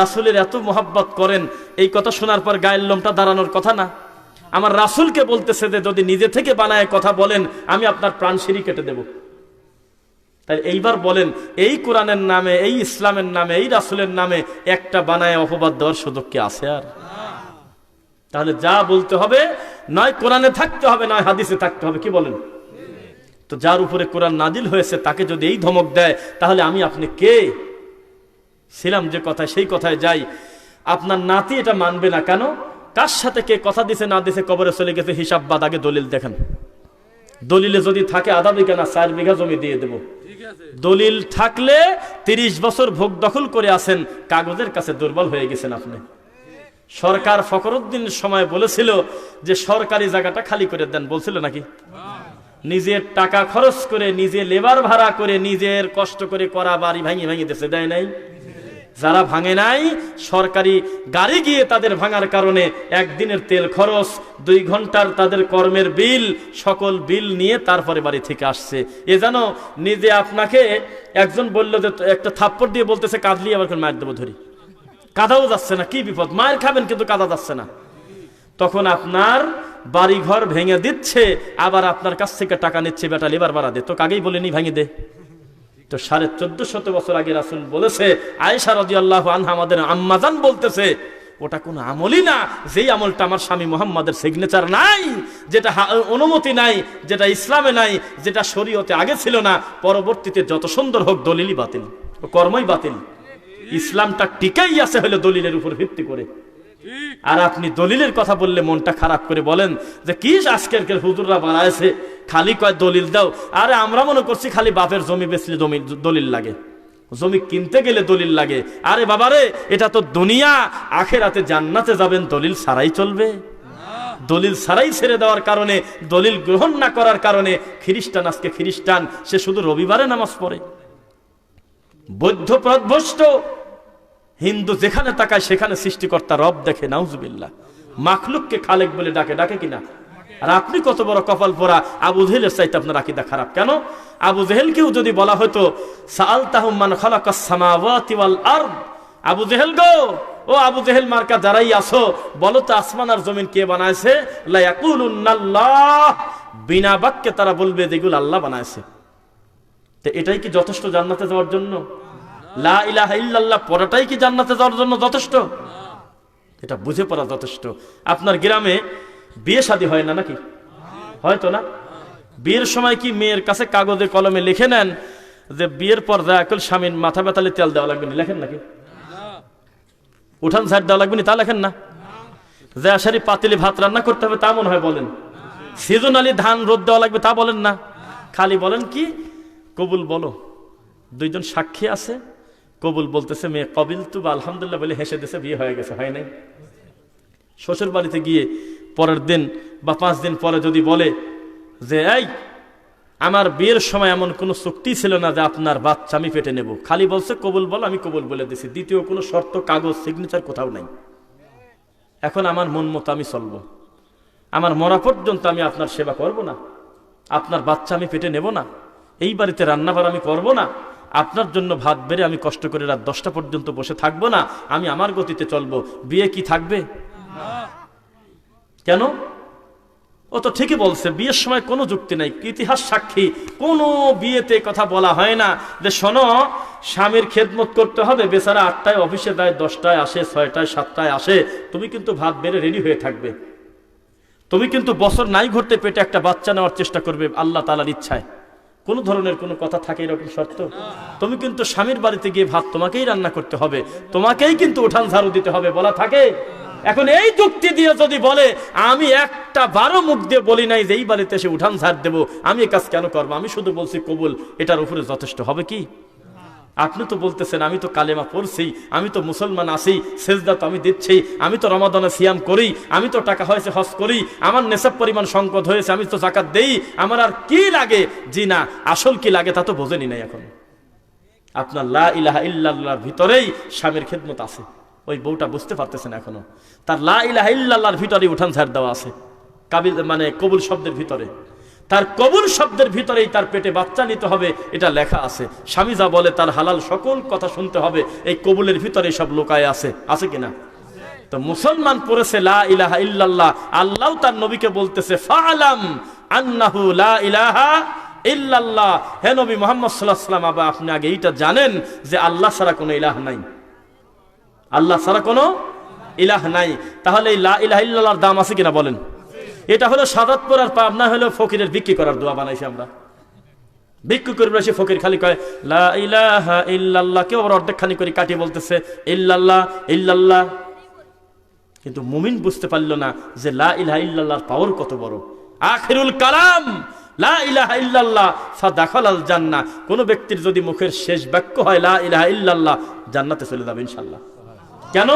রাসূলের এত মোহাব্বত করেন, এই কথা শোনার পর গায়ের লোমটা দাঁড়ানোর কথা না? আমার রাসূলকে বলতেছে যে যদি নিজে থেকে বানায় কথা বলেন আমি আপনার প্রাণ সিঁড়ি কেটে দেব। তাই এইবার বলেন, এই কোরআনের নামে, এই ইসলামের নামে, এই রাসূলের নামে একটা বানায় অপবাদ দেওয়ার সুযোগ কি আছে আর? তাহলে যা বলতে হবে নয় কোরআনে থাকতে হবে, নয় হাদিসে থাকতে হবে। কি বলেন? তো যার উপরে কোরআন নাজিল হয়েছে তাকে যদি এই ধমক দেয়, তাহলে আমি আপনি কে ছিলাম? যে কথায় সেই কথায় যাই। আপনার নাতি এটা মানবে না কেন? কার সাথে কে কথা দিছে না দিছে, কবরে চলে গেছে, হিসাব বাদ, আগে দলিল দেখেন। দলিলে যদি থাকে আধা বিঘা না 4 বিঘা জমি দিয়ে দেব। দলিল থাকলে 30 বছর ভোগ দখল করে আছেন, কাগজের কাছে দুর্বল হয়ে গেছেন আপনি। সরকার ফখরুদ্দিন সময় বলেছিল যে সরকারি জায়গাটা খালি করে দেন, বলছিল নাকি? নিজের টাকা খরচ করে, নিজে লেবার ভাড়া করে, নিজের কষ্ট করে করা বাড়ি ভাঙি দেশে দেয় নাই? যারা ভাঙে নাই, সরকারি গাড়ি গিয়ে তাদের ভাঙার কারণে একদিনের তেল খরচ, 2 ঘন্টার তাদের কর্মের বিল, সকল বিল নিয়ে তারপরে বাড়ি থেকে আসছে। এ যেন নিজে আপনাকে একজন বলল যে একটা থাপ্পড় দিয়ে বলতেছে কাঁদলি, আবার মায়ের দেবো ধরি, কাঁদাও যাচ্ছে না, কি বিপদ, মায়ের খাবেন কিন্তু কাঁদা যাচ্ছে না। তখন আপনার বাড়ি ঘর ভেঙে দিচ্ছে, আবার আপনার কাছ থেকে টাকা নিচ্ছে, বেটা লেবার ভাড়া দে, তোকে আগেই বলিনি ভাঙে দে। তো 1450 বছর আগে রাসূল বলেছে, আয়েশা রাদিয়াল্লাহু আনহা আমাদের আম্মাজান বলতেছে, ওটা কোনো আমলই না যেই আমলটা আমার স্বামী মুহাম্মাদের সিগনেচার নাই, যেটা অনুমতি নাই, যেটা ইসলামে নাই, যেটা শরীয়তে আগে ছিল না, পরবর্তীতে যত সুন্দর হোক দলিলই বাতিল, কর্মই বাতিল। ইসলামটা টিকাই আছে হলো দলিলের উপর ভিত্তি করে। আর আপনি দলিলের কথা বললে মনটা খারাপ করে বলেন যে কি আজকের হুজুররা বানাইছে, খালি কয় দলিল দাও। আরে আমরা মনে করছি খালি বাপের জমি বেচলে দলিল লাগে, জমি কিনতে গেলে দলিল লাগে। আরে বাবারে, এটা তো দুনিয়া, আখেরাতে জান্নাতে যাবেন দলিল ছাড়াই চলবে? দলিল ছাড়াই ছেড়ে দেওয়ার কারণে, দলিল গ্রহণ না করার কারণে খ্রিস্টান আজকে খ্রিস্টান, সে শুধু রবিবারে নামাজ পড়ে। বৌদ্ধ পথভ্রষ্ট, হিন্দু যেখানে তাকায় সেখানে সৃষ্টিকর্তা রব দেখে, নাউজুবিল্লাহ। মাখলুককে খালেক বলে ডাকে, ডাকে কিনা? আর আপনি কত বড় কপাল পোড়া, আবু জেহেলের চাইতে আপনার আকীদা খারাপ কেন? আবু জেহেলকেও যদি বলা হতো সাআলতাহুম মান খালাকাস সামাওয়াতি ওয়াল আরদ, আবু জেহেল গো, ও আবু জেহেল মার্কা যারাই আছো, বলো তো আসমান আর জমিন কে বানাইছে? লা ইয়াকুলুন্নাল্লাহ, বিনা বাক্যে তারা বলবে যেগুলো আল্লাহ বানাইছে। তো এটাই কি যথেষ্ট জান্নাতে যাওয়ার জন্য? লা ইলাহা ইল্লাল্লাহ পড়াটাই কি জান্নাতে যাওয়ার জন্য যথেষ্ট? এটা বুঝে পড়া যথেষ্ট। আপনার গ্রামে বিয়ে শাদী হয় না নাকি? হয়তো না? বিয়ের সময় কি মেয়ের কাছে কাগজে কলমে লিখে নেন যে বিয়ের পর দয়াকল স্বামীর মাথা ব্যথালে তেল দেওয়া লাগবে না, লেখেন নাকি? উঠান ঝাড় দেওয়া লাগবে না, তা লেখেন না? যে আশারি পাতিলে ভাত রান্না করতে হবে, তা মনে হয় বলেন? সিজনালি ধান রোদ দেওয়া লাগবে, তা বলেন না? খালি বলেন কি কবুল বলো। 2 জন সাক্ষী আছে, কবুল বলতেছে, মেয়ে কবিল তু বা আলহামদুলিল্লাহ বলে হেসে দিছে, বিয়ে হয়ে গেছে। হয় নাই? শ্বশুর বাড়িতে গিয়ে পরের দিন বা 5 দিন পরে যদি বলে যে এই আমার বিয়ের সময় এমন কোনো চুক্তি ছিল না যে আপনার বাচ্চা আমি পেটে নেব, খালি বলছে কবুল বল, আমি কবুল বলে দিছি, দ্বিতীয় কোনো শর্ত, কাগজ, সিগনেচার কোথাও নাই। এখন আমার মন মতো আমি চলবো, আমার মরা পর্যন্ত আমি আপনার সেবা করব না, আপনার বাচ্চা আমি পেটে নেব না, এই বাড়িতে রান্নাবাড়া আমি করব না, আপনার জন্য ভাত বেড়ে আমি কষ্ট করে রাত 10টা পর্যন্ত বসে থাকবো না, আমি আমার গতিতে চলবো। বিয়ে কি থাকবে? কেন? ও তো ঠিকই বলছে, বিয়ের সময় কোনো যুক্তি নাই। ইতিহাস সাক্ষী, কোনো বিয়েতে কথা বলা হয় না যে শোনো স্বামীর খেদমত করতে হবে, বেচারা 8টায় অফিসে যায়, 10টায় আসে, 6টায় 7টায় আসে, তুমি কিন্তু ভাত বেড়ে রেডি হয়ে থাকবে। তুমি কিন্তু বছর নাই ঘুরতে পেটে একটা বাচ্চা নেওয়ার চেষ্টা করবে আল্লাহ তাআলার ইচ্ছায়। কোন ধরনের কোনো কথা থাকে এরকম শর্ত? তুমি কিন্তু স্বামীর বাড়িতে গিয়ে ভাত তোমাকেই রান্না করতে হবে, তোমাকেই কিন্তু উঠান ঝাড়ু দিতে হবে, বলা থাকে? এখন এই যুক্তি দিয়ে যদি বলে আমি একটা বারো মুখ দিয়ে বলি নাই যে এই বাড়িতে এসে উঠান ঝাড় দেবো, আমি এই কাজ কেন করবো, আমি শুধু বলছি কবুল, এটার উপরে যথেষ্ট হবে কি? আপনি তো বলতেছেন আমি তো কালেমা পড়ছি, আমি তো মুসলমান আছি, সেজদা তো আমি দিচ্ছি, আমি তো রমাদানে সিয়াম করি, আমি তো টাকা হয়েছে হজ করি, আমার নেশাব পরিমাণ সংকট হয়েছে, আমি তো যাকাত দেই, আমার আর কি লাগে? জি না, আসল কি লাগে তা তো বোঝেনি নাই এখন। আপনার লা ইলাহা ইল্লাল্লাহর ভিতরেই স্বামীর খেদমত আছে, ওই বউটা বুঝতে পারতেছেন এখনো, তার লা ইলাহা ইল্লাল্লাহর ভিতরেই উঠান ঝাড় দেওয়া আছে, কাবিল মানে কবুল শব্দের ভিতরে। তার কবুল শব্দের ভিতরেই তার পেটে বাচ্চা নিতে হবে, এটা লেখা আছে। স্বামী যা বলে তার হালাল সকল কথা শুনতে হবে, এই কবুলের ভিতরে সব লোকায় আছে, আছে কিনা? তো মুসলমান পড়েছে লা ইলাহা ইল্লাল্লাহ, আল্লাহ তার নবীকে বলতেছে ফাআলাম আন্নাহু লা ইলাহা ইল্লাল্লাহ, হে নবী মুহাম্মদ সাল্লাল্লাহু আলাইহি ওয়াসাল্লাম, আপনি আগে এইটা জানেন যে আল্লাহ ছাড়া কোনো ইলাহ নাই, আল্লাহ ছাড়া কোনো ইলাহ নাই। তাহলে এই লা ইলাহা ইল্লাল্লাহর দাম আছে কিনা বলেন? এটা হলো সাদাত পড়ার পাপ, না হলো ফকিরের বিক্রি করার দোয়া বানাইছি আমরা। বিক্রি করে বসে ফকির খালি কয় লা ইলাহা ইল্লাল্লাহ, কেউ আবার অর্ধেক খানি করে কাটিয়ে বলতেছে ইল্লাল্লাহ ইল্লাল্লাহ। কিন্তু মুমিন বুঝতে পারল না যে লা ইলাহা ইল্লাল্লাহর পাওয়ার কত বড়। আখিরুল কালাম লা ইলাহা ইল্লাল্লাহ ফাদাখালাল জান্নাহ। কোন ব্যক্তির যদি মুখের শেষ বাক্য হয় লা ইলাহা ইল্লাল্লাহ, জান্নাতে চলে যাবে ইনশাআল্লাহ। কেন?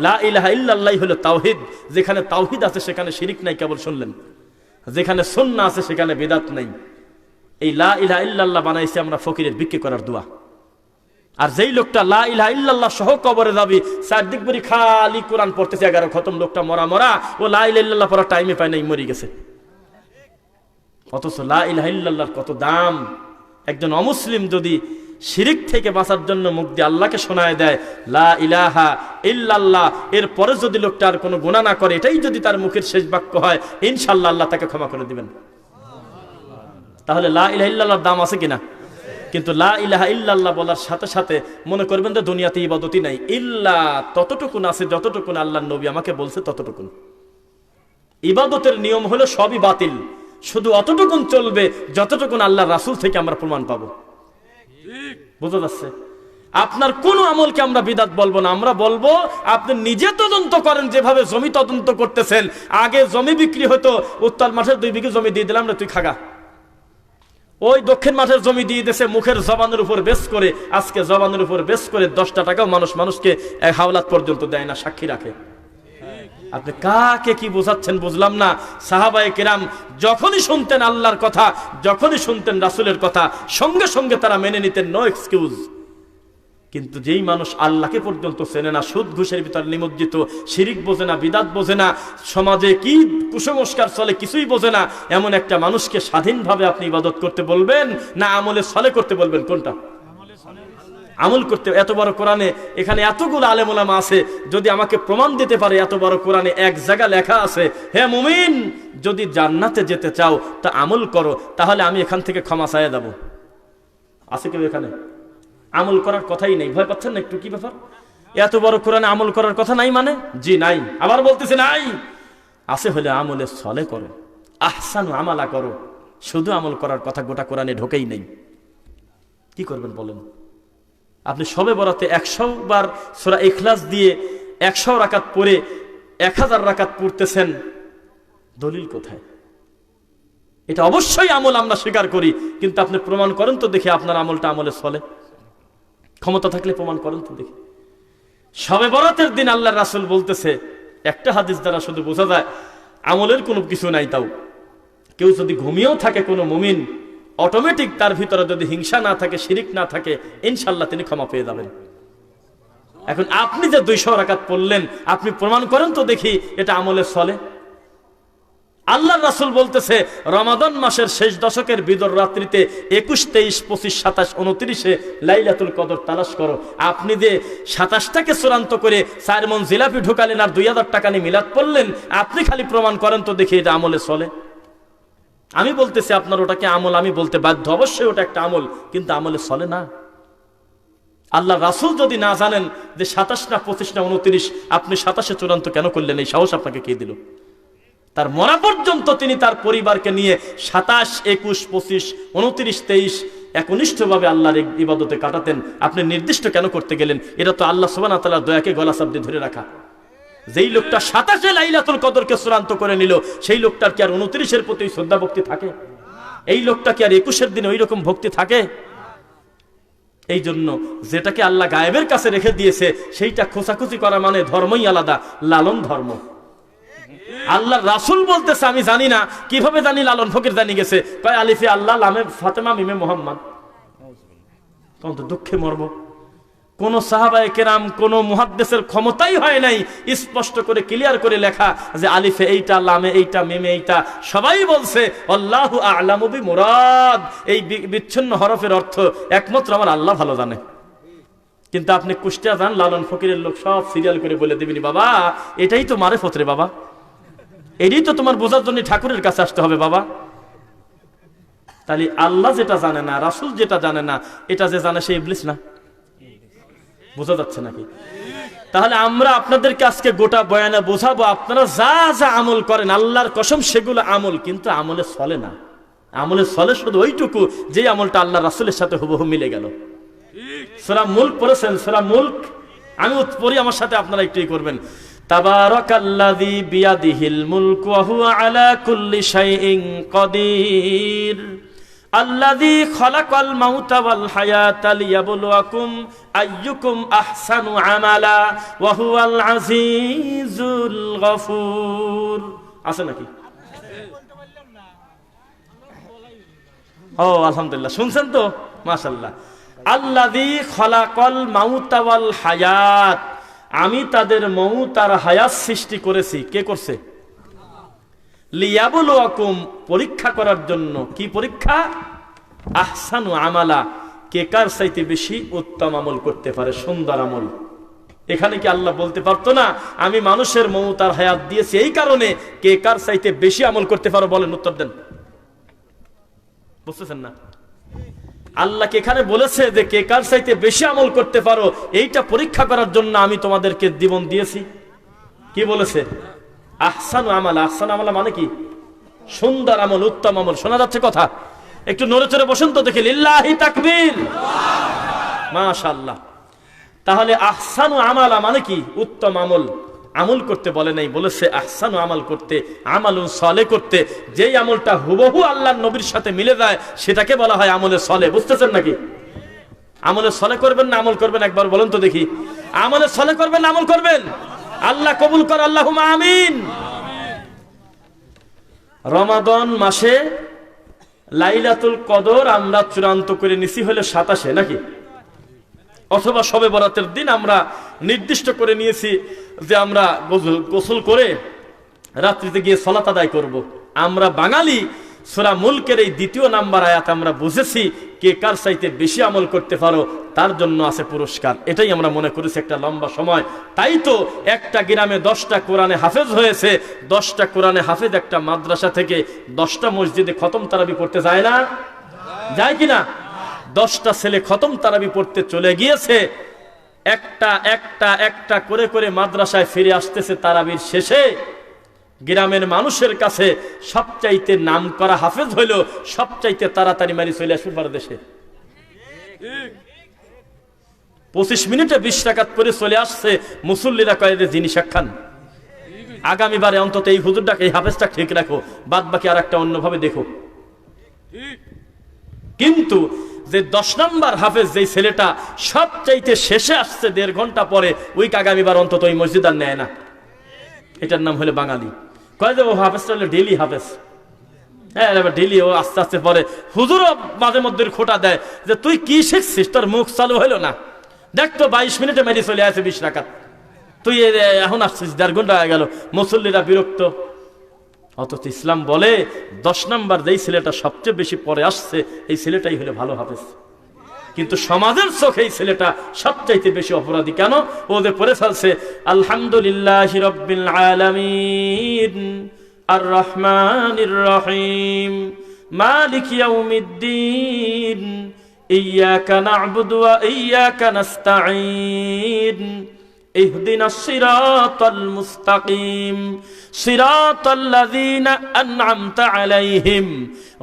লা ইলাহা ইল্লাল্লাহ হলো তাওহীদ। যেখানে তাওহীদ আছে সেখানে শিরিক নাই, কেবল শুনলেন। যেখানে সুন্নাহ আছে সেখানে বিদআত নাই। এই লা ইলাহা ইল্লাল্লাহ বানাইছি আমরা ফকিরের বিক্রি করার দোয়া। আর যেই লোকটা লা ইলাহা ইল্লাল্লাহ সহ কবরে যাবে, চারদিক বরি খালি কোরআন পড়তেছে 11 খতম, লোকটা মরা, ও লা ইলাহা ইল্লাল্লাহ পড়ার টাইমে পায় নাই, মরে গেছে। অথচ লা ইলাহা ইল্লাল্লাহর কত দাম। একজন অমুসলিম যদি শিরিক থেকে বাঁচার জন্য মুখ দিয়ে আল্লাহকে শোনায় দেয় লা ইলাহা ইল্লাল্লাহ, এরপরে যদি লোকটা আর কোনো গুনাহ না করে, এটাই যদি তার মুখের শেষ বাক্য হয়, ইনশাআল্লাহ আল্লাহ তাকে ক্ষমা করে দিবেন। তাহলে লা ইলাহা ইল্লাল্লাহর দাম আছে কিনা? কিন্তু লা ইলাহা ইল্লাল্লাহ বলার সাথে সাথে মনে করবেন যে দুনিয়াতে ইবাদতই নাই। ইল্লা ততটুকুন আছে যতটুকুন আল্লাহর নবী আমাকে বলছে ততটুকুন। ইবাদতের নিয়ম হলো সবই বাতিল, শুধু অতটুকুন চলবে যতটুকুন আল্লাহর রাসূল থেকে আমরা প্রমাণ পাবো। বুঝা যাচ্ছে? আপনার কোন আমলকে আমরা বিদআত বলবো না, আমরা বলবো আপনি নিজে তদন্ত করেন। যেভাবে জমি তদন্ত করতেছেন, আগে জমি বিক্রি হতো, উত্তর মাঠের 2 বিঘা জমি দিয়ে দিলাম রে তুই খাগা, ওই দক্ষিণ মাঠের জমি দিয়ে দিয়েছে মুখের জবানের উপর বেশ করে। আজকে জবানের উপর বেশ করে 10টা টাকাও মানুষকে এক হাওলাত পর্যন্ত দেয় না, সাক্ষী রাখে। আপনি কাকে কি বোঝাচ্ছেন বুঝলাম না। সাহাবায়ে কেরাম যখনই শুনতেন আল্লাহর কথা, যখনই শুনতেন রাসূলের কথা, সঙ্গে সঙ্গে তারা মেনে নিতেন, নো এক্সকিউজ। কিন্তু যেই মানুষ আল্লাহকে পর্যন্ত চেনে না, সুদ ঘুষের ভিতর নিমজ্জিত, শিরিক বোঝে না, বিদআত বোঝে না, সমাজে কি কুসংস্কার চলে কিছুই বোঝে না, এমন একটা মানুষকে স্বাধীনভাবে আপনি ইবাদত করতে বলবেন না আমলে সলে করতে বলবেন? কোনটা? আমল করতে। এত বড় কোরআনে এখানে এতগুলো আলেম ওলামা আছে, যদি আমাকে প্রমাণ দিতে পারে এত বড় কোরআনে এক জায়গা লেখা আছে হে মুমিন যদি জান্নাতে যেতে চাও তা আমল করো, তাহলে আমি এখান থেকে ক্ষমা চাইয়ে দেব। আছে কেউ এখানে? আমল করার কথাই নেই। ভয় পাচ্ছেন না একটু? কি ব্যাপার? এত বড় কোরআনে আমল করার কথা নাই মানে? জি নাই। আবার বলতেছে নাই। আছে হলে আমলে সলে করো, আহসানু আমালা করো। শুধু আমল করার কথা গোটা কোরআনে ঢোকেই নেই। কি করবেন বলেন? আপনি শবে বরাতে 100 বার সূরা ইখলাস দিয়ে 100 রাকাত পড়ে 1000 রাকাত পড়তেছেন, দলিল কোথায়? এটা অবশ্যই আমল, আমরা স্বীকার করি, কিন্তু আপনি প্রমাণ করেন তো দেখি আপনার আমলটা আমলে চলে। ক্ষমতা থাকলে প্রমাণ করেন তো দেখি। শবে বরাতের দিন আল্লাহর রাসূল বলতেছে, একটা হাদিস দ্বারা শুধু বোঝা যায় আমলের কোনো কিছু নাই। তাও কেউ যদি ঘুমিয়েও থাকে কোনো মুমিন, অটোমেটিক তার ভিতরে যদি হিংসা না থাকে, শিরিক না থাকে, ইনশাআল্লাহ তিনি ক্ষমা পেয়ে যাবেন। এখন আপনি যে 200 রাকাত পড়লেন, আপনি প্রমাণ করেন তো দেখি এটা আমলে চলে। আল্লাহর রাসূল বলতেছে রমাদান মাসের শেষ দশকের বিদর রাত্রিতে 21, 23, 25, 27, 29 লাইলাতুল কদর তালাশ করো। আপনি যে 27টাকে চূড়ান্ত করে 4 মণ জিলাপি ঢুকালেন আর 2000 টাকা নিয়ে মিলাদ পড়লেন, আপনি খালি প্রমাণ করেন তো দেখি এটা আমলে চলে। আমি বলতেছি আপনার ওটাকে আমল আমি বলতে বাধ্য, অবশ্যই ওটা একটা আমল, কিন্তু আমলে চলে না। আল্লাহ রাসূল যদি না জানেন যে 27 না 25 না 29, আপনি 27-এ চূড়ান্ত কেন করলেন? এই সাহস আপনাকে কে দিল? তার মরা পর্যন্ত তিনি তার পরিবারকে নিয়ে 27, 21, 25, 29, 23 একনিষ্ঠভাবে আল্লাহর ইবাদতে কাটাতেন। আপনি নির্দিষ্ট কেন করতে গেলেন? এটা তো আল্লাহ সুবহানাহু ওয়া তাআলার দয়াকে গলা চাপ দিয়ে ধরে রাখা। যেই লোকটা 27-এ লাইলাতুল কদরকে চূড়ান্ত করে নিল, সেই লোকটার কি আর 29-এর প্রতি শ্রদ্ধা ভক্তি থাকে? এই লোকটা কি আর 21-এর দিনে ওই রকম ভক্তি থাকে? এই জন্য যেটাকে আল্লাহ গায়েবের কাছে রেখে দিয়েছে সেইটা খোঁচাখুচি করা মানে ধর্মই আলাদা, লালন ধর্ম। আল্লাহর রাসূল বলতেছে আমি জানি না। কিভাবে জানি? লালন ফকির জানি গেছে। কয় আলিফে আল্লাহ, লামে ফাতেমা, মিমে মোহাম্মদ। তখন তো দুঃখে মরবো। কোন সাহাবায়ে কেরাম কোন মুহাদ্দিসের ক্ষমতাই হয় নাই স্পষ্ট করে ক্লিয়ার করে লেখা যে আলিফে এইটা, লামে এইটা, মিমে এইটা। সবাই বলছে আল্লাহু আ'লামু বিমুরাদ, এই বিচ্ছিন্ন হরফের অর্থ একমাত্র আমার আল্লাহ ভালো জানে। কিন্তু আপনি কুষ্টিয়া যান, লালন ফকিরের লোক সব সিরিয়াল করে বলে দিবেনি, বাবা এটাই তো মারেফত রে বাবা, এটাই তো তোমার বোঝার জন্য ঠাকুরের কাছে আসতে হবে বাবা। তাহলে আল্লাহ যেটা জানে না, রাসূল যেটা জানে না, এটা যে জানে সে ইবলিস না? বোঝা যাচ্ছে নাকি? তাহলে আমরা আপনাদেরকে আজকে গোটা বয়ানে বোঝাবো, আপনারা যা যা আমল করেন আল্লাহর কসম সেগুলো আমল, কিন্তু আমলে চলে না। আমলে চলে শুধু ওইটুকু যে আমলটা আল্লাহ রাসূলের সাথে হুবহু মিলে গেল। সূরা মুলক পড়েছেন? সূরা মুলক আমি পড়ি, আমার সাথে আপনারা একটু করবেন। তাবারাকাল্লাযী বিয়াদিহিল মুলক ওয়া হুয়া আলা কুল্লি শাইইন কাদির আল্লাযী খালাকাল মাউতা ওয়াল হায়াতা লিয়াবলুয়াকুম আইয়ুকুম আহসানু আমালা ওয়া হুয়াল আজিজুল গফুর। আছে নাকি? ও আলহামদুলিল্লাহ, শুনছেন তো? মাশাআল্লাহ। আল্লাযী খালাকাল মাউতা ওয়াল হায়াত, আমি তাদের মউত আর হায়াত সৃষ্টি করেছি। কে করছে? লিয়াবলুয়াকুম, পরীক্ষা করার জন্য। কি পরীক্ষা? আহসানু আমালা, কে কার চাইতে বেশি উত্তম আমল করতে পারে, সুন্দর আমল। এখানে কি আল্লাহ বলতে পারতো না আমি মানুষের মউত আর হায়াত দিয়েছি এই কারণে কে কার চাইতে বেশি আমল করতে পারো? বলেন, উত্তর দেন। বুঝতেছেন না? আল্লাহকে এখানে বলেছে যে কে কার চাইতে বেশি আমল করতে পারো, এইটা পরীক্ষা করার জন্য আমি তোমাদেরকে জীবন দিয়েছি। কি বলেছে? আহসানু আমালা। আহসানু আমালা মানে কি? সুন্দর আমল, উত্তম আমল। শোনা যাচ্ছে কথা? একটু নড়ে চড়ে বসেন তো দেখি। লিল্লাহি তাকবীর, মাশাআল্লাহ। তাহলে আহসানু আমালা মানে কি? উত্তম আমল। আমল করতে বলে নাই, বলেছে আহসানু আমাল করতে, আমালুন সালেহ করতে। যেই আমলটা হুবহু আল্লাহর নবীর সাথে মিলে যায় সেটাকে বলা হয় আমলে সালেহ। বুঝতেছেন নাকি? আমলে সালেহ করবেন না আমল করবেন? একবার বলেন তো দেখি। আমলে সালেহ করবেন না আমল করবেন? আল্লাহ কবুল কর, আল্লাহুম্মা আমিন। রমাদান মাসে লাইলাতুল কদর আমরা চূড়ান্ত করে নিছি হলো 27 নাকি? অথবা শবে বরাতের দিন আমরা নির্দিষ্ট করে নিয়েছি যে আমরা গোসল করে রাত্রিতে গিয়ে সালাত আদায় করব। আমরা বাঙালি সূরা মুলকের এই 2 নাম্বার আয়াত আমরা বুঝেছি কে কার চাইতে বেশি আমল করতে পারো তার জন্য আছে পুরস্কার। এটাই আমরা মনে করেছি একটা লম্বা সময়। তাই তো একটা গ্রামে 10টা কোরআনে হাফেজ হয়েছে। 10টা কোরআনে হাফেজ একটা মাদ্রাসা থেকে 10টা মসজিদে খতম তারাবি পড়তে যায় না? যায় কিনা? 10টা ছেলে খতম তারাবি পড়তে চলে গিয়েছে। একটা করে করে মাদ্রাসায় ফিরে আসতেছে। তারাবির শেষে গ্রামের মানুষের কাছে সবচাইতে নাম করা হাফেজ হইল সবচাইতে তাড়াতাড়ি মারি চলে আসবে পারদেশে। 25 মিনিটে 20 রাকাত করে চলে আসছে। মুসল্লিরা কয় যে জিনিস খান, আগামীবারে অন্তত এই হুজুরটাকে, এই হাফেজটা ঠিক রাখো, বাদ বাকি আর একটা অন্যভাবে দেখো। কিন্তু যে 10 নম্বর হাফেজ যেই ছেলেটা সবচাইতে শেষে আসছে 1.5 ঘন্টা পরে, ওই আগামীবার অন্তত ওই মসজিদ আর নেয় না। এটার নাম হলো বাঙালি। কয় যে ও হাফেজটা হলো ডেলি হাফেজ। হ্যাঁ, এবার ডেলি ও আস্তে আস্তে পরে হুজুরও মাঝে মধ্যে খোটা দেয় যে তুই কি শিখছিস, তোর মুখ চালু হইলো না। দেখ তো 22 মিনিটে মেরে চলে আসে 20 রাকাত, তুই এখন আসছিস 1.5 ঘন্টা হয়ে গেল। মুসল্লিরা বিরক্ত। অথচ ইসলাম বলে 10 নম্বর যেই ছেলেটা সবচেয়ে বেশি পরে আসছে এই ছেলেটাই হলো ভালো হাফেজ। কিন্তু সমাজের চোখে এই ছেলেটা সবচাইতে বেশি অপরাধী। কেন? ও যে পড়ে ফেলছে আলহামদুলিল্লাহি রাব্বিল আলামিন আর রহমানির রহিম মালিক ইয়াউমিদ্দিন ইয়াকা না'বুদু ওয়া ইয়াকা নাস্তাঈন ইহদিনাস সিরাতাল মুস্তাকিম সিরাতাল্লাযীনা আন'আমতা আলাইহিম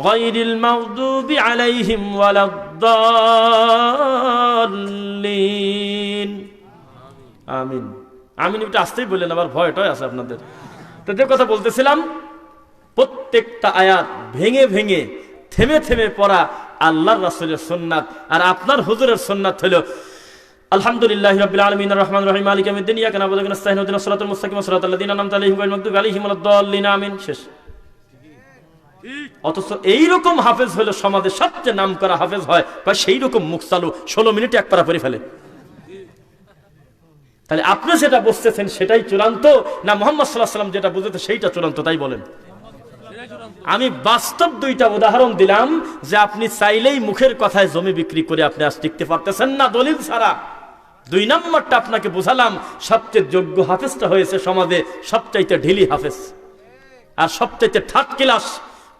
গায়রিল মাগদুবি আলাইহিম ওয়ালাদ-দাল্লিন। আমিন। আমিন একটু আস্তেই বললেন, আবার ভয়টাই আছে আপনাদের। তো যে কথা বলতেছিলাম, প্রত্যেকটা আয়াত ভেঙে ভেঙে থেমে থেমে পড়া আল্লাহর রাসূলের সুন্নাত। আর আপনার হুজুরের সুন্নাত হলো আলহামদুলিল্লাহি রাব্বিল আলামিন আর রহমানির রহিম মালিকি ইয়াউমিদ্দিন ইয়াকা না'বুদু ওয়া ইয়াকা নাস্তাঈন ইহদিনাস সিরাতাল মুস্তাকিম সিরাতাল লাযীনা আন'আমতা আলাইহিম গায়রিল মাগদুবি আলাইহিম ওয়ালাদ-দাল্লিন। আমিন। শেষ। অথচ এইরকম হাফেজ হলো সমাজে সবচেয়ে নাম করা হাফেজ হয় বা সেই রকম মুখ চালু 16 মিনিটে এক পারা পড়ে ফেলে। তাহলে আপনি যেটা বুঝতেছেন সেটাই চূড়ান্ত, না মুহাম্মদ সাল্লাল্লাহু আলাইহি ওয়াসাল্লাম যেটা বুঝেছে সেইটা চূড়ান্ত? তাই বলেন। আমি বাস্তব দুইটা উদাহরণ দিলাম যে আপনি চাইলেই মুখের কথায় জমি বিক্রি করে আপনি আজ টিকতে পারতেছেন না দলিল ছাড়া। দুই নম্বরটা আপনাকে বোঝালাম, সবচেয়ে যোগ্য হাফেজটা হয়েছে সমাজে সবচাইতে ঢিলি হাফেজ, আর সবচাইতে থার্ড ক্লাস।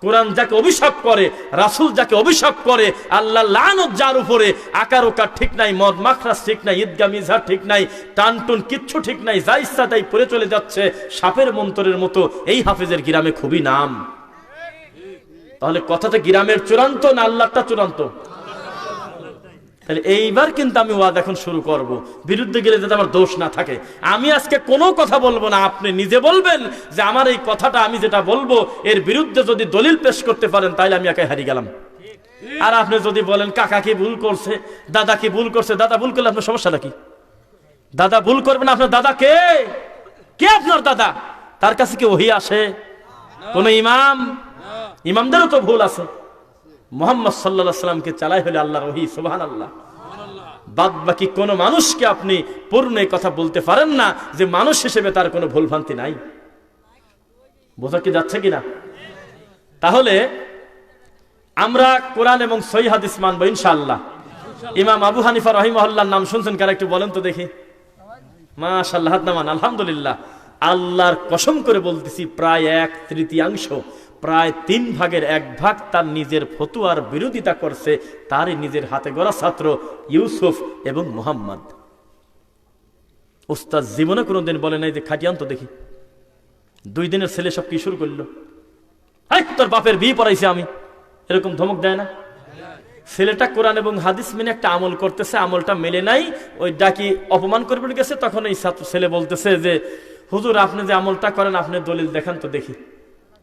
কোরআন যাকে অভিশাপ করে, রাসূল যাকে অভিশাপ করে, আল্লাহ লানত যার উপরে, আকার ওকার ঠিক নাই, মদ মাখরাজ ঠিক নাই, ঈদগাহ মিজহার ঠিক নাই, টানটুন কিচ্ছু ঠিক নাই, যা ইচ্ছা তাই পড়ে চলে যাচ্ছে সাপের মন্তরের মতো, এই হাফেজের গ্রামে খুবই নাম। তাহলে কথাটা গ্রামের চূড়ান্ত না আল্লাহটা চূড়ান্ত? তাহলে এইবার কিন্তু আমি ওয়াজ এখন শুরু করব, বিরুদ্ধে গেলে যাতে আমার দোষ না থাকে। আমি আজকে কোনো কথা বলবো না, আপনি নিজে বলবেন যে আমার এই কথাটা আমি যেটা বলবো এর বিরুদ্ধে যদি দলিল পেশ করতে পারেন তাহলে আমি একাই হারিয়ে গেলাম। আর আপনি যদি বলেন কাকা কি ভুল করছে, দাদা কি ভুল করছে, দাদা ভুল করলে আপনার সমস্যাটা কি? দাদা ভুল করবেন, আপনার দাদা কে? কে আপনার দাদা? তার কাছে কি ওহী আসে? কোন ইমাম? ইমামদেরও তো ভুল আছে। মুহাম্মদ সাল্লাল্লাহু আলাইহি সাল্লামকে চালাই হলে আল্লাহর ওহী, সুবহানাল্লাহ। বাদ বাকি কোন মানুষকে আপনি পূর্ণ এই কথা বলতে পারেন না যে মানুষ হিসেবে তার কোনো ভুলভ্রান্তি নাই। বোঝা কি যাচ্ছে কিনা? তাহলে আমরা কোরআন এবং সহিহ হাদিস মানবো ইনশাআল্লাহ। ইমাম আবু হানিফা রাহিমাহুল্লাহর নাম শুনছেন কারা? একটু বলেন তো দেখি। মাশাআল্লাহ, হাত নামান। আলহামদুলিল্লাহ। আল্লাহর কসম করে বলতেছি, প্রায় 1/3, প্রায় 3 ভাগের 1 ভাগ তার নিজের ফতুয়ার বিরোধিতা করছে তারই নিজের হাতে গড়া ছাত্র ইউসুফ এবং মুহাম্মদ। উস্তাদ জীবনে কোনোদিন বলে নাই যে খাটিয়ান তো দেখি। 2 দিনের ছেলে সব কি শুরু করলো, তোর বাপের বিয়ে পড়াইছে আমি, এরকম ধমক দেয় না? ছেলেটা কোরআন এবং হাদিস মেনে একটা আমল করতেছে, আমলটা মেলে নাই, ওই ডাকি অপমান করবে গেছে। তখন এই ছাত্র ছেলে বলতেছে যে হুজুর আপনি যে আমলটা করেন আপনি দলিল দেখান তো দেখি।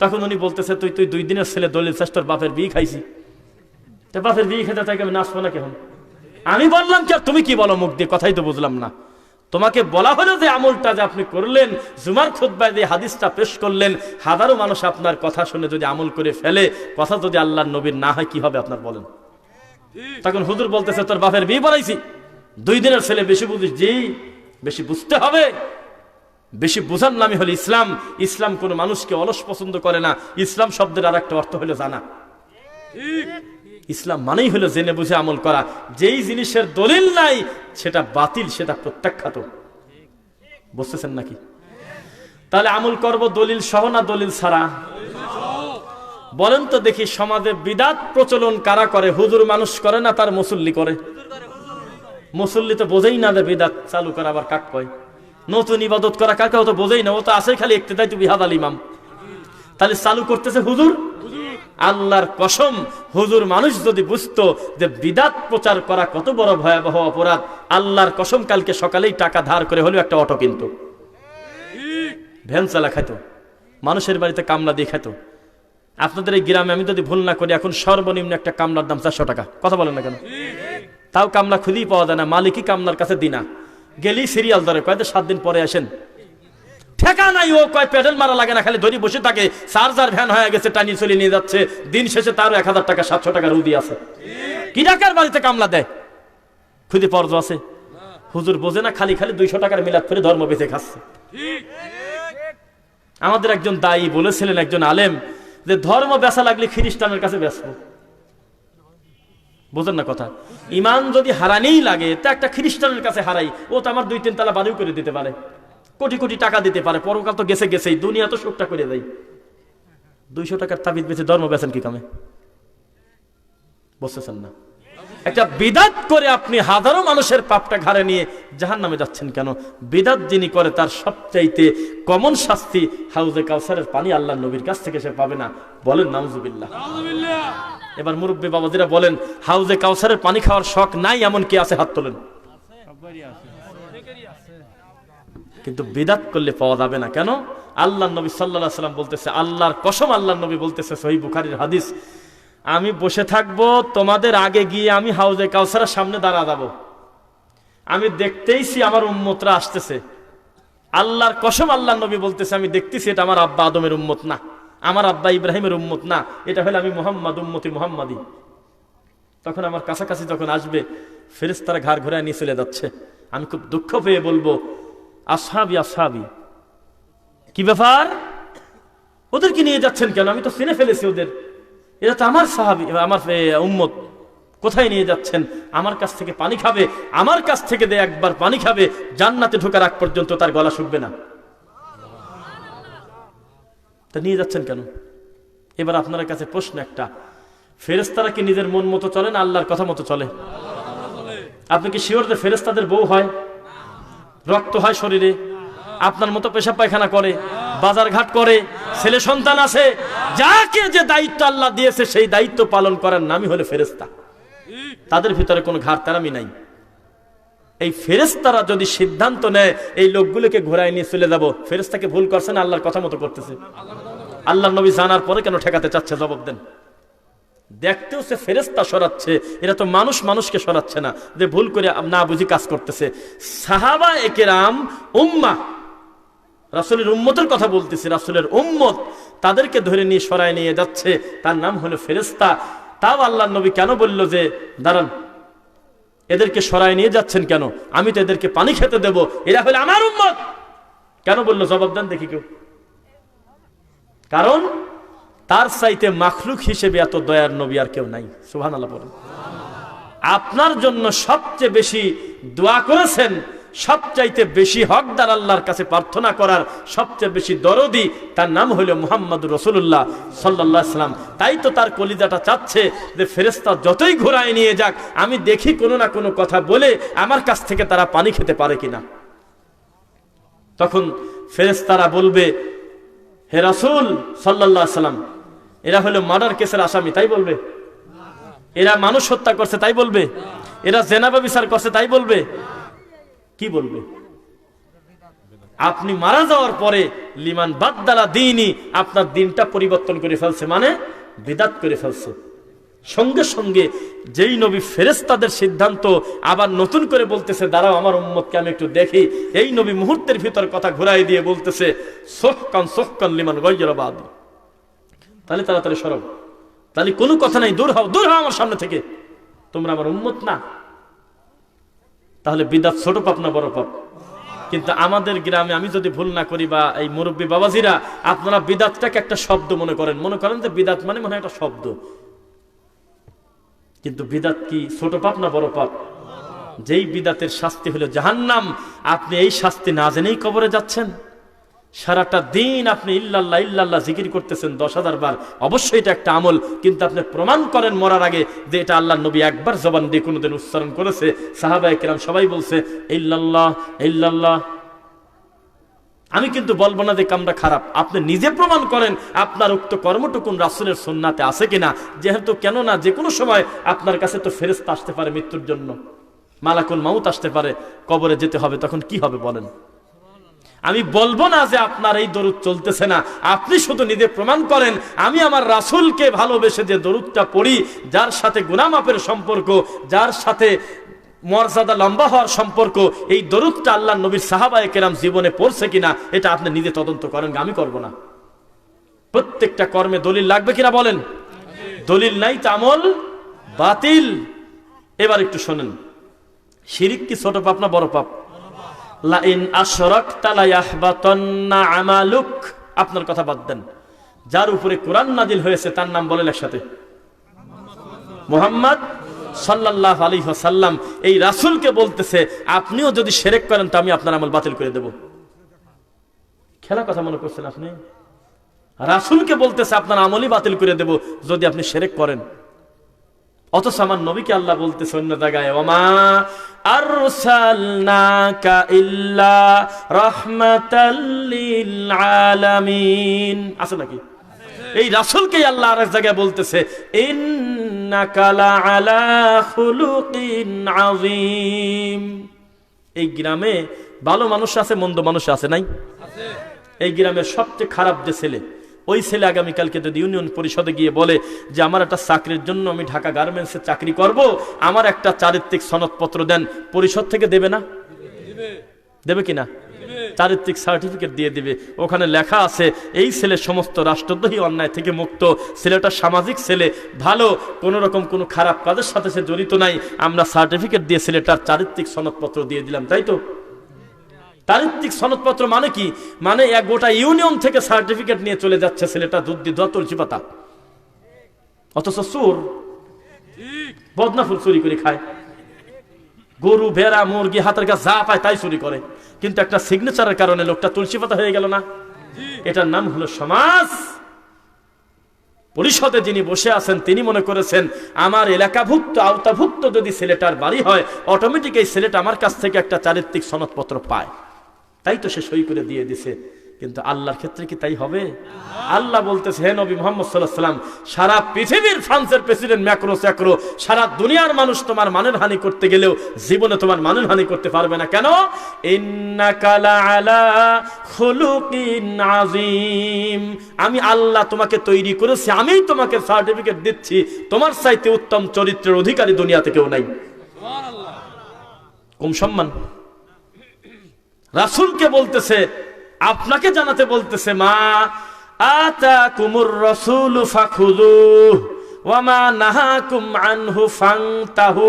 তখন উনি বলতেছে তুই 2 দিনের ছেলে দলিল চাস, তোর বাপের বিয়ে খাইছি। তো বাপের বিয়ে খেতে থাকে আমি নাচবো না কেমন? আমি বললাম কি আর তুমি কি বলো মুখ দিয়ে? কথাই তো বুঝলাম না। তোমাকে বলা হলো যে আমলটা যে আপনি করলেন, জুমার খুতবায় যে হাদিসটা পেশ করলেন, হাজারো মানুষ আপনার কথা শুনে যদি আমল করে ফেলে, কথা যদি আল্লাহর নবীর না হয় কি হবে আপনার বলেন? তখন হুজুর বলতেছে তোর বাপের বিয়ে পড়াইছি, 2 দিনের ছেলে বেশি বুঝিস? জি, বেশি বুঝতে হবে। বেশি বোঝার নামই হলো ইসলাম। ইসলাম কোন মানুষকে অলস পছন্দ করে না। ইসলাম শব্দের আর একটা অর্থ হলো জানা। ইসলাম মানেই হলো জেনে বুঝে আমল করা। যেই জিনিসের দলিল নাই সেটা বাতিল, সেটা প্রত্যাখ্যাত। বুঝতেছেন নাকি? তাহলে আমল করব দলিল সহ না দলিল ছাড়া? বলেন তো দেখি, সমাজে বিদাত প্রচলন কারা করে? হুজুর মানুষ করে না, তার মুসল্লি করে। মুসল্লি তো বোঝেই না যে বিদাত চালু করা আবার কাক কয়। নতুন ইবাদত করা কাকে তো বোঝেই না, ও তো আসে খালি ইক্তেদাই তু বিহাদ আল ইমাম। তাহলে চালু করতেছে হুজুর। আল্লাহর কসম, হুজুর মানুষ যদি বুঝতো যে বিদাত প্রচার করা কত বড় ভয়াবহ অপরাধ, আল্লাহর কসম কালকে সকালেই টাকা ধার করে হলেও একটা অটো কিনতো, ভ্যান চালা খাইতো, মানুষের বাড়িতে কামলা দিয়ে খাইতো। আপনাদের এই গ্রামে আমি যদি ভুল না করি এখন সর্বনিম্ন একটা কামলার দাম 400 টাকা। কথা বলেন না কেন? তাও কামলা খুঁজেই পাওয়া যায় না, মালিকই কামলার কাছে দিনা। গেলি সিরিয়াল ধরে, কয় 7 দিন পরে আসেন, ঠেকা নাই। ও কয় পেডেল মারা লাগে না, খালি ধরি বসে থাকে। চার্জার ভ্যান হয়ে গেছে, টানি চলে নিয়ে যাচ্ছে। দিন শেষে তারও 1000 টাকা 700 টাকা রুদি আছে। কি টাকার বাড়িতে কামলা দেয়? খুঁজে পর্জ আছে? হুজুর বোঝে না, খালি খালি 200 টাকার মিলাদ করে ধর্ম বেঁচে খাচ্ছে। আমাদের একজন দায়ী বলেছিলেন, একজন আলেম, যে ধর্ম বেচা লাগলে খ্রিস্টানের কাছে বেচবো। বোঝেন না কথা? ইমান যদি হারানেই লাগে তা একটা খ্রিস্টানের কাছে হারাই, ও তো আমার 2-3 তালা বাড়িও করে দিতে পারে, কোটি কোটি টাকা দিতে পারে, পরকাল তো গেছে গেছেই, দুনিয়া তো শোকটা করে দেয়। 200 টাকার তাবিজ বেচে ধর্ম বেচেন কি কামে? বুঝতেছেন না? একটা বিদাত করে আপনি হাজারো মানুষের পাপটা ঘাড়ে নিয়ে জাহান্নামে যাচ্ছেন কেন? বিদাত যিনি করে তার সবচাইতে কমন শাস্তি হাউজে কাউসারের পানি আল্লাহর নবীর কাছ থেকে সে পাবে না। বলেন নাউজুবিল্লাহ। এবার মুরব্বী বাবাজিরা বলেন, হাউজে কাউসারের পানি খাওয়ার শখ নাই এমন কি আছে? হাত তোলেন। কিন্তু বিদাত করলে পাওয়া যাবে না। কেন? আল্লাহর নবী সাল্লাল্লাহু আলাইহি ওয়াসাল্লাম বলতেছে, আল্লাহর কসম, আল্লাহর নবী বলতেছে সহিহ বুখারীর হাদিস, আমি বসে থাকবো তোমাদের আগে গিয়ে আমি হাউজে কাউসারের সামনে দাঁড়া যাব। আমি দেখতেইছি আমার উম্মতরা আসতেছে। আল্লাহর কসম, আল্লাহর নবী বলতেছে, আমি দেখতেছি এটা আমার আব্বা আদমের উম্মত না, আমার আব্বা ইব্রাহিমের উম্মত না, এটা হলো আমি মুহাম্মদ, উম্মতি মুহাম্মাদি। তখন আমার কাছাকাছি যখন আসবে, ফেরেশতারা ঘাড় ঘুরায় নিয়ে চলে যাচ্ছে। আমি খুব দুঃখ পেয়ে বলবো, আসহাবি আসহাবি, কি ব্যাপার, ওদেরকে নিয়ে যাচ্ছেন কেন? আমি তো চিনে ফেলেছি ওদের, এরা তো আমার সাহাবী, আমার উম্মত, কোথায় নিয়ে যাচ্ছেন? আমার কাছ থেকে পানি খাবে, আমার কাছ থেকে একবার পানি খাবে, জান্নাতে ঢোকার আগ পর্যন্ত তার গলা শুকবে না। তা নিয়ে যাচ্ছেন কেন? এবার আপনার কাছে প্রশ্ন একটা, ফেরেশতারা কি নিজের মন মতো চলে না আল্লাহর কথা মতো চলে? আপনি কি শিওর যে ফেরেশতাদের বউ হয়, রক্ত হয় শরীরে, আপনার মতো পেশাব পায়খানা করে, বাজার ঘাট করে, ছেলে সন্তান আছে? যাকে যে দায়িত্ব আল্লাহ দিয়েছে সেই দায়িত্ব পালন করার নামই হলো ফেরেশতা। তাদের ভিতরে কোনো ঘাটতারামি নাই। এই ফেরেশতারা যদি সিদ্ধান্ত নেয় এই লোকগুলোকে ঘোরায় নিয়ে চলে যাব, ফেরেশতাকে ভুল করছে না আল্লাহর কথা মতো করতেছে? আল্লাহর নবী জানার পরে কেন ঠেকাতে চাচ্ছে? জবাব দেন। দেখতেও সে ফেরেশতা সরাচ্ছে, এরা তো মানুষ মানুষকে সরাচ্ছে না, যে ভুল করে না বুঝি কাজ করতেছে। সাহাবা একরাম উম্মাহ, রাসূলের উম্মতের কথা বলতেছি, রাসূলের উম্মত, তাদেরকে ধরে নিয়ে সরায় নিয়ে যাচ্ছে, তার নাম হলো ফেরেশতা। তাও আল্লাহর নবী কেন বলল যে দাঁড়ান, এদেরকে সরায় নিয়ে যাচ্ছেন কেন? আমি তো এদেরকে পানি খেতে দেব, এরা হলো আমার উম্মত। কেন বললো? জবাব দেন দেখি কেউ। কারণ তার চাইতে মাখলুক হিসেবে এত দয়ার নবী আর কেউ নাই। সুবহানাল্লাহ বলেন। আপনার জন্য সবচেয়ে বেশি দোয়া করেছেন, সবচাইতে বেশি হকদার আল্লাহর কাছে প্রার্থনা করার সবচেয়ে বেশি দরদি, তার নাম হলো মুহাম্মদুর রাসূলুল্লাহ সাল্লাল্লাহু আলাইহি সাল্লাম। তাই তো তার কলিজাটা চাচ্ছে যে ফেরেশতা যতই ঘোরায় নিয়ে যাক, আমি দেখি কোনো না কোনো কথা বলে আমার কাছ থেকে তারা পানি খেতে পারে কিনা। তখন ফেরেশতারা বলবে, হে রাসূল সাল্লাল্লাহু আলাইহি সাল্লাম, এরা হলো মার্ডার কেসের আসামি, তাই বলবে? এরা মানুষ হত্যা করছে, তাই বলবে? এরা জিনা ব্যভিচার করছে, তাই বলবে? কি বলবে? আপনি মারা যাওয়ার পরে লিমান বাদদালা দীনি, আপনার দিনটা পরিবর্তন করে ফেলছে, মানে বিদআত করে ফেলছে। সঙ্গে সঙ্গে যেই নবী ফেরেশতাদের সিদ্ধান্ত আবার নতুন করে বলতেছে দাঁড়াও আমার উম্মতকে আমি একটু দেখি, এই নবী মুহূর্তের ভিতর কথা ঘুরাই দিয়ে বলতেছে সোহকান সোহকান লিমান গায়রা বাদ। তাহলে তাড়াতাড়ি সরব, তাহলে কোনো কথা নাই, দূর হও, দূর হও আমার সামনে থেকে, তোমরা আমার উম্মত না। তাহলে বিদআত ছোট পাপ না বড় পাপ? কিন্তু আমাদের গ্রামে, আমি যদি ভুল না করি, বা এই মুরব্বী বাবাজিরা, আপনারা বিদআতটাকে একটা শব্দ মনে করেন যে বিদআত মানে মনে হয় একটা শব্দ। কিন্তু বিদআত কি ছোট পাপ না বড় পাপ? যেই বিদআতের শাস্তি হলো জাহান্নাম, আপনি এই শাস্তি না জেনেই কবরে যাচ্ছেন। সারাটা দিন আপনি ইল্লাল্লাহ ইল্লাল্লাহ জিকির করতেছেন 10,000 বার, অবশ্যই এটা একটা আমল, কিন্তু আপনি প্রমাণ করেন মরার আগে যে এটা আল্লাহর নবী একবার জবান দিয়ে কোনোদিন উচ্চারণ করেছে? সাহাবায়ে কেরাম সবাই বলছে ইল্লাল্লাহ ইল্লাল্লাহ। আমি কিন্তু বলবো না যে কামটা খারাপ, আপনি নিজে প্রমাণ করেন আপনার উক্ত কর্মটুকুন রাসূলের সুন্নাতে আছে কিনা। যেহেতু কেন না, যে কোনো সময় আপনার কাছে তো ফেরেশতা আসতে পারে মৃত্যুর জন্য, মালাকুল মাউত আসতে পারে, কবরে যেতে হবে, তখন কি হবে বলেন? আমি বলবো না যে আপনার এই দরুদ চলতেছে না, আপনি শুধু নিজে প্রমাণ করেন আমি আমার রাসূলকে ভালোবেসে যে দরুদটা পড়ি, যার সাথে গুনাহ মাফের সম্পর্ক, যার সাথে মর্যাদা লম্বা হওয়ার সম্পর্ক, এই দরুদটা আল্লাহর নবীর সাহাবায়ে কেরাম জীবনে পড়ছে কিনা এটা আপনি নিজে তদন্ত করেন, আমি করব না। প্রত্যেকটা কর্মে দলিল লাগবে কিনা বলেন? দলিল নাই তো আমল বাতিল। এবার একটু শোনেন, শিরিক কি ছোট পাপ না বড় পাপ? লাইন আশরাকতা লায়াহবাতান্না আমালুক। আপনার কথা বাদ দেন, যার উপরে কোরআন নাজিল হয়েছে তার নাম বলেন একসাথে, মুহাম্মদ সাল্লাল্লাহু আলাইহি ওয়াসাল্লাম। এই রাসূলকে বলতেছে আপনিও যদি শিরক করেন তো আমি আপনার আমল বাতিল করে দেব। খেলা কথা মনে করছেন আপনি? রাসূলকে বলতেছে আপনার আমলই বাতিল করে দেব যদি আপনি শিরক করেন। অথচ আমার নবীকে আল্লাহ বলতেছে অন্য জায়গায়, ওমা আরসালনাকা ইল্লা রাহমাতাল লিল আলামিন, আছে নাকি? এই রাসূলকে আল্লাহ আরেক জায়গায় বলতেছে ইন্নাকা লাআলা খুলুকিন আযীম। এই গ্রামে ভালো মানুষ আছে, মন্দ মানুষ আছে নাই? এই গ্রামের সবচেয়ে খারাপ যে ছেলে, ওই ছেলে আগামীকালকে যদি ইউনিয়ন পরিষদে গিয়ে বলে যে আমার একটা চাকরির জন্য আমি ঢাকা গার্মেন্টসে চাকরি করব, আমার একটা চারিত্রিক সনদপত্র দেন, পরিষদ থেকে দেবে না? দেবে কিনা? চারিত্রিক সার্টিফিকেট দিয়ে দিবে, ওখানে লেখা আছে এই ছেলে সমস্ত রাষ্ট্রদ্রোহী অন্যায় থেকে মুক্ত, ছেলেটা সামাজিক ছেলে, ভালো, কোন রকম কোনো খারাপ কাজের সাথে সে জড়িত নাই, আমরা সার্টিফিকেট দিয়ে ছেলেটার চারিত্রিক সনদপত্র দিয়ে দিলাম, তাই তো? চারিত্রিক সনদপত্র মানে কি? মানে এক গোটা ইউনিয়ন থেকে সার্টিফিকেট নিয়ে চলে যাচ্ছে ছেলেটা দুধ দিয়ে তুলসী পাতা, অথচ চোর বদনাফুল চুরি করে খায়, গরু ভেড়া মুরগি হাতের কাছে যা পায় তাই চুরি করে, কিন্তু একটা সিগনেচারের কারণে লোকটা তুলসী পাতা হয়ে গেল না? এটার নাম হলো সমাজ। পরিষদে যিনি বসে আছেন তিনি মনে করেছেন আমার এলাকাভুক্ত আওতাভুক্ত যদি ছেলেটার বাড়ি হয় অটোমেটিক এই ছেলেটা আমার কাছ থেকে একটা চারিত্রিক সনদপত্র পায়, তাই তো সে সই করে দিয়ে দিছে। কিন্তু আল্লাহর ক্ষেত্রে কি তাই হবে? আল্লাহ বলতেছে, হে নবী মুহাম্মদ সাল্লাল্লাহু আলাইহি ওয়াসাল্লাম, সারা পৃথিবীর ফ্রান্সের প্রেসিডেন্ট ম্যাক্রো স্যাক্রো, সারা দুনিয়ার মানুষ তোমার মানের হানি করতে গেলেও জীবনে তোমার মানের হানি করতে পারবে না। কেন? ইন্নাকা লাআলা খুলুকিন আযীম, আমি আল্লাহ তোমাকে তৈরি করেছি, আমিই তোমাকে সার্টিফিকেট দিচ্ছি, তোমার চাইতে উত্তম চরিত্রের অধিকারী দুনিয়াতে কেউ নাই। সুবহানাল্লাহ। কম সম্মান রাসূলকে বলতেছে, আপনাকে জানাতে বলতেছে, মা আতাকুমুর রাসূলু ফাখুযুহু ওয়া মা নাহাকুম আনহু ফান্তাহু,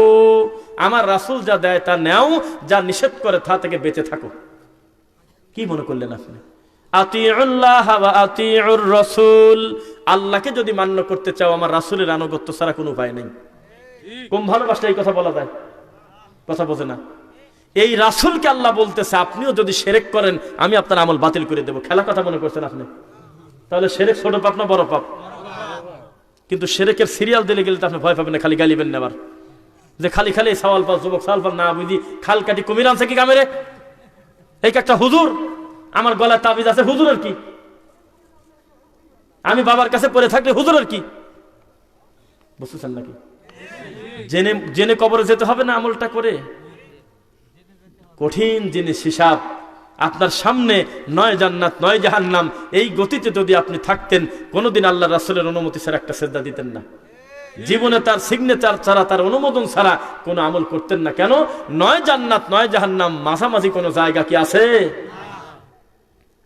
আমার রাসূল যা দেয় তা নাও, যা নিষেধ করে তা থেকে বেঁচে থাকো। কি মনে করলেন আপনি? আতিউল্লাহ ওয়া আতিউর রাসূল, আল্লাহকে যদি মান্য করতে চাও আমার রাসূলের আনুগত্য ছাড়া কোনো উপায় নেই। কোন ভালোবাসা এই কথা বলা যায়? কথা বোঝে না। এই রাসূলকে আল্লাহ বলতেছে, আপনিও যদি শিরক করেন আমি আপনার আমল বাতিল করে দেব। খেলা কথা মনে করছেন আপনি? তাহলে শিরক ছোট পাপ না বড় পাপ? কিন্তু শিরকের সিরিয়াল দিলে গেলে তো আপনি ভয় পাবেন না, খালি গালিবেন না। আবার যে খালি খালি সওয়াল পাল যুবক সওয়াল পাল না বুঝি খাল কাটি কুমির আনছে কি কামেরে? এই একটা হুজুর, আমার গলায় তাবিজ আছে, হুজুরের কি? আমি বাবার কাছে পড়ে থাকলে হুজুরের কি? বুঝতেছেন নাকি? জেনে জেনে কবরে যেতে হবে না আমলটা করে? কঠিন জিনিস হিসাব। আপনার সামনে নয় জান্নাত নয় জাহান্নাম, এই গতিতে যদি আপনি থাকতেন কোনোদিন আল্লাহ রাসূলের অনুমতি ছাড়া একটা সিজদা দিতেন না, জীবনে তার সিগনেচার ছাড়া তার অনুমোদন ছাড়া কোনো আমল করতেন না। কেন? নয় জান্নাত নয় জাহান্নাম, মাঝামাঝি কোনো জায়গা কি আছে?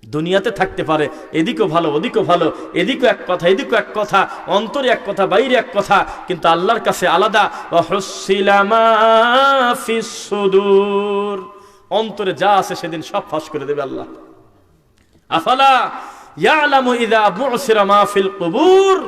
দুনিয়াতে থাকতে পারে এদিকেও ভালো ওদিকেও ভালো, এদিকেও এক কথা এদিকেও এক কথা, অন্তরে এক কথা বাইরে এক কথা, কিন্তু আল্লাহর কাছে আলাদা। অন্তরে যা আছে সেদিন সব ফাঁস করে দেবে আল্লাহ। আফালা ইয়ালামু ইযা বু'সিরা মা ফিল কুবুর,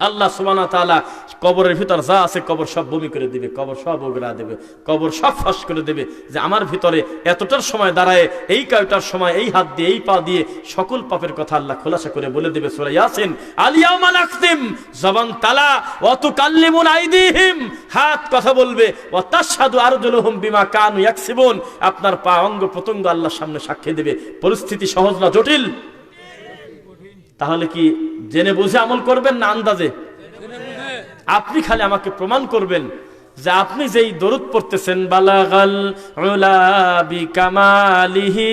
আল্লাহ সুবহানাহু ওয়া তাআলা কবরের ভিতর যা আছে কবর সব বমি করে দিবে, কবর সব ওগরা দেবে, কবর সব ফাঁস করে দেবে যে আমার ভিতরে এতটার সময় দাঁড়ায়, এই কয়টার সময় এই হাত দিয়ে এই পা দিয়ে সকল পাপের কথা আল্লাহ খোলাসা করে বলে দেবে। সূরা ইয়াসিন, আল ইয়াউমা নাখতিম, জবান তালা, ওয়া তুকাল্লিমুনা আইদিহিম, হাত কথা বলবে, ওয়া তাশহাদু আরজুলুহুম বিমা কানু ইয়াকসিবুন, আপনার পা অঙ্গ প্রত্যঙ্গ আল্লাহর সামনে সাক্ষী দেবে। পরিস্থিতি সহজ না জটিল? তাহলে কি জেনে বুঝে আমল করবেন না আন্দাজে? আপনি খালি আমাকে প্রমাণ করবেন যে আপনি যেই দরুদ পড়তেছেন, বালাগাল উলা বিকামালিহি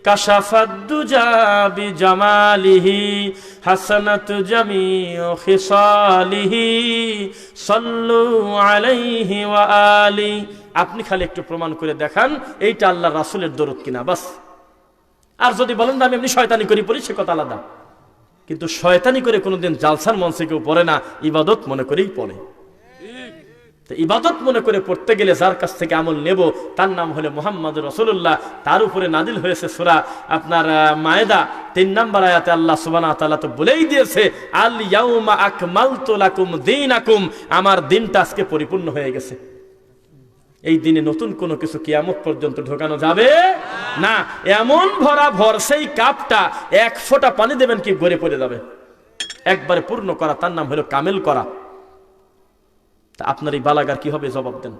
কাশাফাদ দুজা বিজামালিহি হাসানাতু জামিউ খিসালিহি সাল্লু আলাইহি ওয়া আলি, আপনি খালি একটু প্রমাণ করে দেখান এইটা আল্লাহর রাসূলের দরুদ কিনা, বাস। আর যদি বলেন না আমি এমনি শয়তানি করি পড়ি, সে কথা আলাদা। কিন্তু শয়তানি করে কোনোদিন জালসার মঞ্চে কেউ পড়ে না, ইবাদত মনে করেই পড়ে। তো ইবাদত মনে করে পড়তে গেলে যার কাছ থেকে আমল নেব তার নাম হলো মুহাম্মদুর রাসূলুল্লাহ। তার উপরে নাজিল হয়েছে সূরা আপনার মায়েদা 3 নম্বর আয়াতে আল্লাহ সুবহানাহু ওয়া তাআলা তো বলেই দিয়েছে, আল ইয়াউমা আকমালতু লাকুম দীনাকুম, আমার দিনটা আজকে পরিপূর্ণ হয়ে গেছে। এই দিনে নতুন কোনো কিছু কিয়ামত পর্যন্ত ঢোকানো যাবে না। এমন ভরা ভর সেই কাপটা এক ফোঁটা পানি দেবেন কি গড়ে পড়ে যাবে। একবারে পূর্ণ করা, তার নাম হলো কামেল করা। তা আপনার এই বালাগার কি হবে? জবাব দেন।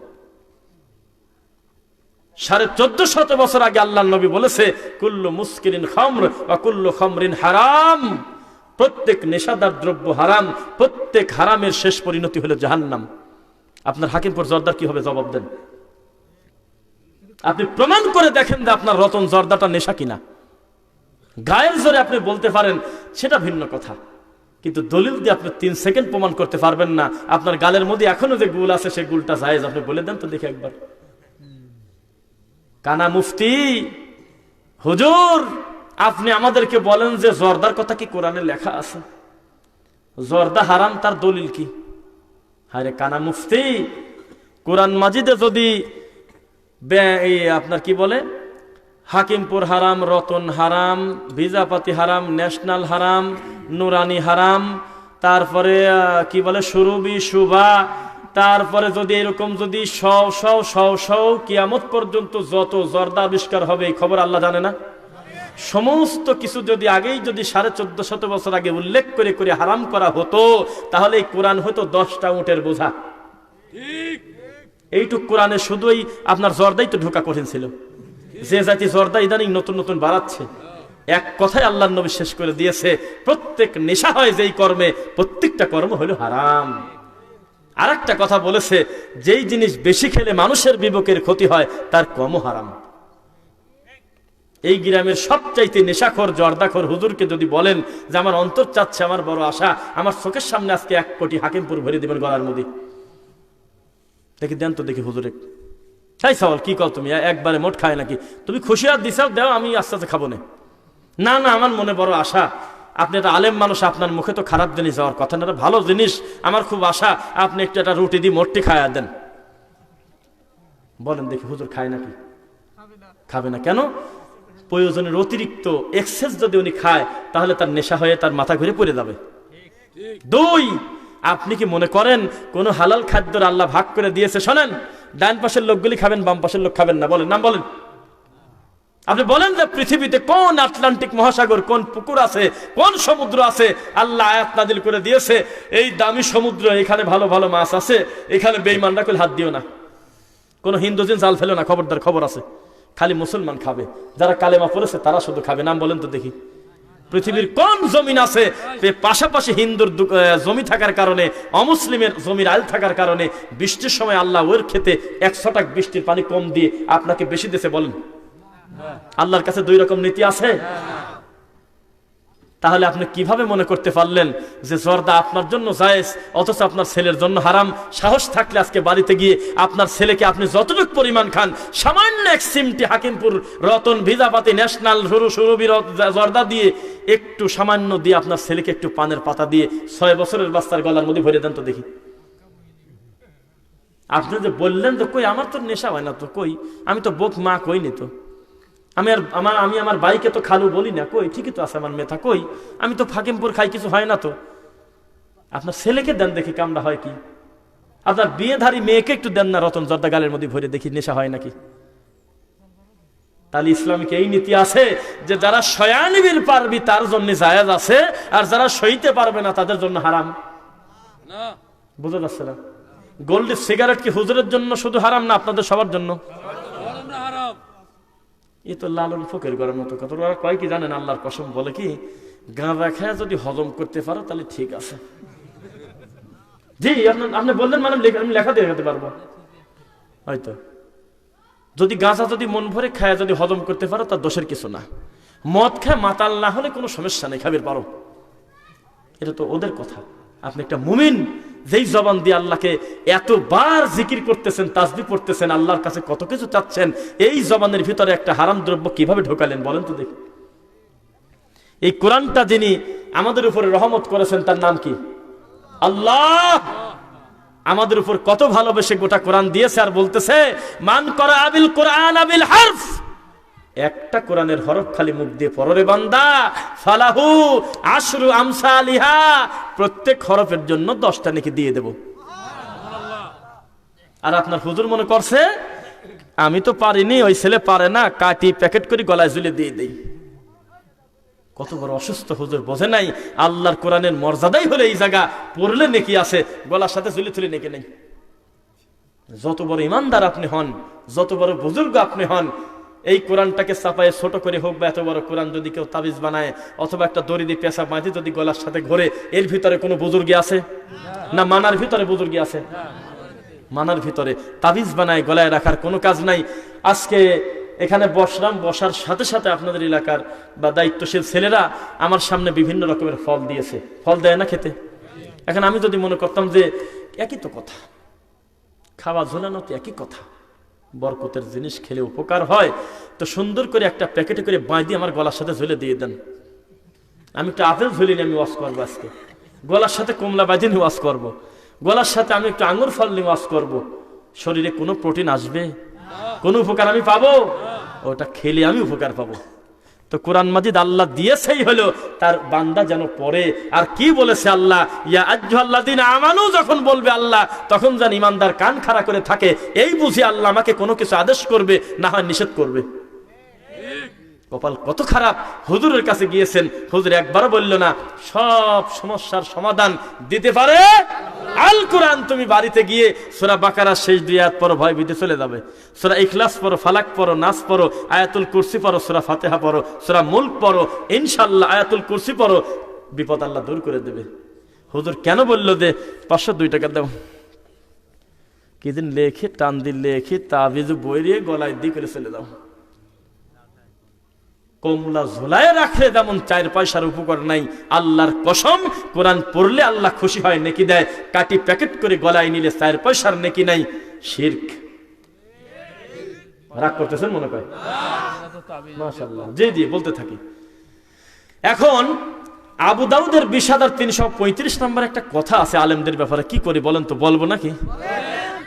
1450 বছর আগে আল্লাহর নবী বলেছে, কুল্লু মুসকিরিন খামর ওয়া কুল্লু খামরিন হারাম, প্রত্যেক নেশাদার দ্রব্য হারাম, প্রত্যেক হারামের শেষ পরিণতি হলো জাহান্নাম। আপনার হাকিমপুর জর্দার কি হবে? জবাব দেন। আপনি প্রমাণ করে দেখেন যে আপনার রতন জর্দাটা নেশা কিনা। গায়ের জোরে আপনি বলতে পারেন, সেটা ভিন্ন কথা, কিন্তু দলিল দিয়ে আপনি 3 সেকেন্ড প্রমাণ করতে পারবেন না আপনার গালের মধ্যে এখনো যে গুল আছে সে গুলটা জায়েজ। আপনি বলে দেন তো দেখি একবার। কানা মুফতি হুজুর, আপনি আমাদেরকে বলেন যে জর্দার কথা কি কোরআনে লেখা আছে? জর্দা হারাম, তার দলিল কি? হায়রে কানা মুফতি, কোরআন মাজিদে যদি আপনার কি বলে হাকিমপুর হারাম, রতন হারাম, ভিজাপাতি হারাম, ন্যাশনাল হারাম, নুরানি হারাম, তারপরে কি বলে সুরবি, সুভা, তারপরে যদি এরকম যদি কিয়ামত পর্যন্ত যত জর্দা আবিষ্কার হবে এই খবর আল্লাহ জানে না? সমস্ত কিছু যদি আগেই যদি 1450 বছর আগে উল্লেখ করে করে হারাম করা হতো, তাহলে এই কোরআন হতো 10টা উটের বোঝা। এইটুক কোরআনে শুধুই আপনার জর্দাই তো ঢোকা কঠিন ছিল। যে জাতি জর্দা ইদানিং নতুন নতুন বাড়াচ্ছে, এক কথায় আল্লাহর নবী শেষ করে দিয়েছে, প্রত্যেক নেশা হয় যেই কর্মে, প্রত্যেকটা কর্ম হলো হারাম। আর একটা কথা বলেছে, যেই জিনিস বেশি খেলে মানুষের বিবেকের ক্ষতি হয় তার কমও হারাম। এই গ্রামের সবচাইতে নেশাখোর জর্দাখোর হুজুরকে যদি বলেন যে আমার অন্তর চাচ্ছে, আমার বড় আশা, আমার চোখের সামনে আজকে 1 কোটি হাকিমপুর ভরে দিবেন গলার মধ্যে, দেখি দেন তো দেখি হুজুরে। তাই সওয়াল কি কর তুমি, একবারে মোট খায় নাকি? তুমি খুশি আর দিছাও দাও, আমি আস্তে আস্তে খাবো না। না না, আমার মনে বড় আশা, আপনি একটা আলেম মানুষ, আপনার মুখে তো খারাপ জিনিস যাওয়ার কথা না, ভালো জিনিস, আমার খুব আশা, আপনি একটু একটা রুটি দিয়ে মোটটি খায় দেন। বলেন দেখি হুজুর খায় নাকি? খাবে না। কেন? প্রয়োজনের অতিরিক্ত এক্সেস যদি উনি খায়, তাহলে তার নেশা হয়ে তার মাথা ঘুরে পড়ে যাবে। 2, আপনি কি মনে করেন কোন হালাল খাদ্যের আল্লাহ ভাগ করে দিয়েছে? শোনেন, ডান পাশের লোকগুলি খাবেন, বাম পাশের লোক খাবেন না। বলেন, নাম বলেন। আপনি বলেন যে পৃথিবীতে কোন আটলান্টিক মহাসাগর, কোন পুকুর আছে, কোন সমুদ্র আছে আল্লাহ আয়াত নাজিল করে দিয়েছে এই দামি সমুদ্র, এখানে ভালো ভালো মাছ আছে, এখানে বেঈমানরা কইলে হাত দিও না, কোন হিন্দু জিন জাল ফেলো না, খবরদার, খবর আছে। খালি মুসলমান খাবে, যারা কালেমা পড়েছে তারা শুধু খাবে। নাম বলেন তো দেখি। পৃথিবীর কোন জমিন আছে পাশাপাশি হিন্দুর জমি থাকার কারণে, অমুসলিমের জমির আইল থাকার কারণে বৃষ্টির সময় আল্লাহ ওর খেতে 100 টাক বৃষ্টির পানি কম দিয়ে আপনাকে বেশি দিয়েছে? বলেন, আল্লাহর কাছে 2 রকম নীতি আছে? তাহলে আপনি কিভাবে মনে করতে পারলেন যে জর্দা আপনার জন্য জায়েজ, অথচ আপনার ছেলের জন্য হারাম? সাহস থাকলে আজকে বাড়িতে গিয়ে আপনার ছেলেকে আপনি যতটুকু পরিমাণ খান, সামান্য 1 চিমটি হাকিমপুর, রতন, ভিজাপাতি, ন্যাশনাল, সুরবি জর্দা দিয়ে একটু সামান্য দিয়ে আপনার ছেলেকে একটু পানের পাতা দিয়ে 6 বছরের বাচ্চার গলার মধ্যে ভরে দেন তো দেখি। আপনি যে বললেন তো, কই আমার তো নেশা হয় না তো, কই আমি তো বোক মা কইনি তো, আমি আমার বাইকে তো খালু বলি না, কই ঠিকই তো আছে আমার মেথা, কই আমি তো হাকিমপুর খাই, কিছু হয় না তো। আপনার ছেলেকে দেন দেখি কামড়া হয় কি। আপনার বিয়েধারী মেয়েকে একটু দেন না রতন জর্দা গালের মধ্যে ভরে দেখি নেশা হয় নাকি। তাহলে ইসলামিক এই নীতি আছে যে যারা শয়ানিবিল পারবি তার জন্য জায়েজ আছে, আর যারা সইতে পারবে না তাদের জন্য হারাম। বুঝা যাচ্ছে না? গোল্ড সিগারেট কি হুজুরের জন্য শুধু হারাম না আপনাদের সবার জন্য? এ তো লালন ফকির করার মতো কথা। ওরা কয় কি জানেন, আল্লাহর কসম বলে কি, গাঁজা খেয়ে যদি হজম করতে পারো তাহলে ঠিক আছে। জি, আপনি বললেন মানে আমি লেখা দিয়ে যেতে পারবো হয়তো। যদি গাঁজা যদি মন ভরে খায় যদি হজম করতে পারো তার দোষের কিছু না। মদ খায় মাতাল না হলে কোনো সমস্যা নেই, খাবির পারো। এটা তো ওদের কথা। আপনি একটা মুমিন, যেই জবান দিয়ে আল্লাহকে এতবার জিকির করতেছেন, তাসবিহ পড়তেছেন, আল্লাহর কাছে কত কিছু চাচ্ছেন, এই জবানের ভিতরে একটা হারাম দ্রব্য কিভাবে ঢোকালেন বলেন তো দেখি। এই কোরআনটা যিনি আমাদের উপরে রহমত করেছেন তার নাম কি? আল্লাহ। আমাদের উপর কত ভালোবেসে গোটা কোরআন দিয়েছে, আর বলতেছে মান করা আবিল কোরআন আবিল হারফ, একটা কোরআনের হরফ খালি মুখ দিয়ে পড়রে বান্দা, ফালাহু আশরু আমসালিহা, প্রত্যেক হরফের জন্য 10টা নেকি দিয়ে দেব। আর আপনার হুজুর মনে করছে আমি তো পারিনি, ওই ছেলে পারে না, কাটি প্যাকেট করে গলায় ঝুলে দিয়ে দেই। কত বড় অসুস্থ হুজুর, বোঝে নাই আল্লাহর কোরআনের মর্যাদাই হলে এই জায়গা পড়লে নেকি আছে, গলার সাথে ঝুলে তুলে নেকি নেই। যত বড় ইমানদার আপনি হন, যত বড় বুজুর্গ আপনি হন, এই কোরআনটাকে চাপায় ছোট করে হোক বা এত বড় কোরআন যদি কেউ তাবিজ বানায় অথবা একটা দড়ি দিয়ে পেশা বাঁধে যদি গলার সাথে ঘোরে, এর ভিতরে কোনো বুজুর্গি আছে না? মানার ভিতরে বুজুর্গি আছে? মানার ভিতরে তাবিজ বানায় গলায় রাখার কোনো কাজ নাই। আজকে এখানে বসলাম, বসার সাথে সাথে আপনাদের এলাকার বা দায়িত্বশীল ছেলেরা আমার সামনে বিভিন্ন রকমের ফল দিয়েছে। ফল দেয় না খেতে? এখন আমি যদি মনে করতাম যে একই তো কথা, খাওয়া ঝোলানো তো একই কথা, বরকতের জিনিস খেলে উপকার হয়, তো সুন্দর করে একটা প্যাকেটে করে বাঁধি আমার গলার সাথে ঝুলে দিয়ে দেন। আমি একটু আপেল ঝুলি নিয়ে আমি ওয়াশ করবো আজকে, গলার সাথে কমলা বাঁধি নিয়ে ওয়াশ করবো, গলার সাথে আমি একটু আঙুর ফল নিয়ে ওয়াশ করবো। শরীরে কোনো প্রোটিন আসবে? কোন উপকার আমি পাবো? ওটা খেলে আমি উপকার পাবো। তো কোরআন মাজিদ আল্লাহ দিয়েছেই হলো তার বান্দা যেন পড়ে। আর কি বলেছে আল্লাহ, ইয়া আইয়ুহাল্লাযীনা আমানু যখন বলবে আল্লাহ, তখন যেন ইমানদার কান খাড়া করে থাকে, এই বুঝি আল্লাহ আমাকে কোনো কিছু আদেশ করবে, না হয় নিষেধ করবে। কপাল কত খারাপ। হুজুরের কাছে গিয়েছেন, হুজুর একবারও বলল না সব সমস্যার সমাধান দিতে পারে আল কোরআন। তুমি বাড়িতে গিয়ে সূরা বাকারার শেষ 2 আয়াত পড়ো, ভয় ভীতি চলে যাবে। সূরা ইখলাস পড়ো, ফালাক পড়ো, নাস পড়ো, আয়াতুল কুরসি পড়ো, সূরা ফাতিহা পড়ো, সূরা মুলক পড়ো, ইনশাআল্লাহ আয়াতুল কুরসি পড়ো, বিপদ আল্লাহ দূর করে দেবে। হুজুর কেন বলল যে 502 টাকা দাও? কিদিন লেখে টান দিল লেখে তাবিজ বইরে গলায় দিয়ে করে চলে দাও। কমলা ঝোলায় রাখলে যেমন 4 পয়সার উপকার নাই, আল্লাহর কসম কোরআন পড়লে আল্লাহ খুশি হয়, নেকি দেয়। কাটি প্যাকেট করে গলায় নিলে 4 পয়সার নেকি নাই, শিরক। রাগ করতেছেন মনে করে? মাশাআল্লাহ, জি জি বলতে থাকি। এখন আবু দাউদের 20,335 নম্বর একটা কথা আছে আলেমদের ব্যাপারে, কি করি বলেন তো? বলবো নাকি?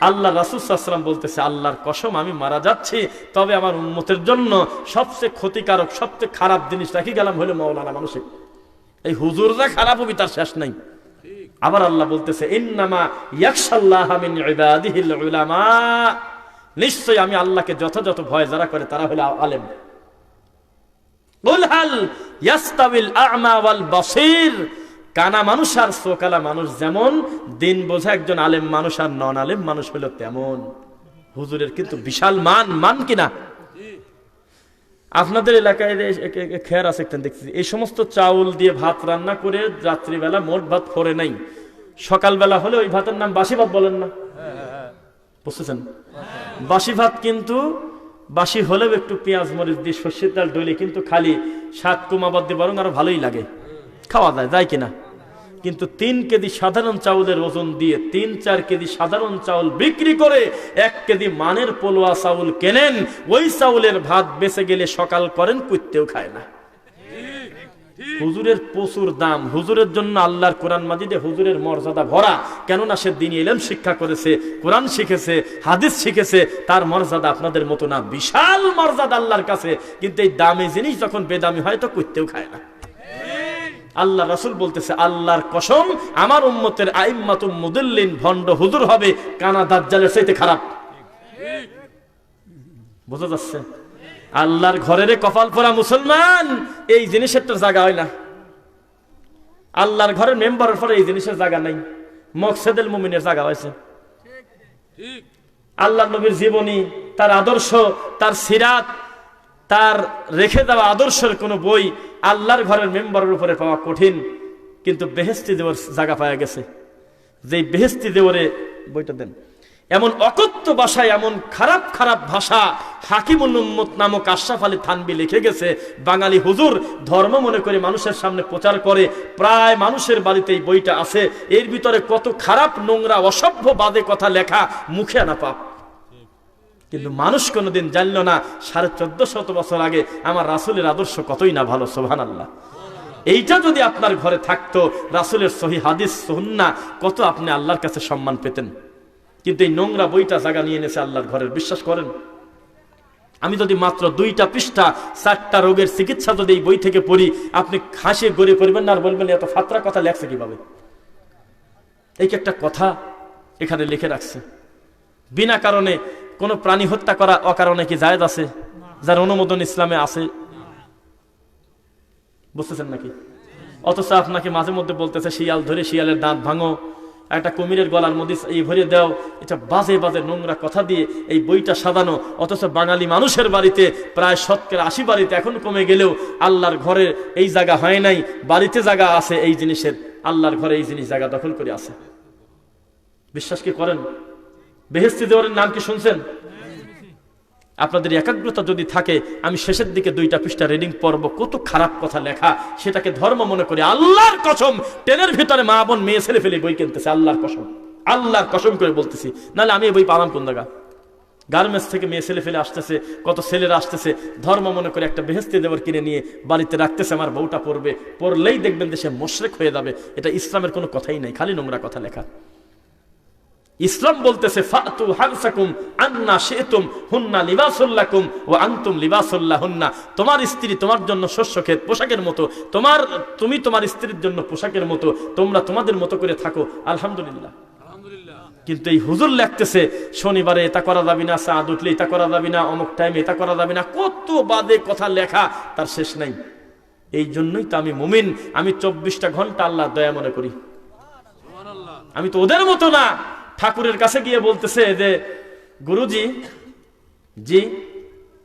আল্লাহ রাসূল সাল্লাল্লাহু আলাইহি ওয়াসাল্লাম বলতেছে, আল্লাহর কসম আমি মারা যাচ্ছি, তবে আমার উম্মতের জন্য সবচেয়ে ক্ষতিকারক সবচেয়ে খারাপ জিনিস রাখি গেলাম হলো মাওলানা মানুষিক। এই হুজুররা খারাপ হবে তার শেষ নাই। আবার আল্লাহ বলতেছে, ইন্নামা ইয়াখশাল্লাহা মিন ইবাদিহিল উলামা, নিশ্চয় আমি আল্লাহকে যথাযথ ভয় যারা করে তারা হলো আলেম। কুল হাল ইয়াস্তাবিল আ'মা ওয়াল বাসীর, কানা মানুষ আর চোখালা মানুষ যেমন, দিন বোঝা একজন আলেম মানুষ আর নন আলেম মানুষ হলো তেমন। হুজুরের কিন্তু বিশাল মান কিনা। আপনাদের এলাকায় খেয়ার আছে একটা দেখছি, এই সমস্ত চাউল দিয়ে ভাত রান্না করে রাত্রিবেলা মোট ভাত ফোরে নাই, সকালবেলা হলে ওই ভাতের নাম বাসি ভাত বলেন না? বুঝতেছেন? বাসি ভাত কিন্তু বাসি হলেও একটু পেঁয়াজ মরিচ দিয়ে সর্ষের ডাল ডলে কিন্তু খালি স্বাদ কমাবাদ দিয়ে বরং আরো ভালোই লাগে, খাওয়া যায় কিনা। কিন্তু 3 কেজি সাধারণ চাউলের ওজন দিয়ে 3-4 কেজি সাধারণ চাউল বিক্রি করে 1 কেজি মানের পোলোয়া চাউল কেনেন, ওই চাউলের ভাত বেঁচে গেলে সকাল করেন কুত্তেও খায় না। হুজুরের প্রচুর দাম। হুজুরের জন্য আল্লাহর কোরআন মাজিদে হুজুরের মর্যাদা ভরা, কেননা সে দ্বীনি ইলম শিক্ষা করেছে, কোরআন শিখেছে, হাদিস শিখেছে। তার মর্যাদা আপনাদের মতো না, বিশাল মর্যাদা আল্লাহর কাছে। কিন্তু এই দামি জিনিস যখন বেদামি হয় তো কুত্তেও খায় না। আল্লাহ রাসূল বলতেছে, আল্লাহর কসম আমার উম্মতের আইম্মাতুম মুদিল্লিন ভণ্ড হুজুর হবে কানা দাজ্জালের চাইতে খারাপ। বোঝা যাচ্ছে? আল্লাহর ঘরের কপাল পরা মুসলমান, এই জিনিসের তো জায়গা হয় না। আল্লাহর ঘরের মেম্বারের পরে এই জিনিসের জায়গা নাই, মকসেদুল মুমিনের জায়গা হয়েছে। আল্লাহর নবীর জীবনী, তার আদর্শ, তার সিরাত, তার রেখে দেওয়া আদর্শের কোন বই আল্লাহর ঘরের মেম্বারের উপরে পাওয়া কঠিন। কিন্তু বেহেশতি দেওয়ার জায়গা পাওয়া গেছে। যে বেহেশতি দেওয়ারে বইটা দেন, এমন অকথ্য ভাষায় এমন খারাপ খারাপ ভাষা হাকিমুল উম্মত নামক আশরাফ আলী থানভী লিখে গেছে। বাঙালি হুজুর ধর্ম মনে করে মানুষের সামনে প্রচার করে, প্রায় মানুষের বাড়িতে এই বইটা আছে। এর ভিতরে কত খারাপ নোংরা অসভ্য বাদে কথা লেখা, মুখে আনা পাপ। কিন্তু মানুষ কোনোদিন জানল না 1450 বছর আগে আমার রাসূলের আদর্শ কতই না ভালো। সুবহানাল্লাহ। এইটা যদি আপনার ঘরে থাকতো, রাসূলের সহিহ হাদিস সুন্নাহ, কত আপনি আল্লাহর কাছে সম্মান পেতেন। কিন্তু এই নোংরা বইটা জায়গা নিয়ে এনেছে আল্লাহর ঘরের। বিশ্বাস করেন, আমি যদি মাত্র 2টা পৃষ্ঠা 4টা রোগের চিকিৎসা যদি এই বই থেকে পড়ি, আপনি হাসি গড়ে পড়বেন না, আর বলবেন এত ফাতরা কথা লেখছে কিভাবে। এই একটা কথা এখানে লিখে রাখছে। বিনা কারণে কোনো প্রাণী হত্যা করা অকারণে কি জায়েজ আছে? যার অনুমোদন ইসলামে আছে। বুঝতেছেন নাকি? অথচ আপনাকে মাঝে মধ্যে বলতেছে শিয়াল ধরে শিয়ালের দাঁত ভাঙো, একটা কুমিরের গলার মধ্যে এই ভরে দাও। এটা বাজে বাজে নোংরা কথা দিয়ে এই বইটা সাজানো। অথচ বাঙালি মানুষের বাড়িতে প্রায় 80% বাড়িতে এখন কমে গেলেও আল্লাহর ঘরে এই জায়গা হয় নাই, বাড়িতে জায়গা আছে এই জিনিসের। আল্লাহর ঘরে এই জিনিস জায়গা দখল করে আছে। বিশ্বাস কি করেন? বেহেশতি দেওয়ারের নাম কি শুনছেন? আপনাদের একাগ্রতা যদি থাকে, আমি শেষের দিকে 2টা পৃষ্ঠা রিডিং পড়ব। কত খারাপ কথা লেখা, সেটাকে ধর্ম মনে করে। আল্লাহর কসম, ট্রেনের ভিতরে মা বোন মেয়ে ছেলে ফেলে বই কিনতেছে। আল্লাহর কসম, আল্লাহর কসম করে বলতেছি, নাহলে আমি এই বই পালাম কোন জায়গা? গার্মেন্টস থেকে মেয়ে ছেলে ফেলে আসতেছে, কত ছেলেরা আসতেছে, ধর্ম মনে করে একটা বেহেশতি দেওয়ার কিনে নিয়ে বাড়িতে রাখতেছে। আমার বউটা পড়বে, পড়লেই দেখবেন দেশে মুশরিক হয়ে যাবে। এটা ইসলামের কোনো কথাই নাই, খালি নোংরা কথা লেখা। ইসলাম বলতেছে ফাতু হারসাকুম আন্না শিতুম হুন্না লিবাসুল লাকুম ওয়া আনতুম লিবাসুল লাহুন্না। তোমার স্ত্রী তোমার জন্য শস্যক্ষেত পোশাকের মতো, তুমি তোমার স্ত্রীর জন্য পোশাকের মতো, তোমরা তোমাদের মতো করে থাকো। আলহামদুলিল্লাহ। কিন্তু এই হুজুর লিখতেছে শনিবারে এটা করা যাবে না, চাঁদ উঠলে এটা করা যাবে না, অমুক টাইমে এটা করা যাবে না, কত বাদে কথা লেখা তার শেষ নাই। এই জন্যই তো আমি মুমিন, আমি 24টা ঘন্টা আল্লাহ দয়া মনে করি। আমি তো ওদের মতো না। ঠাকুরের কাছে গিয়ে বলতেছে যে গুরুজি, জি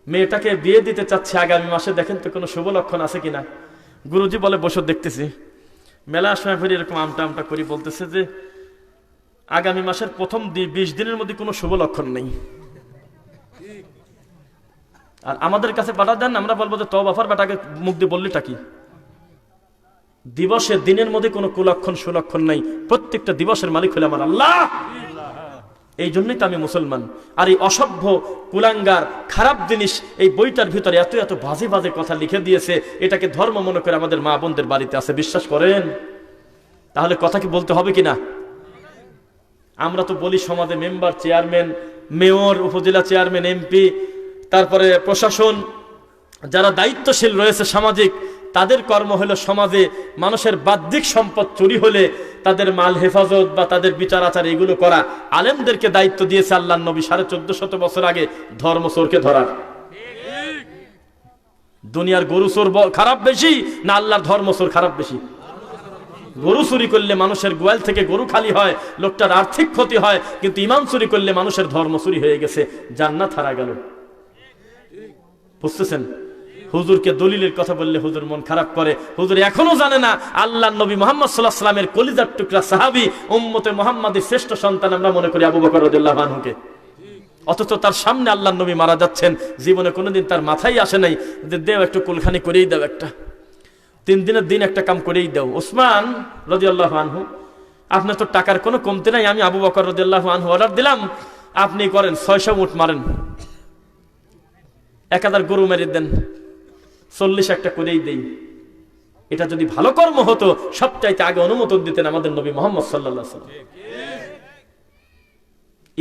মেয়েটাকে বিয়ে দিতে চাচ্ছে আগামী মাসে, দেখেন তো কোনো শুভ লক্ষণ আছে কিনা। গুরুজি বলে বসে দেখতেছি। মেলা সময় ফিরে এরকম আমটা আমটা করি, বলতেছে যে আগামী মাসের প্রথম 20 দিনের মধ্যে কোনো শুভ লক্ষণ নেই। আর আমাদের কাছে পাঠা দেন, আমরা বলবো যে তো বাফার বেটাকে মুখ দিয়ে বললিটা কি। দিবসের দিনের মধ্যে কোনো কুলক্ষণ সুলক্ষণ নাই, প্রত্যেকটা দিবসের মালিক হলে আমার আল্লাহ। এই জন্যই তো আমি মুসলমান। আর এই অসভ্য কুলাঙ্গার খারাপ জিনিস এই বইটার ভিতরে এত এত বাজে বাজে কথা লিখে দিয়েছে, এটাকে ধর্ম মনে করে আমাদের মা বোনদের বাড়িতে আছে, বিশ্বাস করেন। তাহলে কথা কি বলতে হবে কিনা? আমরা তো বলি সমাজে মেম্বার, চেয়ারম্যান, মেয়র, উপজেলা চেয়ারম্যান, এমপি, তারপরে প্রশাসন, যারা দায়িত্বশীল রয়েছে সামাজিক, তাদের কর্ম হলো সমাজে মানুষের বাহ্যিক সম্পদ চুরি হলে তাদের মাল হেফাজত বা তাদের বিচার আচার এগুলো করা। আলেমদেরকে দায়িত্ব দিয়েছে আল্লাহ নবী 1450 বছর আগে ধর্ম চোরকে ধরার। দুনিয়ার গরু চোর খারাপ বেশি না আল্লাহর ধর্ম চোর খারাপ বেশি? গরু চুরি করলে মানুষের গোয়াল থেকে গরু খালি হয়, লোকটার আর্থিক ক্ষতি হয়, কিন্তু ইমান চুরি করলে মানুষের ধর্ম চুরি হয়ে গেছে, জান্নাত হারা গেল। বুঝতেছেন? হুজুরকে দলিলের কথা বললে হুজুর মন খারাপ করে। হুজুর এখনো জানে না আল্লাহ নবী মুহাম্মদ সাল্লাল্লাহু আলাইহি ওয়াসাল্লামের কলিজার টুকরা সাহাবী, উম্মতে মুহাম্মাদের শ্রেষ্ঠ সন্তান আমরা মনে করি আবু বকর রাদিয়াল্লাহু আনহুকে। অথচ তার সামনে আল্লাহ নবী মারা যাচ্ছেন, জীবনে কোনোদিন তার মাথায় আসে নাই যে দেও একটু কুলখানি করেই দাও, একটা 3 দিনের দিন একটা কাম করেই দাও। ওসমান রাদিয়াল্লাহু আনহু, আপনার তো টাকার কোনো কমতি নাই, আমি আবু বকর রাদিয়াল্লাহু আনহু অর্ডার দিলাম, আপনি করেন 600 উট মারেন, 1000 গরু মেরে দেন, 40 একটা করেই দেই। এটা যদি ভালো কর্ম হতো সবচাইতে আগে অনুমোদন দিতেন আমাদের নবী মুহাম্মদ সাল্লাল্লাহু আলাইহি ওয়াসাল্লাম।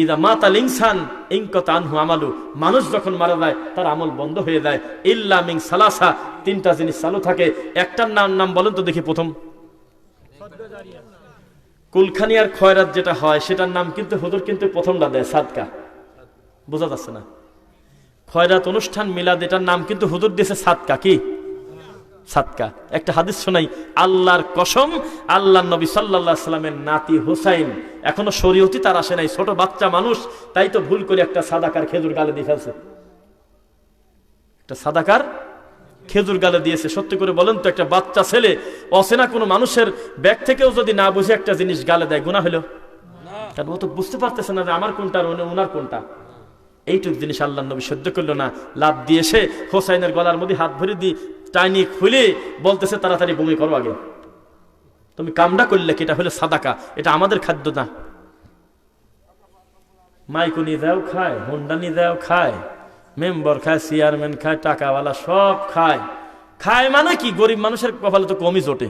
ইদা মাতাল ইনসান ইনকাতা আনহু আমালু, মানুষ যখন মারা যায় তার আমল বন্ধ হয়ে যায়। ইল্লা মিন সালাসা, 3টা জিনিস চালু থাকে। একটার নাম বলেন তো দেখি। প্রথম কুলখানি আর খয়রাত যেটা হয় সেটার নাম কিন্তু হুজুর কিন্তু প্রথমটা দেয় সাদকা। বোঝা যাচ্ছে না? খয়রাত অনুষ্ঠান মিলাদ এটার নাম কিন্তু হুজুর দিয়েছে সাদকা। কি সাদকা? একটা হাদিস শোনাই, আল্লাহর কসম, আল্লাহ নবী সাল্লাল্লাহু আলাইহি সাল্লামের নাতি হুসাইন, এখনো শরীয়তি তার আসে নাই, ছোট বাচ্চা মানুষ, তাই তো ভুল করে একটা সাদাকার খেজুর গালে দিয়ে ফেলছে। একটা সাদাকার খেজুর গালে দিয়েছে। সত্যি করে বলেন তো, একটা বাচ্চা ছেলে অচেনা কোনো মানুষের ব্যাগ থেকেও যদি না বুঝে একটা জিনিস গালে দেয়, গুনাহ হলো? কারণ ও তো বুঝতে পারতেছে না যে আমার কোনটা আর ওনার কোনটা। এইটুক জিনিস আল্লাহ নবী সহ্য করলো না, লাভ দিয়ে এসে হোসাইনের গলার মধ্যে হাত ভরে দিয়ে টাইনি খুলে বলতেছে তাড়াতাড়ি বমি করো আগে। তুমি কামটা করলে কি? এটা হলো সাদাকা, এটা আমাদের খাদ্য না। মাইকো নিয়ে যাও খায়, হোন্ডা নিয়ে যাও খায়, মেম্বার খায়, চেয়ারম্যান খায়, টাকাওয়ালা সব খায়। খায় মানে কি? গরিব মানুষের কপালে তো কমই জোটে।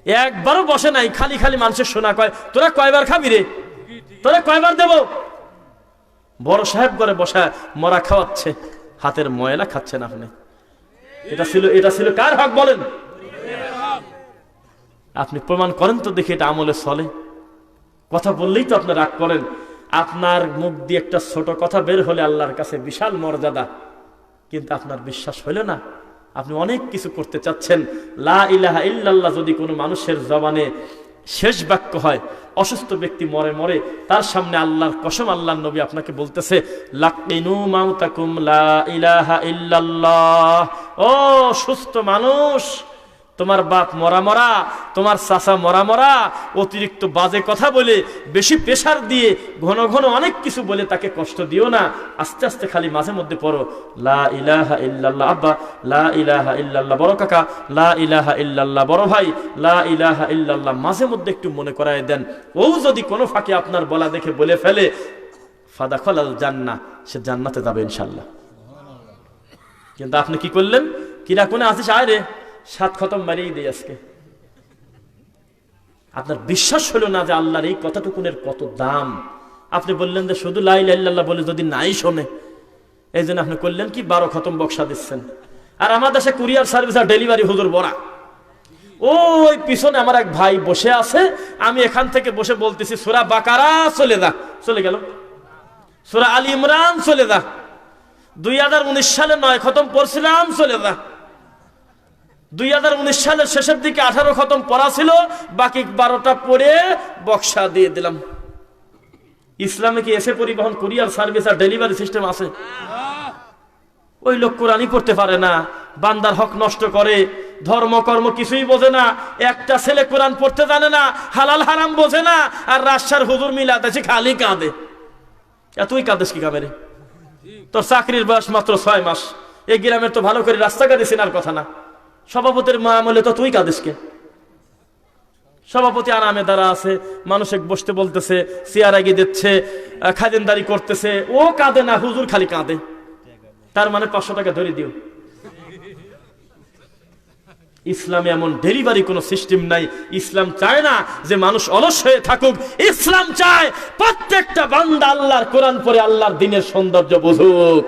একবারও বসে নাই, খালি খালি মানুষের শোনা কয়, তোরা কয়বার খাবি রে, তোরা কয়বার দেব। বড় সাহেব করে বসা মরা খাওয়াচ্ছে, হাতের ময়লা খাচ্ছেন আপনি। এটা ছিল কার হক বলেন? আপনি প্রমাণ করেন তো দেখি এটা আমলে চলে। কথা বললেই তো আপনি রাগ করেন। আপনার মুখ দিয়ে একটা ছোট কথা বের হলে আল্লাহর কাছে বিশাল মর্যাদা, কিন্তু আপনার বিশ্বাস হইল না। আপনি অনেক কিছু করতে চাচ্ছেন। লা ইলাহা ইল্লাল্লাহ যদি কোনো মানুষের জবানে শেষ বাক্য হয়, অসুস্থ ব্যক্তি মরে মরে, তার সামনে আল্লাহর কসম আল্লাহর নবী আপনাকে বলতেছে লাকিনু মাউতাকুম লা ইলাহা ইল্লাল্লাহ। ও সুস্থ মানুষ, তোমার বাপ মরা মরা, তোমার চাচা মরা মরা, অতিরিক্ত বাজে কথা বলে, বেশি প্রেসার দিয়ে, ঘন ঘন অনেক কিছু বলে তাকে কষ্ট দিও না। আস্তে আস্তে খালি মাঝে মধ্যে পড়ো লা ইলাহা ইল্লাল্লাহ। আব্বা লা ইলাহা ইল্লাল্লাহ, বড় কাকা লা ইলাহা ইল্লাল্লাহ, বড় ভাই লা ইলাহা ইল্লাল্লাহ, মাঝে মধ্যে একটু মনে করায় দেন। ও যদি কোনো ফাঁকে আপনার বলা দেখে বলে ফেলে, ফাদাখালাল জান্নাহ, সে জান্নাতে যাবে ইনশাআল্লাহ। কিন্তু আপনি কি করলেন? কিরা কোনে আসিস, আয় রে 7 খতম মারিয়ে দিই আজকে। আপনার বিশ্বাস হলো না যে আল্লাহর এই কথাটুকুনের কত দাম। আপনি বললেন যে শুধু লা ইলাহা ইল্লাল্লাহ বলে যদি নাই শোনে, এই জন্য আপনি করলেন কি 12 খতম বক্সা দিচ্ছেন। আর আমার দেশে কুরিয়ার সার্ভিস আর ডেলিভারি হুজুর বড়া। ওই পিছনে আমার এক ভাই বসে আছে, আমি এখান থেকে বসে বলতেছি সূরা বাকারা চলে যা, চলে গেল। সূরা আলী ইমরান চলে যা, 2019 সালে 9 খতম পড়ছিলাম, চলে যা। 2019 সালের শেষের দিকে 18 খতম পড়া ছিল, বাকি 12টা পড়ে বক্সা দিয়ে দিলাম। ইসলামে কি এসে পরিবহন কুরিয়ার সার্ভিস আর ডেলিভারি সিস্টেম আছে? ওই লোক কোরআনই পড়তে পারে না, বান্দার হক নষ্ট করে, ধর্ম কর্ম কিছুই বোঝে না, একটা ছেলে কোরআন পড়তে জানে না, হালাল হারাম বোঝে না, আর রাজশাহীর হুজুর মিলাদ আছে খালি কাঁদে। তুই কাঁদেস কি কামেরে? তোর চাকরির বয়স মাত্র 6 মাস, এই গ্রামের তো ভালো করে রাস্তাঘাটে চেনার কথা না, সভাপতির মা আমলে তো তুই কাঁদিস কে? সভাপতি আরামে দ্বারা আছে, মানুষে বসতে বলতেছে, চেয়ার আগে দিচ্ছে, খাজেনদারি করতেছে, ও কাঁদে না, হুজুর খালি কাঁদে। তার মানে 500 টাকা ধরে দিও। ইসলামে এমন ডেলিভারি কোনো সিস্টেম নাই। ইসলাম চায় না যে মানুষ অলস হয়ে থাকুক, ইসলাম চায় প্রত্যেকটা বান্দা আল্লাহর কোরআন পড়ে আল্লাহর দ্বীনের সৌন্দর্য বুঝুক।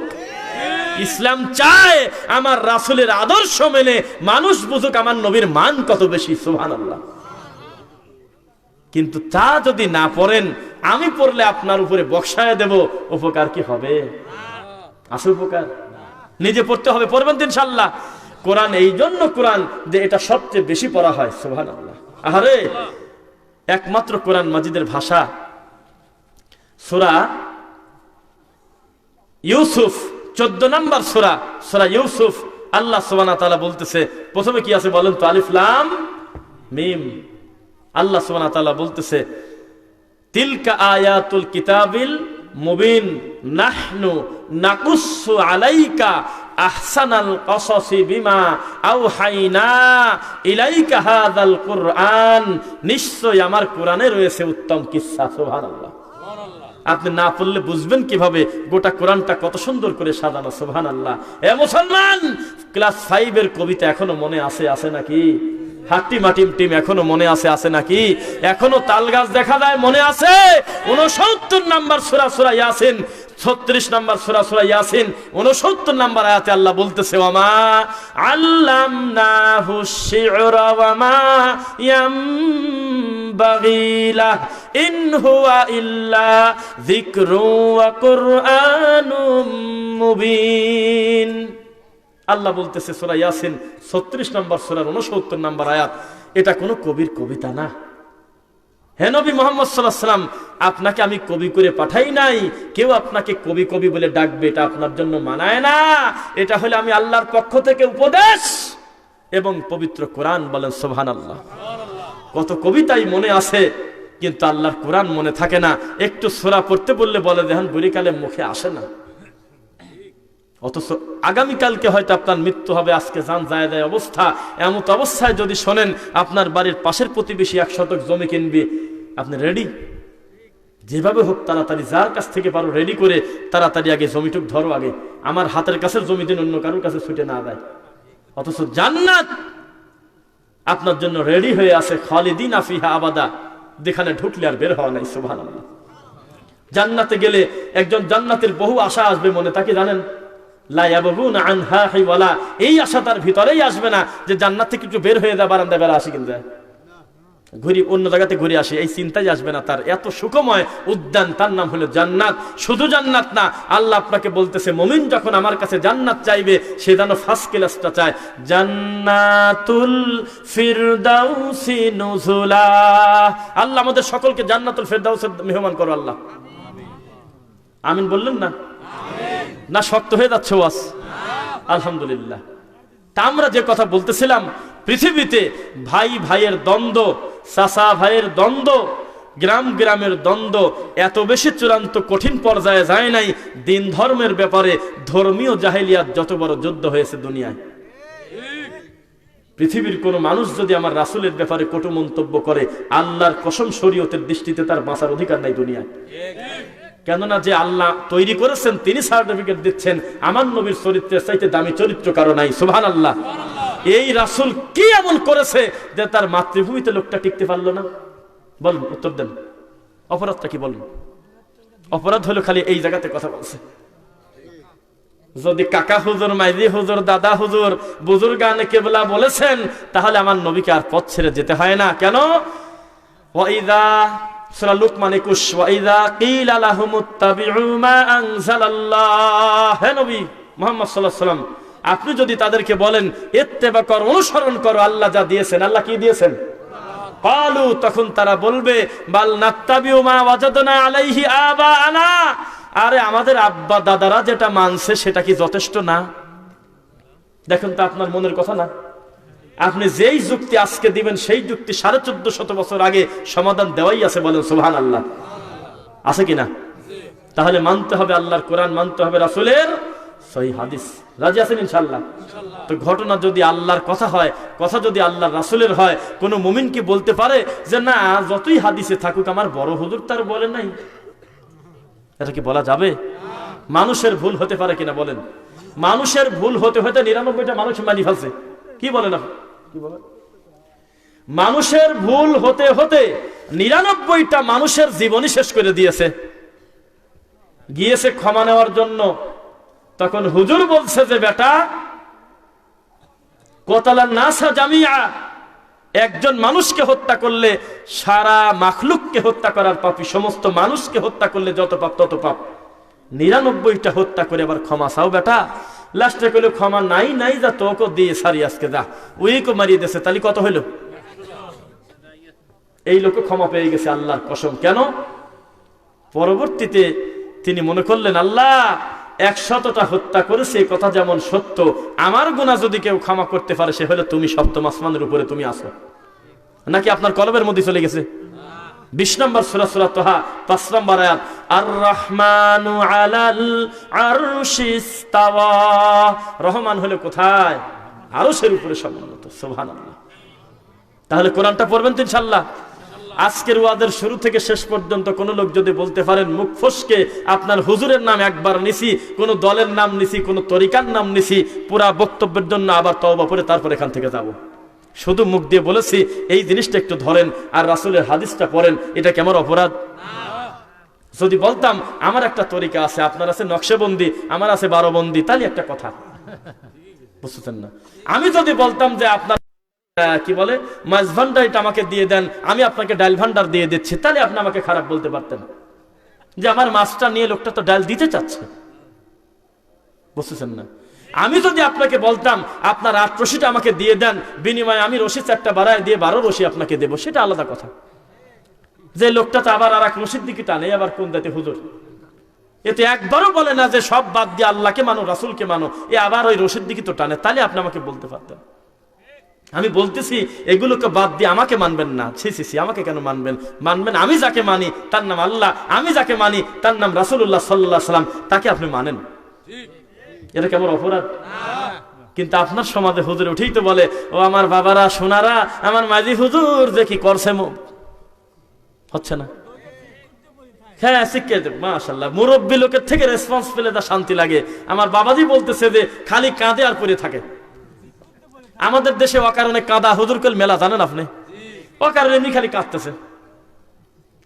ইসলাম চায় আমার রাসূলের আদর্শ মেনে মানুষ বুঝুক আমার নবীর মান কত বেশি, সুবহানাল্লাহ। কিন্তু তা যদি না পড়েন, আমি পড়লে আপনার উপরে বক্সায় দেব, উপকার কি হবে? আছে উপকার? নিজে পড়তে হবে, পড়বেন তো ইনশাআল্লাহ। কোরআন এই জন্য কোরআন যে এটা সবচেয়ে বেশি পড়া হয়, সুবহানাল্লাহ। আরে একমাত্র কোরআন মাজিদের ভাষা সূরা ইউসুফ 14 নম্বর সূরা, সূরা ইউসুফ। আল্লাহ সুবহানাহু ওয়া তাআলা বলতেছে, প্রথমে কি আছে বলেন তো? আলিফ লাম মিম। আল্লাহ সুবহানাহু ওয়া তাআলা বলতেছে, তিলকা আয়াতুল কিতাবিল মুবিন নাহনু নাকুসু আলাইকা আহসানাল কসাসি বিমা আওহাইনা ইলাইকা হাযাল কুরআন। নিশ্চয় আমার কোরআনে রয়েছে উত্তম কিসসা, সুবহানাল্লাহ। আপনি না পড়লে বুঝবেন কিভাবে গোটা কোরআনটা কত সুন্দর করে সাজানো, সুবহানাল্লাহ। এ মুসলমান, ক্লাস 5 এর কবিতা এখনো মনে আছে নাকি? হাট্টি মাটিম টিম এখনো মনে আছে নাকি? এখনো তাল গাছ দেখা যায়, মনে আছে? 69 নম্বর সূরা, সূরা ইয়াসিন। 36 নম্বর সূরা, সূরা ইয়াসিন। 69 নম্বর আয়াতে আল্লাহ বলতেছে, ওয়ামা আল্লামনাহু শি'রা ওয়ামা ইয়ামবাগি লাহ ইন হুয়া ইল্লা যিকরু ওয়া কুরআনুম মুবিন। আল্লাহ বলতেছে সূরা ইয়াসিন 36 নম্বর সূরার 69 নম্বর আয়াত, এটা কোনো কবির কবিতা না। হে নবী মুহাম্মদ সাল্লাল্লাহু আলাইহি ওয়াসাল্লাম, আপনাকে আমি কবি করে পাঠাই নাই। কেউ আপনাকে কবি কবি বলে ডাকবে, এটা আপনার জন্য মানায় না। এটা হলো আমি আল্লাহর পক্ষ থেকে উপদেশ এবং পবিত্র কোরআন। বলেন সুবহানাল্লাহ। কত কবিতাই মনে আছে, কিন্তু আল্লাহর কোরআন মনে থাকে না। একটু সূরা পড়তে বললে বলে দেখেন বুড়িকালে মুখে আসে না। অথচ আগামীকালকে হয়তো আপনার মৃত্যু হবে, আজকে জান যায় যায় অবস্থা। এমন অবস্থায় যদি শোনেন আপনার বাড়ির পাশের প্রতিবেশী 1 শতক জমি কিনবে, আপনি রেডি? যেভাবে হোক তাড়াতাড়ি, যার কাছ থেকে পারো রেডি করে তাড়াতাড়ি আগে জমিটুক ধরো। আগে আমার হাতের কাছে জমি দিন, অন্য কারোর কাছে ছুটে না যায়। অথচ জান্নাত আপনার জন্য রেডি হয়ে আছে, খালিদিনা ফিহা আবাদা। যেখানে ঢুকলে আর বের হওয়া নাই, সুবহানাল্লাহ। জান্নাতে গেলে একজন জান্নাতের বহু আশা আসবে মনে, তাকে জানেন? লা ইয়াবগুনা আনহা হিওয়ালা। এই আশা তার ভিতরেই আসবে না যে জান্নাত থেকে একটু বের হয়ে যায়, বারান্দায় বের আসি কিনা ঘুরি, অন্য জায়গাতে ঘুরে আসে, এই চিন্তাই আসবে না তার। এত সুখময় উদ্যান, তার নাম হলো জান্নাত। শুধু জান্নাত না, আল্লাহ আপনাকে বলতেছে মুমিন যখন আমার কাছে জান্নাত চাইবে, সে যেন ফার্স্ট ক্লাসটা চায়, জান্নাতুল ফিরদাউসি নুজুলা। আল্লাহ আমাদের সকলকে জান্নাতুল ফিরদাউসের মেহমান করো আল্লাহ। আমিন বললেন না? না শক্ত হয়ে যাচ্ছে ওয়াজ? আলহামদুলিল্লাহ। তা আমরা যে কথা বলতেছিলাম, পৃথিবীতে ভাই ভাইয়ের দ্বন্দ্ব, চাচা ভাইয়ের দ্বন্দ্ব, গ্রাম গ্রামের দ্বন্দ্ব এত বেশি চূড়ান্ত কঠিন পর্যায়ে যায় নাই দিন ধর্মের ব্যাপারে। ধর্মীয় জাহেলিয়াত যত বড় যুদ্ধ হয়েছে দুনিয়ায়। পৃথিবীর কোন মানুষ যদি আমার রাসূলের ব্যাপারে কটু মন্তব্য করে, আল্লাহর কসম শরীয়তের দৃষ্টিতে তার বাঁচার অধিকার নাই দুনিয়ায়। কেননা যে আল্লাহ তৈরি করেছেন তিনি সার্টিফিকেট দিচ্ছেন, আমার নবীর চরিত্রের চাইতে দামি চরিত্র কারো নাই, সুবহানাল্লাহ। এই রাসূল কি এমন করেছে যে তার মাতৃভূমিতে লোকটা টিকতে পারলো না? বলুন, উত্তর দেন। অপরাধটা কি বলুন? অপরাধ হলো খালি এই জায়গাতে কথা বলছে। যদি কাকা হুজুর, মাইজি হুজুর, দাদা হুজুর, বুজুর্গানে কেবলা বলেছেন, তাহলে আমার নবীকে আর পথ ছেড়ে যেতে হয় না। কেন? ওয়াইদা সূরা লুকমান 21, ওয়াইদা কিলা লাহুমুত্তাবিউ মা আনজালাল্লাহ, হে নবী মুহাম্মদ সাল্লাল্লাহু আলাইহি ওয়াসাল্লাম, আপনি যদি তাদেরকে বলেন ইত্তেবা কর, অনুসরণ করো আল্লাহ যা দিয়েছেন। আল্লাহ কি দিয়েছেন? ক্বালু, তখন তারা বলবে বাল নাত্তাবিউ মা ওয়াজাদনা আলাইহি আবাআনা, আরে আমাদের আব্বা দাদারা যেটা মানছে সেটা কি যথেষ্ট না? দেখুন তো আপনার মনের কথা না। আপনি যেই যুক্তি আজকে দিবেন সেই যুক্তি 1450 বছর আগে সমাধান দেওয়াই আছে। বলেন সুবহানাল্লাহ। আছে কিনা? তাহলে মানতে হবে আল্লাহর কোরআন, মানতে হবে রাসূলের সহিহ হাদিস। রাজি আছেন ইনশাআল্লাহ? তো ঘটনা যদি আল্লাহর কথা হয়, কথা যদি আল্লাহর রাসূলের হয়, কোন মুমিন কি বলতে পারে যে না যতই হাদিসে থাকুক আমার বড় হুজুর তার বলে নাই? এটা কি বলা যাবে? মানুষের ভুল হতে পারে কিনা বলেন? মানুষের ভুল হতে হতে 99টা মানুষ মানি ফেলছে। কি বলেন আপনি? কি বলেন? মানুষের ভুল হতে হতে 99টা মানুষের জীবনই শেষ করে দিয়েছে, গিয়েছে ক্ষমা নেওয়ার জন্য। তখন হুজুর বলছে যে বেটা, কতালান নাসা জামিয়া, একজন মানুষকে হত্যা করলে সারা মাখলুককে হত্যা করার পাপী, সমস্ত মানুষকে হত্যা করলে যত পাপ তত পাপ। 99টা হত্যা করে আবার ক্ষমা চাও বেটা? লাস্টে কইলো ক্ষমা নাই নাই, যা তোকে দিয়ে সারি আজকে যা, ওইকে মারিয়ে দিয়েছে। তাহলে কত হইল? এই লোক ক্ষমা পেয়ে গেছে আল্লাহর কসম। কেন? পরবর্তীতে তিনি মনে করলেন আল্লাহ 100টা হত্যা করেছে, এই কথা যেমন সত্য, আমার গুনাহ যদি কেউ ক্ষমা করতে পারে সে হলো তুমি। সপ্তম আসমানের উপরে তুমি আসো। নাকি আপনার কলবের মধ্যে চলে গেছে? 20 নম্বর সূরা, সূরা তাহা 5 নম্বর আয়াত, আর রহমানু আলাল আরশিস তাওয়া, রহমান হলো কোথায়? আরশের উপরে সমুন্নত। সুবহানাল্লাহ। তাহলে কোরআনটা পড়বেন তো ইনশাআল্লাহ। আজকের ওয়াদের শুরু থেকে শেষ পর্যন্ত কোন লোক যদি বলতে পারেন মুখ ফসকে আপনার হুজুরের নাম একবার নিছি, কোন দলের নাম নিছি, কোন তরিকার নাম নিছি, পুরা বক্তব্যের জন্য আবার তওবা করে তারপর এখান থেকে যাব, শুধু মুখ দিয়ে বলেছি এই জিনিসটা একটু ধরেন আর রাসূলের হাদিসটা পড়েন, এটা কি আমার অপরাধ? যদি বলতাম আমার একটা তরিকা আছে, আপনার আছে নকশবন্দি, আমার আছে 12 বন্দি, তাহলে একটা কথা, বুঝছেন না? আমি যদি বলতাম যে আপনার কি বলে মাছ ভান্ডার, এটা আমাকে দিয়ে দেন, আমি আপনাকে ডাল ভান্ডার দিয়ে দিচ্ছি, তাহলে আপনি আমাকে খারাপ বলতে পারতেন যে আমার মাছটা নিয়ে লোকটা তো ডাল দিতে চাচ্ছে, বুঝছেন না? আমি যদি আপনাকে বলতাম আপনার 8 রশিটা আমাকে দিয়ে দেন, বিনিময়ে আমি রশি 4টা বাড়ায় দিয়ে 12 রশি আপনাকে দেব, সেটা আলাদা কথা। যে লোকটা তো আবার আর এক রশির দিকে টানে, আবার কোন দাতে হুজুর, এতে একবারও বলে না যে সব বাদ দিয়ে আল্লাহকে মানো, রাসূলকে মানো, এ আবার ওই রশির দিকে তো টানে, তাহলে আপনি আমাকে বলতে পারতেন। আমি বলতেছি এগুলোকে বাদ দিয়ে আমাকে মানবেন না, ছি ছি ছি, আমাকে কেন মানবেন? মানবেন আমি যাকে মানি তার নাম আল্লাহ, আমি যাকে মানি তার নাম রাসূলুল্লাহ সাল্লাল্লাহু আলাইহি সাল্লাম, তাকে আপনি মানেন। এটা কেমন অপরাধ? কিন্তু আপনার সমাজে হুজুর উঠেই তো বলে ও আমার বাবারা সোনারা, আমার মাঝি হুজুর যে কি করছে, হচ্ছে না? হ্যাঁ শিখিয়ে দেব, মাশাআল্লাহ। মুরব্বী লোকের থেকে রেসপন্স পেলে তা শান্তি লাগে। আমার বাবাজি বলতেছে যে খালি কাঁদে আর পড়ে থাকে। আমাদের দেশে অকারণে কাঁদা হুজুরকুল মেলা, জানেন আপনি? অকারণে এমনি খালি কাঁদতেছে।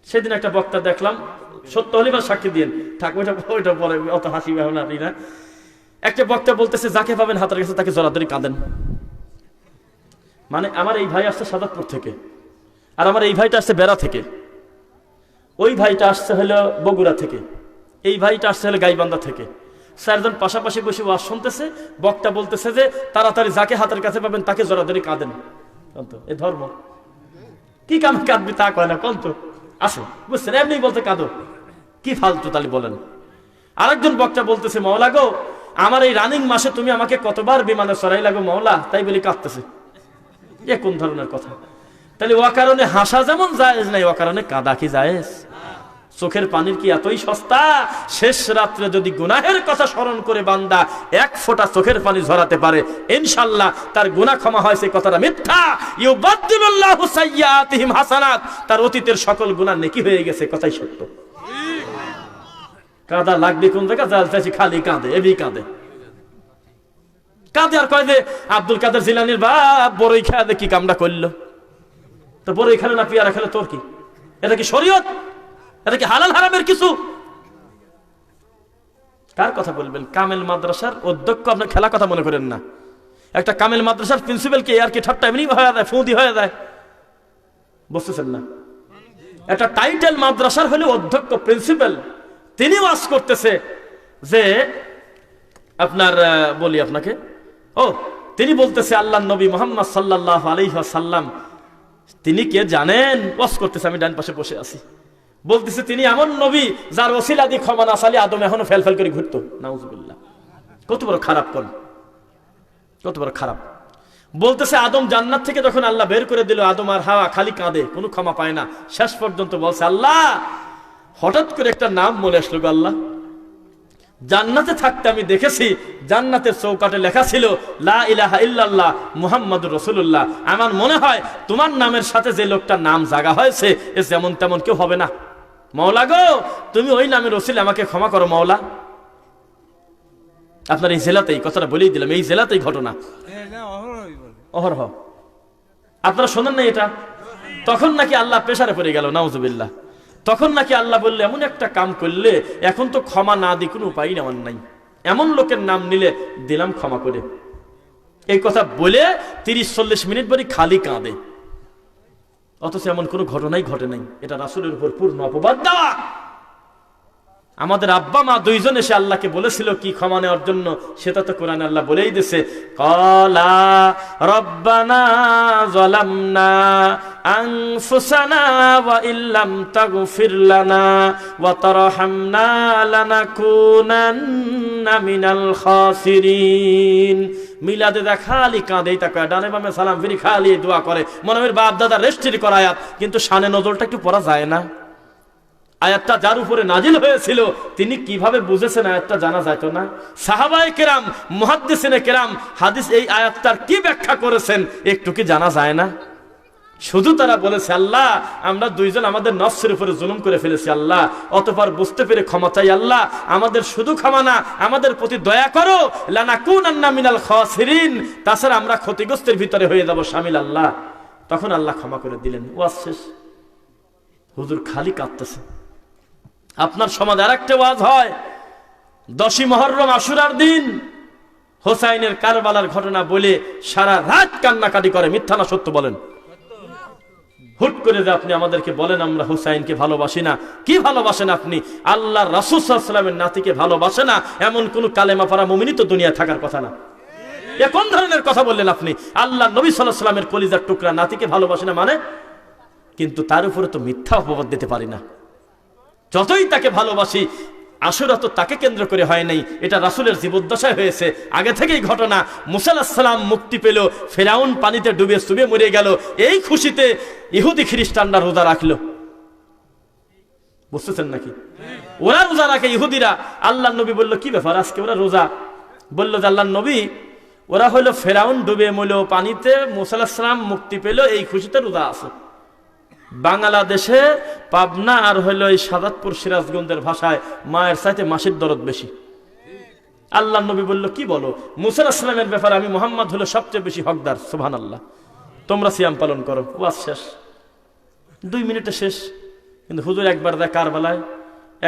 সেদিন একটা বক্তা দেখলাম, সত্য হলে বা সাক্ষী দিন থাক, ওইটা পরে অত হাসি ভাবনা না। একটা বক্তা বলতেছে যাকে পাবেন হাতের কাছে তাকে জড়াধরি কাঁদেন। মানে আমার এই ভাই আসছে সাদাতপুর থেকে, আর আমার এই ভাইটা আসছে বেড়া থেকে, ওই ভাইটা আসছে হলো বগুড়া থেকে, এই ভাইটা আসছে হলো গাইবান্ধা থেকে। 4 জন পাশাপাশি বসে ওয়াজ শুনতেছে, বক্তা বলতেছে যে তাড়াতাড়ি যাকে হাতের কাছে পাবেন তাকে জড়াধরি কাঁদেন। এ ধর্ম কি কাম কাঁদবি তা কয় না, কোন তো আছে, বুঝছেন? এমনি বলতে কাঁদো, কি ফালতু তালি বলেন। আরেকজন বক্তা বলতেছে মাওলা গো, আমার এই রানিং মাসে তুমি আমাকে কতবার বিমানে চড়াই লাগো মাওলা, তাই বলি কাঁদতেছে। এ কোন ধরনের কথা? তাহলে ও কারণে হাসা যেমন জায়েজ নাই, ও কারণে কাঁদা কি জায়েজ? চোখের পানির কি এতই সস্তা? শেষ রাত্রে যদি গুনাহের কথা স্মরণ করে বান্দা 1 ফোঁটা চোখের পানি ঝরাতে পারে, ইনশাআল্লাহ তার গুনাহ ক্ষমা হয়, সেই কথাটা মিথ্যা। ইউবাদদিলুল্লাহু সাইয়্যাতিহিম হাসানাত, তার অতীতের সকল গুনাহ নেকি হয়ে গেছে, কথাই সত্য। কাঁদা লাগবে কোন জায়গা? জাল চাইছি খালি কাঁদে, এবি কাঁদে কাঁদে আর কয় যে আব্দুল কাদের জিলানীর বাপ বড়ই খায় কি কামটা করলো। তো বড়ই খেলে না পেয়ারা খেলে তোর কি? এটা কি শরীয়ত? এটা কি হালাল হারামের কিছু? কার কথা বলবেন? কামেল মাদ্রাসার অধ্যক্ষ আপনার খেলা কথা মনে করেন না। একটা কামেল মাদ্রাসার প্রিন্সিপাল কি আর কি ঠাট্টা এমনি হয়ে যায়, ফৌদি হয়ে যায়, বুঝতেছেন না? একটা টাইটেল মাদ্রাসার হলে অধ্যক্ষ প্রিন্সিপাল, তিনি ওয়াজ করতেছে যে আপনার বলি আপনাকে, তিনি বলতেছে আল্লাহ নবী মুহাম্মদ সাল্লাল্লাহু আলাইহি ওয়াসাল্লাম তিনি কে জানেন? ওয়াজ করতেছে, আমি ডান পাশে বসে আছি। বলতেছে তিনি এমন নবী যার ওসিলা দিয়ে ক্ষমা না চালি আদম এখনো ফেল করে ঘুরতো। নাউজুবিল্লাহ। কত বড় খারাপ কোন, কত বড় খারাপ। বলতেছে আদম জান্নাত থেকে যখন আল্লাহ বের করে দিল, আদম আর হাওয়া খালি কাঁদে, কোনো ক্ষমা পায় না। শেষ পর্যন্ত বলছে আল্লাহ হঠাৎ করে একটা নাম মনে আসলো গো আল্লাহ, জান্নাতে থাকতে আমি দেখেছি জান্নাতের চৌকাটে লেখা ছিল লা ইলাহা ইল্লাল্লাহ মুহাম্মাদুর রাসূলুল্লাহ। আমার মনে হয় তোমার নামের সাথে যে লোকটার নাম জাগা হয়েছে এ যেমন তেমন কেউ হবে না। মাওলা গো, তুমি ওই নামের ওসিলে আমাকে ক্ষমা করো মাওলা। আপনার এই জেলাতেই কথাটা বলেই দিলাম, এই জেলাতেই ঘটনা অহরহ। আপনারা শোনেন না এটা? তখন নাকি আল্লাহ প্রেসারে পড়ে গেল, নাউজুবিল্লাহ। তখন নাকি আল্লাহ বললে এমন একটা কাম করলে এখন তো ক্ষমা না দি কোনো উপায় আমার নাই, এমন লোকের নাম নিলে দিলাম ক্ষমা করে। এই কথা বলে 30-40 মিনিট পরে খালি কাঁদে, অথচ এমন কোনো ঘটনাই ঘটে নাই। এটা রাসূলের উপর পূর্ণ অপবাদ দেওয়া। আমাদের আব্বা মা দুইজন এসে আল্লাহকে বলেছিল কি ক্ষমা নেওয়ার জন্য, সেটা তো কোরআনে আল্লাহ বলেই দিয়েছে, ক্বালা রব্বানা যালামনা আনফুসানা ওয়া ইল্লাম তাগফির লানা ওয়া তারহামনা লানাকুনান্না মিনাল খাসিরিন। মিলাদে দা খালি কাঁদেই তাকায়, ডানে বামে সালাম ফিরি খালি দোয়া করে, মনে হয় বাপ দাদা রেস্ট্রি করা আয়াত, কিন্তু শানে নজরটা একটু পড়া যায় না। আয়াতটা যার উপরে নাজিল হয়েছিল তিনি কিভাবে বুঝেছেন আয়াতটা জানা যাইতো না। সাহাবায়ে কেরাম, মুহাদ্দিসিনে কেরাম হাদিস এই আয়াতটার কি ব্যাখ্যা করেছেন একটু কি জানা যায় না? শুধু তারা বলেছে আল্লাহ আমরা দুইজন আমাদের নফসের উপরে জুলুম করে ফেলেছি আল্লাহ, অতঃপর বুঝতে পেরে ক্ষমা চাই আল্লাহ, আমাদের শুধু ক্ষমা না আমাদের প্রতি দয়া করো, লানাকুনান্না মিনাল খাসিরিন, তাছাড়া আমরা ক্ষতিগ্রস্তের ভিতরে হয়ে যাব শামিল আল্লাহ। তখন আল্লাহ ক্ষমা করে দিলেন। ওয়াজ শেষ। হুজুর খালি কাঁদতেছে। আপনার সমাজে আরেকটা ওয়াজ হয় 10ই মুহররম আশুরার দিন হোসাইনের কারবালার ঘটনা বলে সারা রাত কান্নাকাটি করে। মিথ্যা না সত্য বলেন? হুট করে যে আপনি আমাদেরকে বলেন আমরা হুসাইনকে ভালোবাসি না, কি ভালোবাসেন আপনি? আল্লাহ রাসূল সাল্লাল্লাহু আলাইহি ওয়াসাল্লামের নাতিকে ভালোবাসে না এমন কোন কালেমা পড়া মুমিনই তো দুনিয়ায় থাকার কথা না। এ কোন ধরনের কথা বললেন আপনি? আল্লাহ নবী সাল্লাল্লাহু আলাইহি ওয়াসাল্লামের কলিজার টুকরা নাতিকে ভালোবাসে না মানে? কিন্তু তার উপরে তো মিথ্যা অপবাদ দিতে পারি না। যতই তাকে ভালোবাসি, আশুরা তো তাকে কেন্দ্র করে হয় নাই, এটা রাসূলের জীবদ্দশায় হয়েছে। আগে থেকেই ঘটনা। মুসা আলাইহিস সালাম মুক্তি পেল, ফেরাউন পানিতে ডুবে চুবে মরে গেল, এই খুশিতে ইহুদি খ্রিস্টানরা রোজা রাখলো। বুঝতেছেন নাকি? ওরা রোজা রাখে ইহুদিরা। আল্লাহর নবী বলল কি ব্যাপার আজকে ওরা রোজা? বলল যে আল্লাহর নবী ওরা হলো ফেরাউন ডুবে মরল পানিতে, মুসা আলাইহিস সালাম মুক্তি পেল, এই খুশিতে রোজা আছে। বাংলাদেশে পাবনা আর হইল এই সাদাতপুর সিরাজগঞ্জের ভাষায় মায়ের চাইতে মাসির দরদ বেশি। আল্লাহ নবী বলল কি বলো? মুসা আলাইহিস সালামের ব্যাপারে আমি মুহাম্মদ হলো সবচেয়ে বেশি হকদার। সুবহানাল্লাহ। তোমরা সিয়াম পালন করো। ওয়াজ শেষ, 2 মিনিটে শেষ। কিন্তু হুজুর একবার দেয় কারবালায়,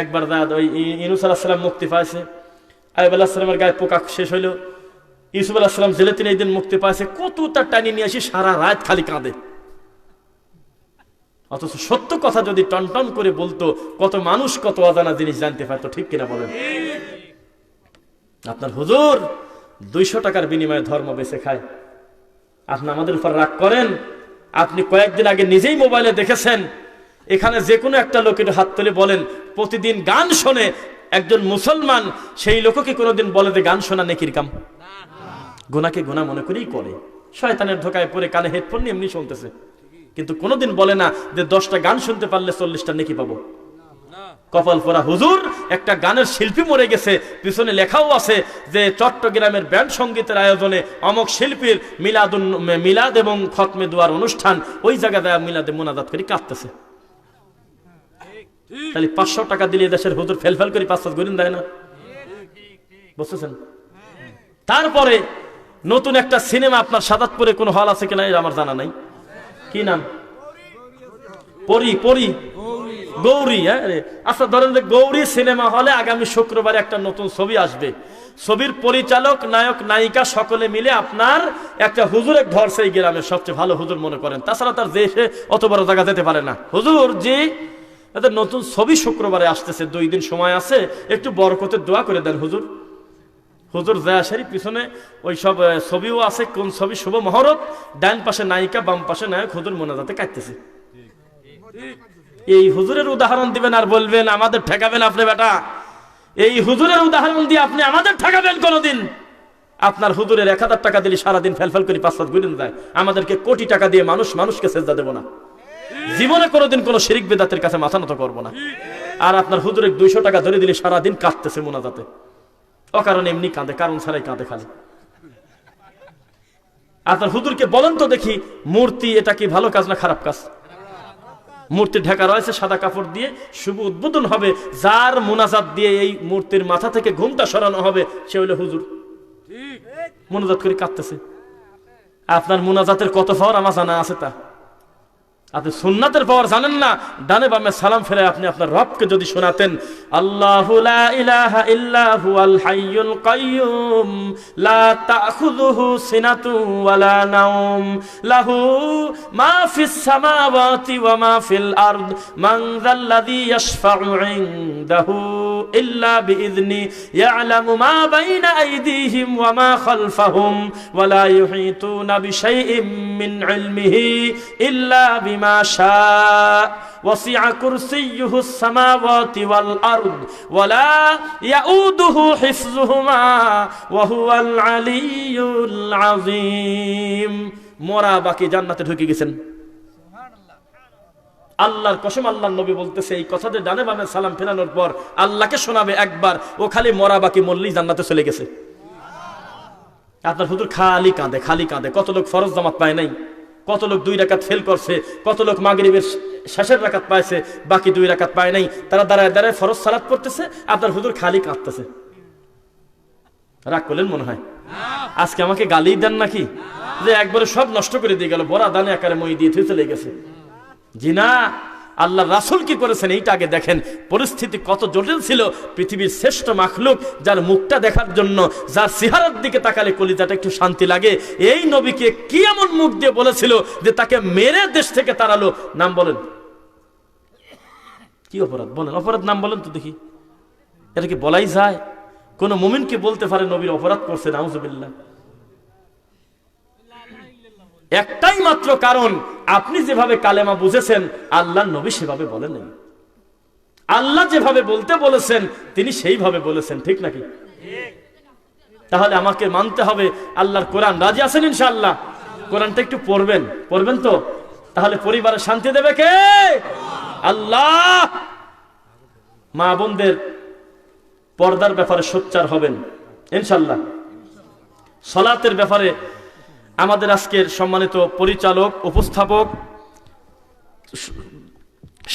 একবার দেয় ওই ইউনূস আলাইহিস সালাম মুক্তি পাইছে, আইয়ুব আলাইহিস সালামের গায়ে পোকা শেষ হইল, ইউসুফ আলাইহিস সালাম জেলে তিনি এই দিন মুক্তি পাইছে। কত তার টানি নিয়ে আসি, সারা রাত খালি কাঁদে। অথচ সত্য কথা যদি টনটন করে বলতো কত মানুষ কত অজানা জিনিস জানতে পারতো। ঠিক কিনা বলেন? আপনার হুজুর 200 টাকার বিনিময়ে ধর্ম বেঁচে খায়, আপনি আমাদের উপর রাগ করেন। আপনি কয়েকদিন আগে নিজেই মোবাইলে দেখেছেন, এখানে যে কোনো একটা লোক একটু হাত তুলে বলেন প্রতিদিন গান শোনে একজন মুসলমান, সেই লোককে কোনোদিন বলে যে গান শোনা নেকির কাম? গুনাহকে গুনাহ মনে করেই করে, শয়তানের ধোকায় পড়ে কানে হেডফোন নিয়ে এমনি শুনতেছে, কিন্তু কোনোদিন বলে না যে 10টা গান শুনতে পারলে 40টা নেকি পাবো। কপাল পোড়া হুজুর। একটা গানের শিল্পী মরে গেছে, পিছনে লেখাও আছে যে চট্টগ্রামের ব্যান্ড সঙ্গীতের আয়োজনে অমক শিল্পীর মিলাদ এবং খতমে দুয়ার অনুষ্ঠান, ওই জায়গায় মিলাদে মোনাজাত করে কাঁদতেছে। তাহলে 500 টাকা দিলে দেশের হুজুর ফেল করে 5-7 গরিন দেয় না? বুঝতেছেন? তারপরে নতুন একটা সিনেমা আপনার সাদাতপুরে কোন হল আছে কিনা আমার জানা নাই। কি নাম? পরি গৌরী। আচ্ছা ধরেন যে গৌরী সিনেমা হলে আগামী শুক্রবারে একটা নতুন ছবি আসবে, ছবির পরিচালক, নায়ক, নায়িকা সকলে মিলে আপনার একটা হুজুর এক ধরছে এই গ্রামের সবচেয়ে ভালো হুজুর মনে করেন, তাছাড়া তার দেশে অত বড় জায়গা যেতে পারে না। হুজুর জি, এদের নতুন ছবি শুক্রবারে আসতেছে, 2 দিন সময় আছে, একটু বরকতের দোয়া করে দেন হুজুর। হুজুর জায়াশারি পিছনে ওই সব ছবিও আছে, কোন ছবি শুভ মহরত, ডান পাশে নায়িকা, বাম পাশে নায়ক, হুজুর মোনাজাতে কাটতেছে। এই হুজুরের উদাহরণ দিবেন আর বলবেন আমাদের ঠেকাবেন আপনি বেটা? এই হুজুরের উদাহরণ দিয়ে আপনি আমাদের ঠেকাবেন কোনদিন? আপনার হুজুরের 1000 টাকা দিলে সারাদিন ফেলফেল করে 5-7 গুণিন যায়, আমাদেরকে কোটি টাকা দিয়ে মানুষকে সেজদা দেব না, জীবনে কোনোদিন কোনো শিরিক বিদআতের কাছে মাথা নত করবো না। আর আপনার হুজুরে 200 টাকা ধরে দিলে সারাদিন কাঁদতেছে মোনাজাতে, অকারণে এমনি কাঁদে, কারণ ছাড়াই কাঁদে খালি। আপনার হুজুরকে বলেন তো দেখি, মূর্তি এটা কি ভালো কাজ না খারাপ কাজ? মূর্তি ঢাকা রয়েছে সাদা কাপড় দিয়ে, শুভ উদ্বোধন হবে, যার মুনাজাত দিয়ে এই মূর্তির মাথা থেকে ঘুমটা সরানো হবে সে হইল হুজুর। মুনাজাত করে কাঁদতেছে। আপনার মুনাজাতের কত পাওয়ার আমার জানা আছে? তা আপনি সুন্নাতের পাওয়ার জানেন না? ডানে বামে সালাম ফেলে আপনি আপনার রবকে যদি শোনাতেন, আল্লাহু লা ইলাহা ইল্লা হুয়াল হাইয়ুল কাইয়্যুম লা তাখুযুহু সিনাতুন ওয়ালা নাওম লাহু মা ফিস সামাওয়াতি ওয়া মা ফিল আরদ মান যাল্লাযী ইয়াশফা'ু ইনদাহু ইল্লা বিইذনি ইয়ালামু মা বাইনা আইদিহিম ওয়া মা খালফাহুম ওয়া লা ইউহিতুনা বিশাইইন মিন ইলমিহি ইল্লা বিমা শাআ ওয়াসি'a কুরসিয়্যুহু আস-সামাওয়াতি ওয়াল আরদ ওয়া লা ইয়াউদুহু হিফযুহুমা ওয়া হুয়াল আলিয়্যুল আযীম। মোরা বাকি জান্নাতে ঢুকে গেছেন। আল্লাহর কসম, আল্লাহর নবী বলতেছে এই কথাতে ডানে বামে সালাম ফেরানোর পর আল্লাহকে শোনাবে একবার, ও খালি মরা বাকি মরলেই জান্নাতে চলে গেছে। আপনার হুজুর খালি কাঁদে, খালি কাঁদে। কত লোক ফরজ জামাত পায় নাই, কত লোক 2 রাকাত ফেল করছে, কত লোক মাগরিবের শেষের রাকাত পাইছে, বাকি 2 রাকাত পায় নাই, তারা দাঁড়ায় দাঁড়ায় ফরজ সালাত করতেছে, আপনার হুজুর খালি কাঁদতেছে। রাগ করলেন মনে হয়? আজকে আমাকে গালি দেন নাকি যে একবারে সব নষ্ট করে দিয়ে গেল, বড়া দানে আকারে মই দিয়ে চলে গেছে? জি না, আল্লাহ রাসূল কি করেছেন এইটা আগে দেখেন। পরিস্থিতি কত জটিল ছিল। পৃথিবীর শ্রেষ্ঠ মাখলুক, যার মুখটা দেখার জন্য, যার চেহারার দিকে তাকালে কলিজাটা একটু শান্তি লাগে, এই নবীকে কি এমন মুখ দিয়ে বলেছিল যে তাকে মেরে দেশ থেকে তাড়ালো? নাম বলেন, কি অপরাধ বলেন? অপরাধ নাম বলেন তো দেখি। এটা কি বলাই যায়? কোন মুমিন কি বলতে পারে নবীর অপরাধ করছে? নাউজুবিল্লাহ। একটাই মাত্র কারণ, আপনি যেভাবে কালেমা বুঝেছেন আল্লাহর নবী সেভাবে বলেন নাই। আল্লাহ যেভাবে বলতে বলেছেন তিনি সেইভাবে বলেছেন, ঠিক নাকি? তাহলে আমাকে মানতে হবে আল্লাহর কোরআন। রাজি আছেন ইনশাআল্লাহ? কোরআনটা একটু পড়বেন তো? তাহলে পরিবারে শান্তি দেবে কে? আল্লাহ। মা বোনদের পর্দার ব্যাপারে সোচ্চার হবেন ইনশাআল্লাহ। সালাতের ব্যাপারে আমাদের আজকের সম্মানিত পরিচালক, উপস্থাপক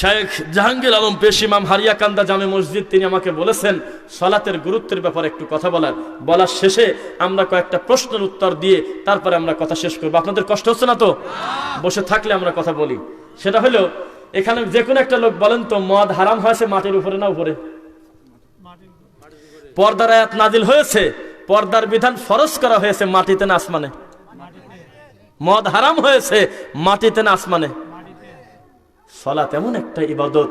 শায়েখ জাহাঙ্গীর আলম পেশ ইমাম হারিয়াকান্দা জামে মসজিদ, তিনি আমাকে বলেছেন সালাতের গুরুত্বের ব্যাপারে একটু কথা বলার শেষে আমরা কয়েকটা প্রশ্নের উত্তর দিয়ে তারপরে আমরা কথা শেষ করবো। আপনাদের কষ্ট হচ্ছে না তো? বসে থাকলে আমরা কথা বলি। সেটা হলো, এখানে যে কোনো একটা লোক বলেন তো, মদ হারাম হয়েছে মাটির উপরে না উপরে? পর্দার আয়াত নাজিল হয়েছে, পর্দার বিধান ফরজ করা হয়েছে মাটিতে না আসমানে? মদ হারাম হয়েছে মাটিতে না আসমানে? সালাত এমন একটা ইবাদত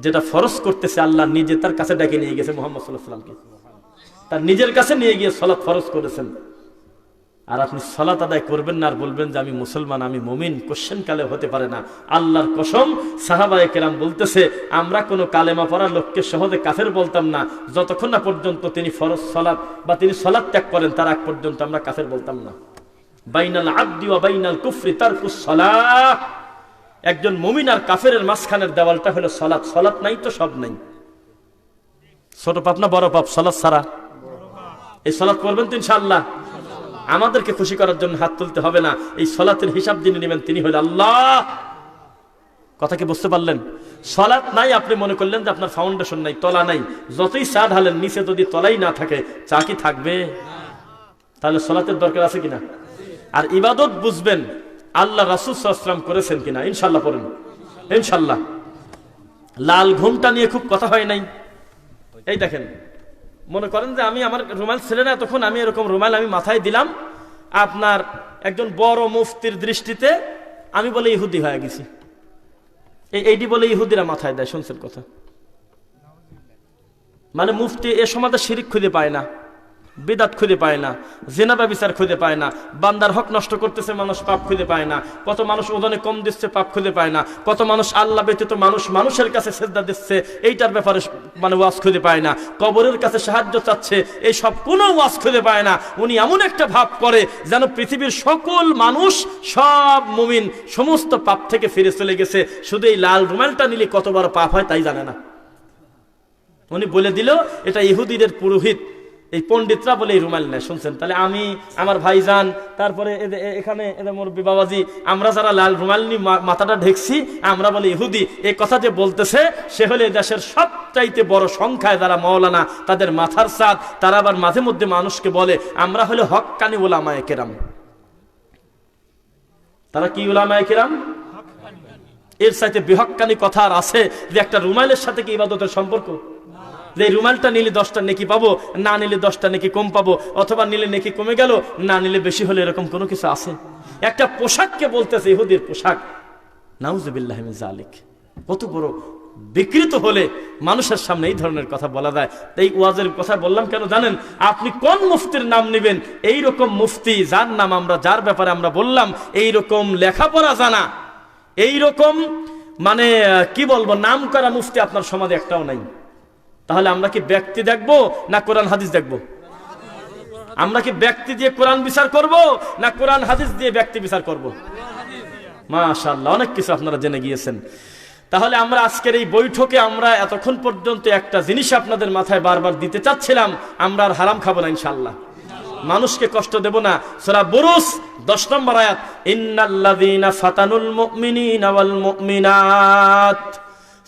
যেটা ফরজ করতেছে আল্লাহ নিজে, তার কাছে ডেকে নিয়ে গেছে মুহাম্মদ সাল্লাল্লাহু আলাইহি ওয়াসাল্লামকে, তার নিজের কাছে নিয়ে গিয়ে সালাত ফরজ করেছেন। আর আপনি সালাত আদায় করবেন না আর বলবেন যে আমি মুসলমান, আমি মুমিন? কোশ্চেন কালে হতে পারে না। আল্লাহর কসম, সাহাবায়ে কেরাম বলতেছে আমরা কোনো কালেমা পড়া লোককে সহজে কাফের বলতাম না, যতক্ষণ না পর্যন্ত তিনি ফরজ সালাত বা তিনি সালাত ত্যাগ করেন তার আগ পর্যন্ত আমরা কাফের বলতাম না। বাইনাল আবদি ওয়া বাইনাল কুফরি তারকুস সালাহ। একজন মুমিন আর কাফেরের মাঝখানের দেওয়ালটা হলো সালাত। সালাত নাই তো সব নাই। ছোট পাপ না বড় পাপ সালাত ছাড়া? এই সালাত পড়বেন তো ইনশাআল্লাহ? আমাদেরকে খুশি করার জন্য হাত তুলতে হবে না, এই সালাতের হিসাব যিনি নেবেন তিনি হলেন আল্লাহ। কথা কি বুঝতে পারলেন? সালাত নাই, আপনি মনে করলেন যে আপনার ফাউন্ডেশন নাই, তলা নাই। যতই চা ঢালেন নিচে যদি তলাই না থাকে, চা কি থাকবে? তাহলে সালাতের দরকার আছে কিনা? আর ইবাদত বুঝবেন আল্লাহ রাসূল সাল্লাল্লাহু আলাইহি ওয়াসাল্লাম করেছেন কিনা। ইনশাআল্লাহ পড়েন ইনশাআল্লাহ। লাল ঘুমটা নিয়ে খুব কথা হয় নাই। এই দেখেন, মনে করেন যে আমি আমার রুমাল ছেলে না, তখন আমি এরকম রুমাল আমি মাথায় দিলাম, আপনার একজন বড় মুফতির দৃষ্টিতে আমি বলে ইহুদি হয়ে গেছি। এইটি বলে ইহুদিরা মাথায় দেয়, শুনছেন কথা? মানে মুফতি এ সমাজে শিরিক খুঁজে পায় না, বিদাত খুঁজে পায় না, জিনা ব্যভিচার খুঁজে পায় না, বান্দার হক নষ্ট করতেছে মানুষ পাপ খুঁজে পায় না, কত মানুষ ওজনে কম দিচ্ছে পাপ খুঁজে পায় না, কত মানুষ আল্লাহ ব্যতীত মানুষের কাছে সেজদা দিচ্ছে এইটার ব্যাপারে মানে ওয়াজ খুঁজে পায় না, কবরের কাছে সাহায্য চাচ্ছে, এই সব কোনো ওয়াজ খুঁজে পায় না। উনি এমন একটা ভাব করে যেন পৃথিবীর সকল মানুষ, সব মুমিন সমস্ত পাপ থেকে ফিরে চলে গেছে, শুধু এই লাল রুমালটা নিলে কত বড় পাপ হয় তাই জানে না। উনি বলে দিল এটা ইহুদিদের পুরোহিত, এই পণ্ডিতরা বলে এই রুমাল নেয়, শুনছেন? তাহলে আমি, আমার ভাইজান, তারপরে এখানে এদের মুরব্বী বাবাজি, আমরা যারা লাল রুমাল নিয়ে মাথাটা ঢেকছি, আমরা বলে ইহুদি। এই কথা যে বলতেছে সে হলে দেশের সবচাইতে বড় সংখ্যায় যারা মাওলানা, তাদের মাথার সাথ। তারা আবার মাঝে মধ্যে মানুষকে বলে আমরা হলে হক্কানি উলামায়ে কেরাম। তারা কি উলামায়ে কেরাম? এর সাথে বিহক্কানি কথা আর আছে যে একটা রুমালের সাথে কি ইবাদতের সম্পর্ক? যে রুমালটা নিলে 10টা নেকি পাবো, না নিলে 10টা নেকি কম পাবো, অথবা নিলে নেকি কমে গেল, না নিলে বেশি হলে, এরকম কোনো কিছু আছে? একটা পোশাককে বলতেছে ইহুদির পোশাক। নাউজুবিল্লাহ মিন যালিক। কত বড় বিকৃত হলে মানুষের সামনে এই ধরনের কথা বলা যায়। এই ওয়াজের কথা বললাম কেন জানেন? আপনি কোন মুফতির নাম নেবেন? এইরকম মুফতি যার নাম আমরা, যার ব্যাপারে আমরা বললাম এইরকম লেখাপড়া জানা, এইরকম মানে কি বলবো, নাম করা মুফতি আপনার সমাজে একটাও নাই। তাহলে আমরা কি ব্যক্তি দেখবো না কোরআন হাদিস দেখবো? আমরা কি ব্যক্তি দিয়ে কোরআন বিচার করব না কোরআন হাদিস দিয়ে ব্যক্তি বিচার করব? মাশাআল্লাহ, অনেক কিছু আপনারা জেনে গিয়েছেন। তাহলে আমরা আজকের এই বৈঠকে আমরা এতক্ষণ পর্যন্ত একটা জিনিস আপনাদের মাথায় বারবার দিতে চাচ্ছিলাম, আমরা আর হারাম খাবো না ইনশাআল্লাহ, মানুষকে কষ্ট দেব না। সূরা বুরুজ 10 নম্বর আয়াত, ইন্নাল্লাযীনা ফাতানুল মুমিনিনা ওয়াল মুমিনাত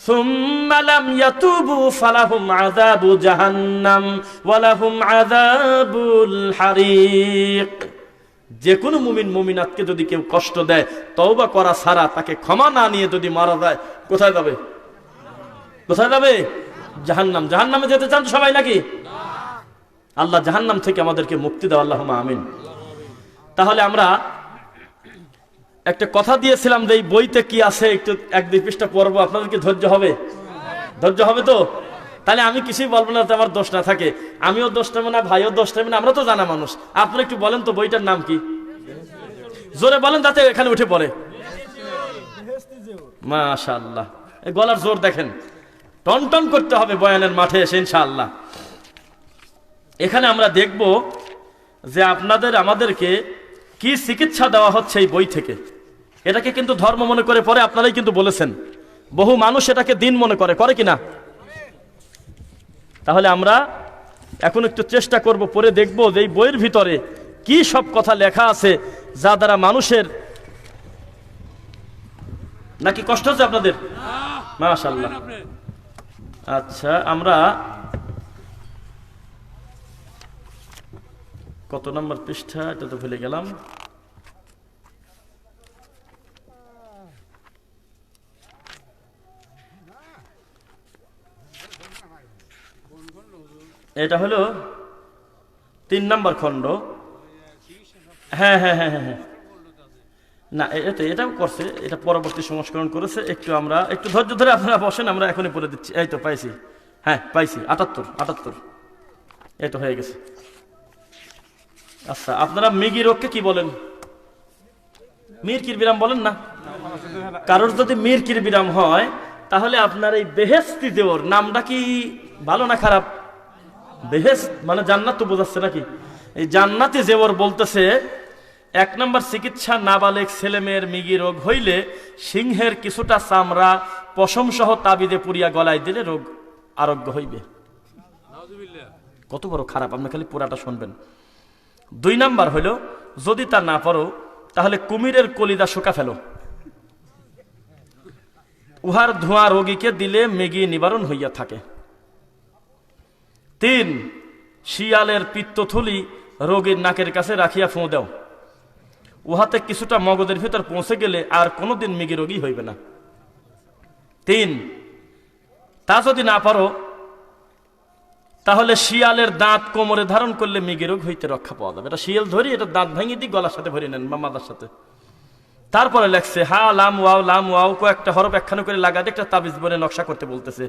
সুম্মা লাম ইয়াতুবু ফালাহুম আযাবু জাহান্নাম ওয়া লাহুম আযাবুল হারিক। যে কোনো মুমিন মুমিনাতকে যদি কেউ কষ্ট দেয়, তওবা করা ছাড়া, তাকে ক্ষমা না নিয়ে যদি মারা যায়, কোথায় যাবে? কোথায় যাবে? জাহান্নাম। জাহান্নামে যেতে চান সবাই নাকি? আল্লাহ জাহান্নাম থেকে আমাদেরকে মুক্তি দাও, আল্লাহুম্মা আমিন। তাহলে আমরা একটা কথা দিয়েছিলাম যে এই বইতে কি আছে একটু 1-2 পৃষ্ঠা পড়বো, আপনাদের কি ধৈর্য হবে? ধৈর্য হবে তো? তাহলে আমি কিছুই বলবো না, আমার দোষ না থাকে। আমিও দোষ নেব না, ভাইও দোষ নেব না, আমরা তো জানা মানুষ। আপনি একটু বলেন তো বইটার নাম কি? জোরে বলেন যাতে এখানে উঠে পড়ে। মাশাআল্লাহ, এই গলার জোর দেখেন, টনটন করতে হবে বয়ানের মাঠে এসে ইনশাআল্লাহ। এখানে আমরা দেখব যে আপনাদের আমাদেরকে কি চিকিৎসা দেওয়া হচ্ছে এই বই থেকে। এটাকে কিন্তু ধর্ম মনে করে পরে, আপনারাই কিন্তু বলেছেন। বহু মানুষ এটাকে দিন মনে করে, করে কিনা? তাহলে আমরা এখন একটু চেষ্টা করব, পরে দেখব যে এই বইয়ের ভিতরে কি সব কথা লেখা আছে যা দ্বারা মানুষের নাকি কষ্ট হচ্ছে আপনাদের? মাশাআল্লাহ। আচ্ছা, আমরা কত নম্বর পৃষ্ঠা এটা তো ভুলে গেলাম। এটা হলো 3 নম্বর খণ্ড। হ্যাঁ হ্যাঁ হ্যাঁ হ্যাঁ, না এটাও করছে, এটা পরবর্তী সংস্করণ করেছে। একটু আমরা একটু ধৈর্য ধরে আপনারা বসেন, আমরা এখনই পড়ে দিচ্ছি। এই তো পাইছি, হ্যাঁ পাইছি, 78 এই তো হয়ে গেছে। আচ্ছা, আপনারা মৃগী রোগকে কি বলেন? মিরকির বিরাম বলেন না? কারোর যদি মিরকির বিরাম হয়, তাহলে আপনার এই বেহেশতি দেওর নামটা কি ভালো না খারাপ? বেহেশত মানে জান্নাত তো বোঝাচ্ছে নাকি? এই জান্নাতি জেওর বলতেছে 1 নম্বর চিকিৎসা, নাবালেগ ছেলে মেয়ের মৃগী রোগ হইলে সিংহের কিছুটা চামড়া পশম সহ তাবিদে পুরিয়া গলায় দিলে রোগ আরোগ্য হইবে। কত বড় খারাপ, আপনি খালি পুরাটা শুনবেন। 2 নম্বর হইল, যদি তা না পারো তাহলে কুমিরের কলিজা শুকা ফেলো, উহার ধোঁয়া রোগীকে দিলে মৃগী নিবারণ হইয়া থাকে। 3, শিয়ালের পিত্তথলি রোগীর নাকের কাছে রাখিয়া ফোঁ দাও, উহাতে কিছুটা মগজের ভিতর পৌঁছে গেলে আর কোনোদিন মৃগী রোগী হইবে না। 3, তা যদি না পারো তাহলে শিয়ালের দাঁত কোমরে ধারণ করলে মৃগী রোগ হইতে রক্ষা পাওয়া যাবে। এটা শিয়াল ধরি, এটা দাঁত ভাঙিয়ে দিই, গলার সাথে ভরে নেন বা মাথার সাথে। তারপরে লেখছে হা লাম ওয়াও কয়েকটা হরফ একখানে করে লাগাতে একটা তাবিজ বনে নকশা করতে বলতেছে।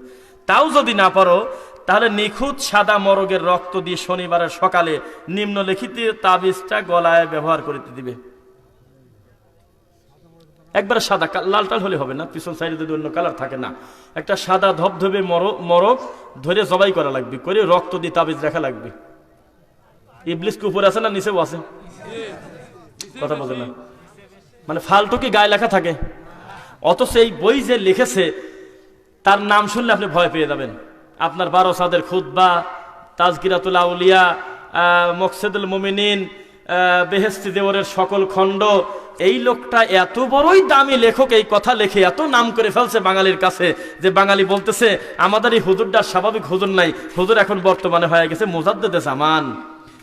তাও যদি না পারো তাহলে নিখুঁত সাদা মরগের রক্ত দিয়ে শনিবারের সকালে নিম্নলিখিত তাবিজটা গলায় ব্যবহার করতে দিবে। একবারে সাদা, লাল টাল হলে হবে না, পিছন সাইডে যদি অন্য কালার থাকে না, একটা সাদা ধবধবে মরক ধরে জবাই করা লাগবে, করে রক্ত দিয়ে তাবিজ রাখা লাগবে। ইবলিস কি উপরে আছে না নিচেও আছে? কথা বলছে না, মানে ফালতু কি গায়ে লেখা থাকে? অথচ এই বই যে লিখেছে তার নাম শুনলে আপনি ভয় পেয়ে যাবেন। আপনার 12 সাদের খুতবা, তাজকিরাতুল আউলিয়া, মকসেদুল মুমিনিন, বেহেশতি দেওরের সকল খণ্ড, এই লোকটা এত বড়ই দামি লেখক, এই কথা লিখে এত নাম করে ফেলছে বাঙালির কাছে যে বাঙালি বলতেছে আমাদের এই হুজুরটা স্বাভাবিক হুজুর নাই, হুজুর এখন বর্তমানে হয়ে গেছে মুজাদ্দেদে জামান,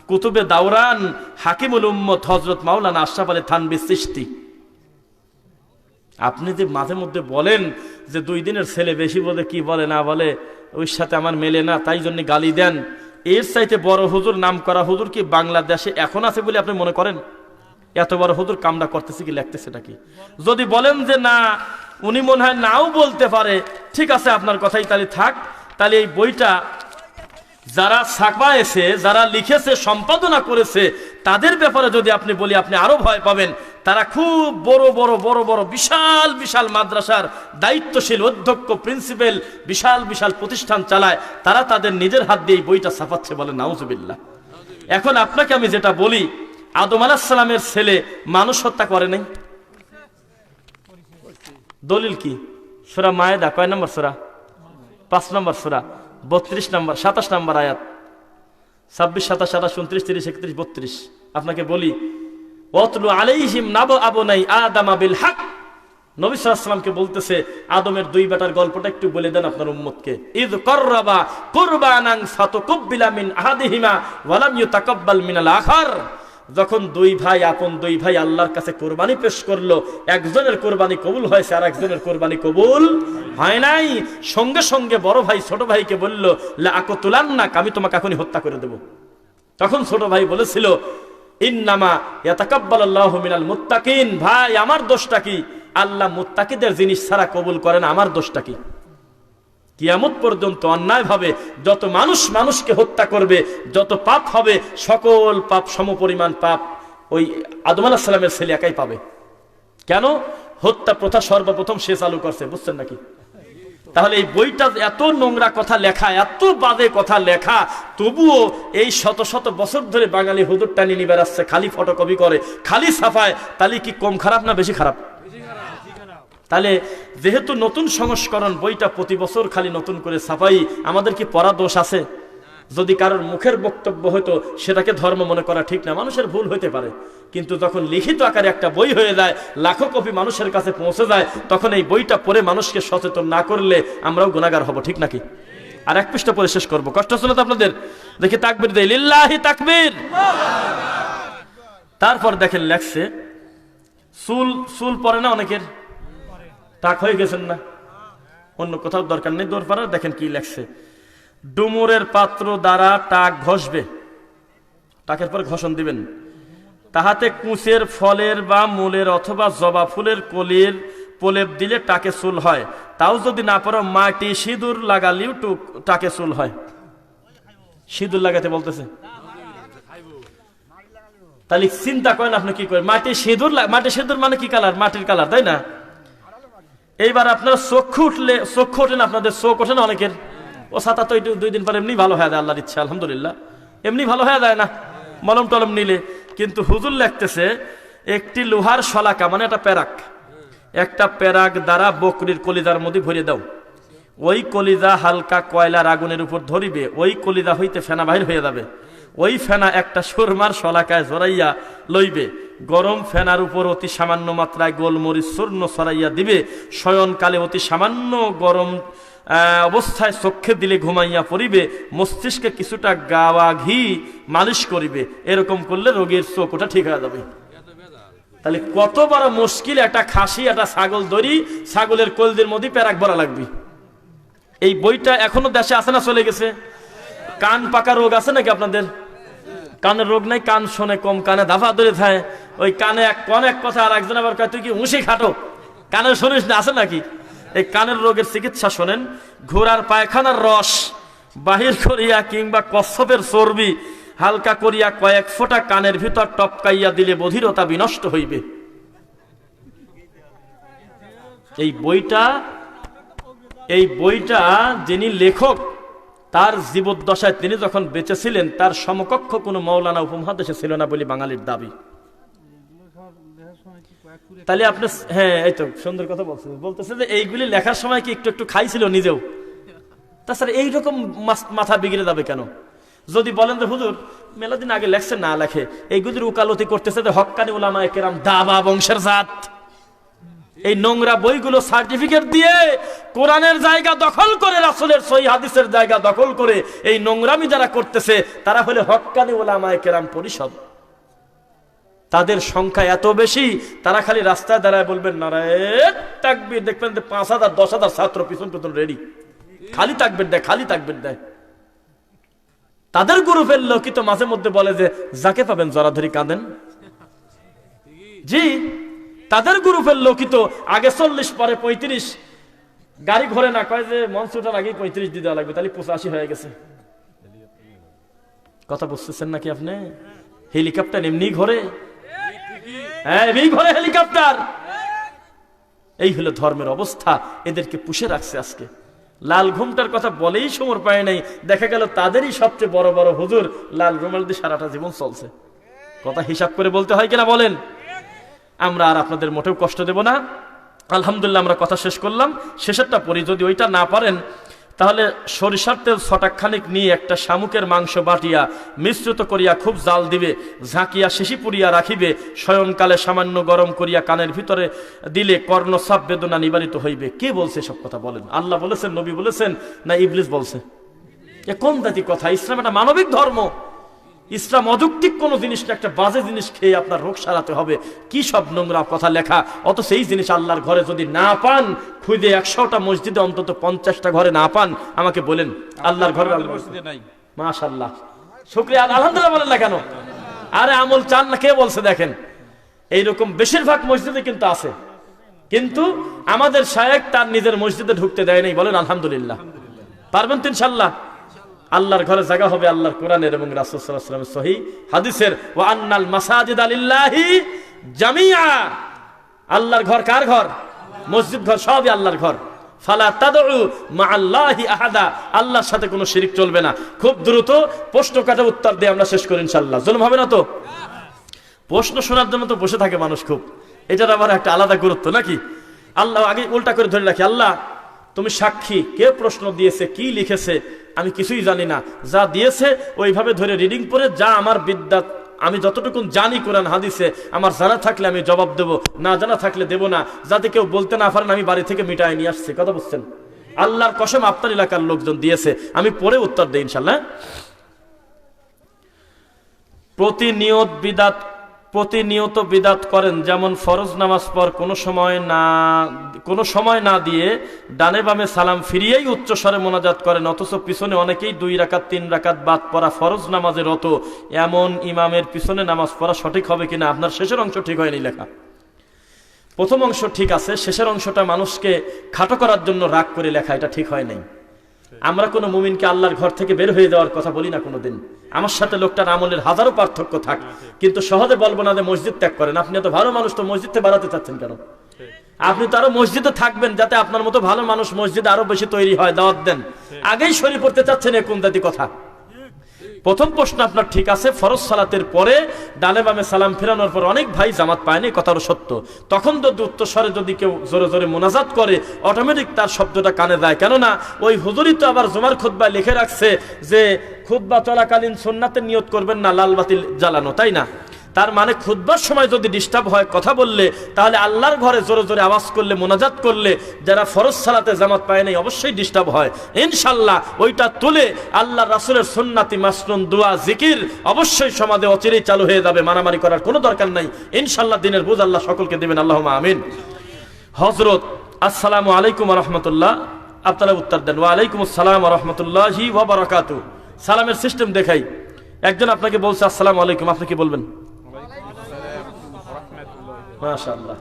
কুতুবে দাওরান, হাকিমুল উম্মত হযরত মাওলানা আশরাফ আলী থানভী চিশতি। আপনি যে মাঝে মধ্যে বলেন যে 2 দিনের ছেলে বেশি বলে, কি বলে না বলে ওই সাথে আমার মেলে না, তাই জন্য গালি দেন, এর চাইতে বড় হুজুর, নাম করা হুজুর কি বাংলাদেশে এখন আছে বলে আপনি মনে করেন? এত বড় হুজুর কামটা করতেছে কি, লেখতেছে নাকি? যদি বলেন যে না উনি মনে হয় নাও বলতে পারে, ঠিক আছে আপনার কথাই তাহলে থাক। তাহলে এই বইটা যারা ছাপায়েছে, যারা লিখেছে, সম্পাদনা করেছে, তাদের ব্যাপারে যদি আপনি বলি আপনি আরো ভয় পাবেন। তারা খুব বড় বিশাল বিশাল মাদ্রাসার দায়িত্বশীল অধ্যক্ষ, প্রিন্সিপাল, বিশাল বিশাল প্রতিষ্ঠান চালায়, তারা তাদের নিজের হাত দিয়ে এই বইটা ছাপাচ্ছে, বলে নাউজুবিল্লাহ। এখন আপনাকে আমি যেটা বলি, আদম আলাইহিস সালামের ছেলে মানুষ হত্যা করে নাই, দলিল কি? সূরা মায়েদা কয় নম্বর সূরা? 5 নম্বর সূরা, 32 নম্বর 27 নম্বর আয়াত, 26, 27, 28, 29, 30, 31, 32। আপনাকে বলি ওয়াতলু আলাইহিম নাবা আবনাই আদম বিল হক। নবী সাল্লাল্লাহু আলাইহি ওয়াসাল্লামকে বলতেছে আদমের 2 বেটার গল্পটা একটু বলে দেন আপনার উম্মতকে। ইয কররাবা কুরবানান ফাতুকবিলা মিন আহাদিহিমা ওয়া লাম ইউতাকাব্বাল মিনাল আখার। যখন 2 ভাই, আপন 2 ভাই আল্লাহর কাছে কুরবানি পেশ করলো, একজনের কুরবানি কবুল হয়েছে আর একজনের কুরবানি কবুল হয় নাই। সঙ্গে সঙ্গে বড় ভাই ছোট ভাইকে বলল লা আকতুলান্নাক, আমি তোমাকে এখনই হত্যা করে দেব। তখন ছোট ভাই বলেছিল ইন্নামা ইয়াতাকাব্বালুল্লাহু মিনাল মুত্তাকিন, ভাই আমার দোষটা কি? আল্লাহ মুত্তাকিদের জিনিস ছাড়া কবুল করেন, আমার দোষটা কি? কিয়ামত পর্যন্ত অন্যায় ভাবে যত মানুষ মানুষকে হত্যা করবে, যত পাপ হবে, সকল পাপ সমপরিমাণ পাপ ওই আদম আলাইহিস সালামের ছেলে একাই পাবে। কেন? হত্যা প্রথা সর্বপ্রথম সে চালু করছে, বুঝছেন নাকি? তাহলে এই বইটা এত নোংরা কথা লেখা, এত বাজে কথা লেখা, তবুও এই শত শত বছর ধরে বাঙালি হুজুর টানি নিয়ে বেড়াচ্ছে, খালি ফটোকপি করে, খালি ছাপায়। তাহলে কি কম খারাপ না বেশি খারাপ? তাহলে যেহেতু নতুন সংস্করণ, বইটা প্রতি বছর খালি নতুন করে ছাপাই, আমাদের কি পড়া দোষ আছে? যদি কারোর মুখের বক্তব্য হতো সেটাকে ধর্ম মনে করা ঠিক না, মানুষের ভুল হইতে পারে, কিন্তু যখন লিখিত আকারে একটা বই হয়ে যায়, লাখো কপি মানুষের কাছে পৌঁছে যায়, তখন এই বইটা পড়ে মানুষকে সচেতন না করলে আমরাও গুনাহগার হব, ঠিক নাকি? আর 1 পৃষ্ঠা পরে শেষ করবো, কষ্ট হচ্ছে না তো আপনাদের? দেখি তাকবীর দেই, লিল্লাহি তাকবীর। তারপর দেখেন লেখছে চুল পরে না অনেকের, টাক হয়ে গেছেন না, অন্য কোথাও দরকার নেই দৌড় পাড়ার। দেখেন কি লেখছে, ডুমুরের পাত্র দ্বারা টাক ঘষবে, টাকের পর ঘষণ দিবেন, তাহাতে কুঁচের ফলের বা মূলের অথবা জবা ফুলের কলির প্রলেপ দিলে টাকে চুল হয়। তাও যদি না পারো মাটি সিঁদুর লাগালেও টাকে চুল হয়। সিঁদুর লাগাতে বলতেছে, তাহলে চিন্তা করেন আপনি কি করেন? মাটি সিঁদুর মানে কি কালার? মাটির কালার, তাই না? এইবার আপনার চক্ষু ওঠেন, আপনাদের চোখ ওঠে না অনেকের? ও ছাতা তো 2 দিন পর এমনি ভালো হয়ে যায়, আল্লাহর ইচ্ছা, আলহামদুলিল্লাহ, এমনি ভালো হয়ে যায় না মলম টলম নিলে। কিন্তু হুজুর লিখতেছে একটি লোহার শলাকা, মানে একটা প্যারাক দ্বারা বকরির কলিজার মধ্যে ভরে দাও, ওই কলিজা হালকা কয়লার আগুনের উপর ধরিবে, ওই কলিজা হইতে ফেনা বাহির হয়ে যাবে, ওই ফেনা একটা সুরমার শলাকায় জড়াইয়া লইবে, গরম ফেনার উপর অতি সামান্য মাত্রায় গোলমরিচ চূর্ণ ছড়াইয়া দিবে, শয়নকালে অতি সামান্য গরম অবস্থায় চক্ষে দিলে ঘুমাইয়া পড়িবে, মস্তিষ্কে কিছুটা গাওয়া ঘি মালিশ করিবে। এরকম করলে রোগীর চোখ ওটা ঠিক হয়ে যাবে। তাহলে কত বড় মুশকিল! একটা খাসি, একটা ছাগল ধরি, ছাগলের কলদের মধ্যে প্যারাক ভরা লাগবে, এই বইটা এখনো দেশে আছে না চলে গেছে? কান পাকা রোগ আছে নাকি আপনাদের? কানের রোগ নাই, কান শোনে কম, কানে ধাফা ধরে থাকে, ওই কানে এক কথা আর একজন আবার কয় তুই কি উঁশি খাটো, কানে শুনিস না, আছে নাকি? এই কানের রোগের চিকিৎসা শোনেন, ঘোড়ার পায়খানার রস বাহির করিয়া কিংবা কচ্ছপের চর্বি হালকা করিয়া কয়েক ফোঁটা কানের ভিতর টপকাইয়া দিলে বধিরতা বিনষ্ট হইবে। এই বইটা যিনি লেখক, তার জীবদ্দশায় তিনি যখন বেঁচে ছিলেন তার সমকক্ষ কোনো মৌলানা উপমহাদেশে ছিল না বলে বাঙালির দাবি। তাহলে আপনি, হ্যাঁ এই তো সুন্দর কথা বলতেছে যে এইগুলি লেখার সময় কি একটু একটু খাইছিল নিজেও? তাছাড়া এইরকম মাথা বিগড়ে যাবে কেন? যদি বলেন যে হুজুর মেলাদিন আগে লেখছে, না লেখে, এইগুলির উকালতি করতেছে যে হক্কানি উলামায়ে কেরাম দাবা বংশের জাত। এই নোংরা বইগুলো সার্টিফিকেট দিয়ে কোরআনের জায়গা দখল করে, রাসূলের সহিহ হাদিসের জায়গা দখল করে এই নোংরামি যারা করতেছে তারা হলে হক্কানি উলামায়ে কেরাম পরিষদ। তাদের সংখ্যা এত বেশি, তারা খালি রাস্তায় দাঁড়ায় বলবেন নারায়ে তাকবীর, দেখবেন যে ৫,০০০ ১০,০০০ ছাত্র পিছন রেডি, খালি তাকবীর দেয়, খালি তাকবীর দেয়। তাদের গ্রুপের লোকই তো মাঝে মধ্যে বলে যে যাকে পাবেন জরাধরি কাঁদেন। জি, তাদের গ্রুপের লোকই তো আগে ৪০ পরে ৩৫, গাড়ি ঘরে না, কয় যে মঞ্চটার আগে ৩৫ দিয়ে দেওয়া লাগবে, তাহলে ৮৫ হয়ে গেছে। কথা বুঝতেছেন নাকি আপনি? হেলিকপ্টার এমনি ঘরে, হ্যাঁ এমনি ঘরে হেলিকপ্টার। এই হলো ধর্মের অবস্থা, এদেরকে পুষে রাখছে আজকে। লাল ঘুমটার কথা বলেই সমর পায় নাই, দেখা গেল তাদেরই সবচেয়ে বড় বড় হুজুর লাল রুমাল দিয়ে সারাটা জীবন চলছে। কথা হিসাব করে বলতে হয় কিনা বলেন? আমরা আর আপনাদের মোটেও কষ্ট দেব না। আলহামদুলিল্লাহ, আমরা কথা শেষ করলাম। শেষেরটা পড়ি, যদি ওইটা না পারেন তাহলে সরিষার তেল ছটাকখানিক নিয়ে একটা শামুকের মাংস বাটিয়া মিশ্রিত করিয়া খুব জাল দিবে, ঝাঁকিয়া শিশি পুরিয়া রাখিবে, শয়নকালে সামান্য গরম করিয়া কানের ভিতরে দিলে কর্ণসাপ বেদনা নিবারিত হইবে। কে বলছে সব কথা বলেন? আল্লাহ বলেছেন, নবী বলেছেন, না ইবলিস বলছে? এ কোন জাতি কথা? ইসলাম একটা মানবিক ধর্ম। ইসলাম অযৌক্তিক কোন জিনিস না, একটা বাজে জিনিস খেয়ে আপনার রোগ সারাতে হবে, কি সব নোংরা কথা লেখা। অত সেই জিনিস আল্লাহর ঘরে যদি না পান, খুদে ১০০টা মসজিদে অন্তত ৫০টা ঘরে না পান, আমাকে বলেন আল্লাহর ঘরে নাই। মাশাআল্লাহ, শুকরিয়া, আলহামদুলিল্লাহ বলেন না কেন? আরে আমল চান না, কে বলছে? দেখেন এইরকম বেশিরভাগ মসজিদে কিন্তু আছে, কিন্তু আমাদের শায়েখ তার নিজের মসজিদে ঢুকতে দেয় নাই। বলেন আলহামদুলিল্লাহ। পারবেন তো ইনশাআল্লাহ? আল্লাহর ঘরে জায়গা হবে আল্লাহর কোরআনের এবং রাসূল সাল্লাল্লাহু আলাইহি ওয়াসাল্লামের সহিহ হাদিসের, ওয়া আন্নাল মাসাজিদা লিল্লাহি জামিআ। আল্লাহর ঘর কার ঘর? মসজিদ ঘর, সবই আল্লাহর ঘর। ফালা তাদউ মাআল্লাহি আহাদা, আল্লাহর সাথে কোনো শিরক চলবে না। খুব দ্রুত প্রশ্ন কাটা উত্তর দিয়ে আমরা শেষ করি ইনশাআল্লাহ। জুলুম হবে না তো? প্রশ্ন শোনার জন্য তো বসে থাকে মানুষ খুব, এটার আবার একটা আলাদা গুরুত্ব নাকি? আল্লাহ আগে উল্টা করে ধরে রাখি, আল্লাহ তুমি সাক্ষী, কে প্রশ্ন দিয়েছে, কি লিখেছে আমি কিছুই জানি না, যা দিয়েছে ওইভাবে ধরে রিডিং করে, যা আমার বিদ্যা আমি যতটুকু জানি কোরআন হাদিসে, আমার জানা থাকলে আমি জবাব দেব, না জানা থাকলে দেব না, যাতে কেউ বলতে না পারেন আমি বাড়ি থেকে মিটাই নিয়ে আসছি। কথা বুঝছেন? আল্লাহর কসম আপনার এলাকার লোকজন দিয়েছে, আমি পরে উত্তর দেই ইনশাআল্লাহ। প্রতিনিয়ত বিদাত করেন, যেমন ফরজ নামাজ পর কোনো সময় না দিয়ে ডানে বামে সালাম ফিরিয়েই উচ্চ স্বরে মোনাজাত করেন, অথচ পিছনে অনেকেই 2 রাকাত 3 রাকাত বাদ পড়া ফরজ নামাজের রত। এমন ইমামের পিছনে নামাজ পড়া সঠিক হবে কিনা? আপনার শেষের অংশ ঠিক হয়নি লেখা, প্রথম অংশ ঠিক আছে, শেষের অংশটা মানুষকে খাটো করার জন্য রাগ করে লেখা, এটা ঠিক হয় নাই। আমরা কোনো মুমিনকে আল্লাহর ঘর থেকে বের হয়ে যাওয়ার কথা বলি না কোনোদিন। আমার সাথে লোকটার আমলের হাজারো পার্থক্য থাক, কিন্তু সহজে বলবো না যে মসজিদ ত্যাগ করেন। আপনি এত ভালো মানুষ, তো মসজিদে বাড়াতে চাচ্ছেন কেন? আপনি তো আরো মসজিদে থাকবেন, যাতে আপনার মতো ভালো মানুষ মসজিদে আরো বেশি তৈরি হয়, দাওয়াত দেন। আগেই শরীর পড়তে চাচ্ছেন, কোন জাতি কথা? প্রথম প্রশ্ন আপনার ঠিক আছে, ফরজ সালাতের পরে ডানে বামে সালাম ফেরানোর পর অনেক ভাই জামাত পায়নি, কথাটা সত্য। তখন যদি উত্তরস্বরে যদি কেউ জোরে জোরে মোনাজাত করে, অটোমেটিক তার শব্দটা কানে যায়। কেননা ওই হুজুরই তো আবার জুমার খুতবায় লিখে রাখছে যে খুতবা চলাকালীন সুন্নাতের নিয়ত করবেন না, লাল বাতিল জ্বালানো, তাই না? তার মানে খুতবার সময় যদি ডিস্টার্ব হয় কথা বললে, তাহলে আল্লাহর ঘরে জোরে জোরে আওয়াজ করলে, মোনাজাত করলে যারা ফরজ সালাতে জামাত পায় নাই অবশ্যই ডিস্টার্ব হয়। ইনশাআল্লাহ ওইটা তুলে আল্লাহ রাসূলের সুন্নাতি মাসনুন দোয়া জিকির অবশ্যই সমাজে অচিরেই চালু হয়ে যাবে, মারামারি করার কোনো দরকার নাই। ইনশাআল্লাহ দিনের বুঝ আল্লাহ সকলকে দিবেন, আল্লাহুম্মা আমিন। হযরত আসসালামু আলাইকুম ওয়া রাহমাতুল্লাহ। আপনারা উত্তর দেন ওয়ালাইকুম আসসালাম ওয়া রাহমাতুল্লাহি ওয়া বারাকাতুহু। সালামের সিস্টেম দেখাই। একজন আপনাকে বলছে আসসালামু আলাইকুম, আপনি কি বলবেন? মাশাআল্লাহ।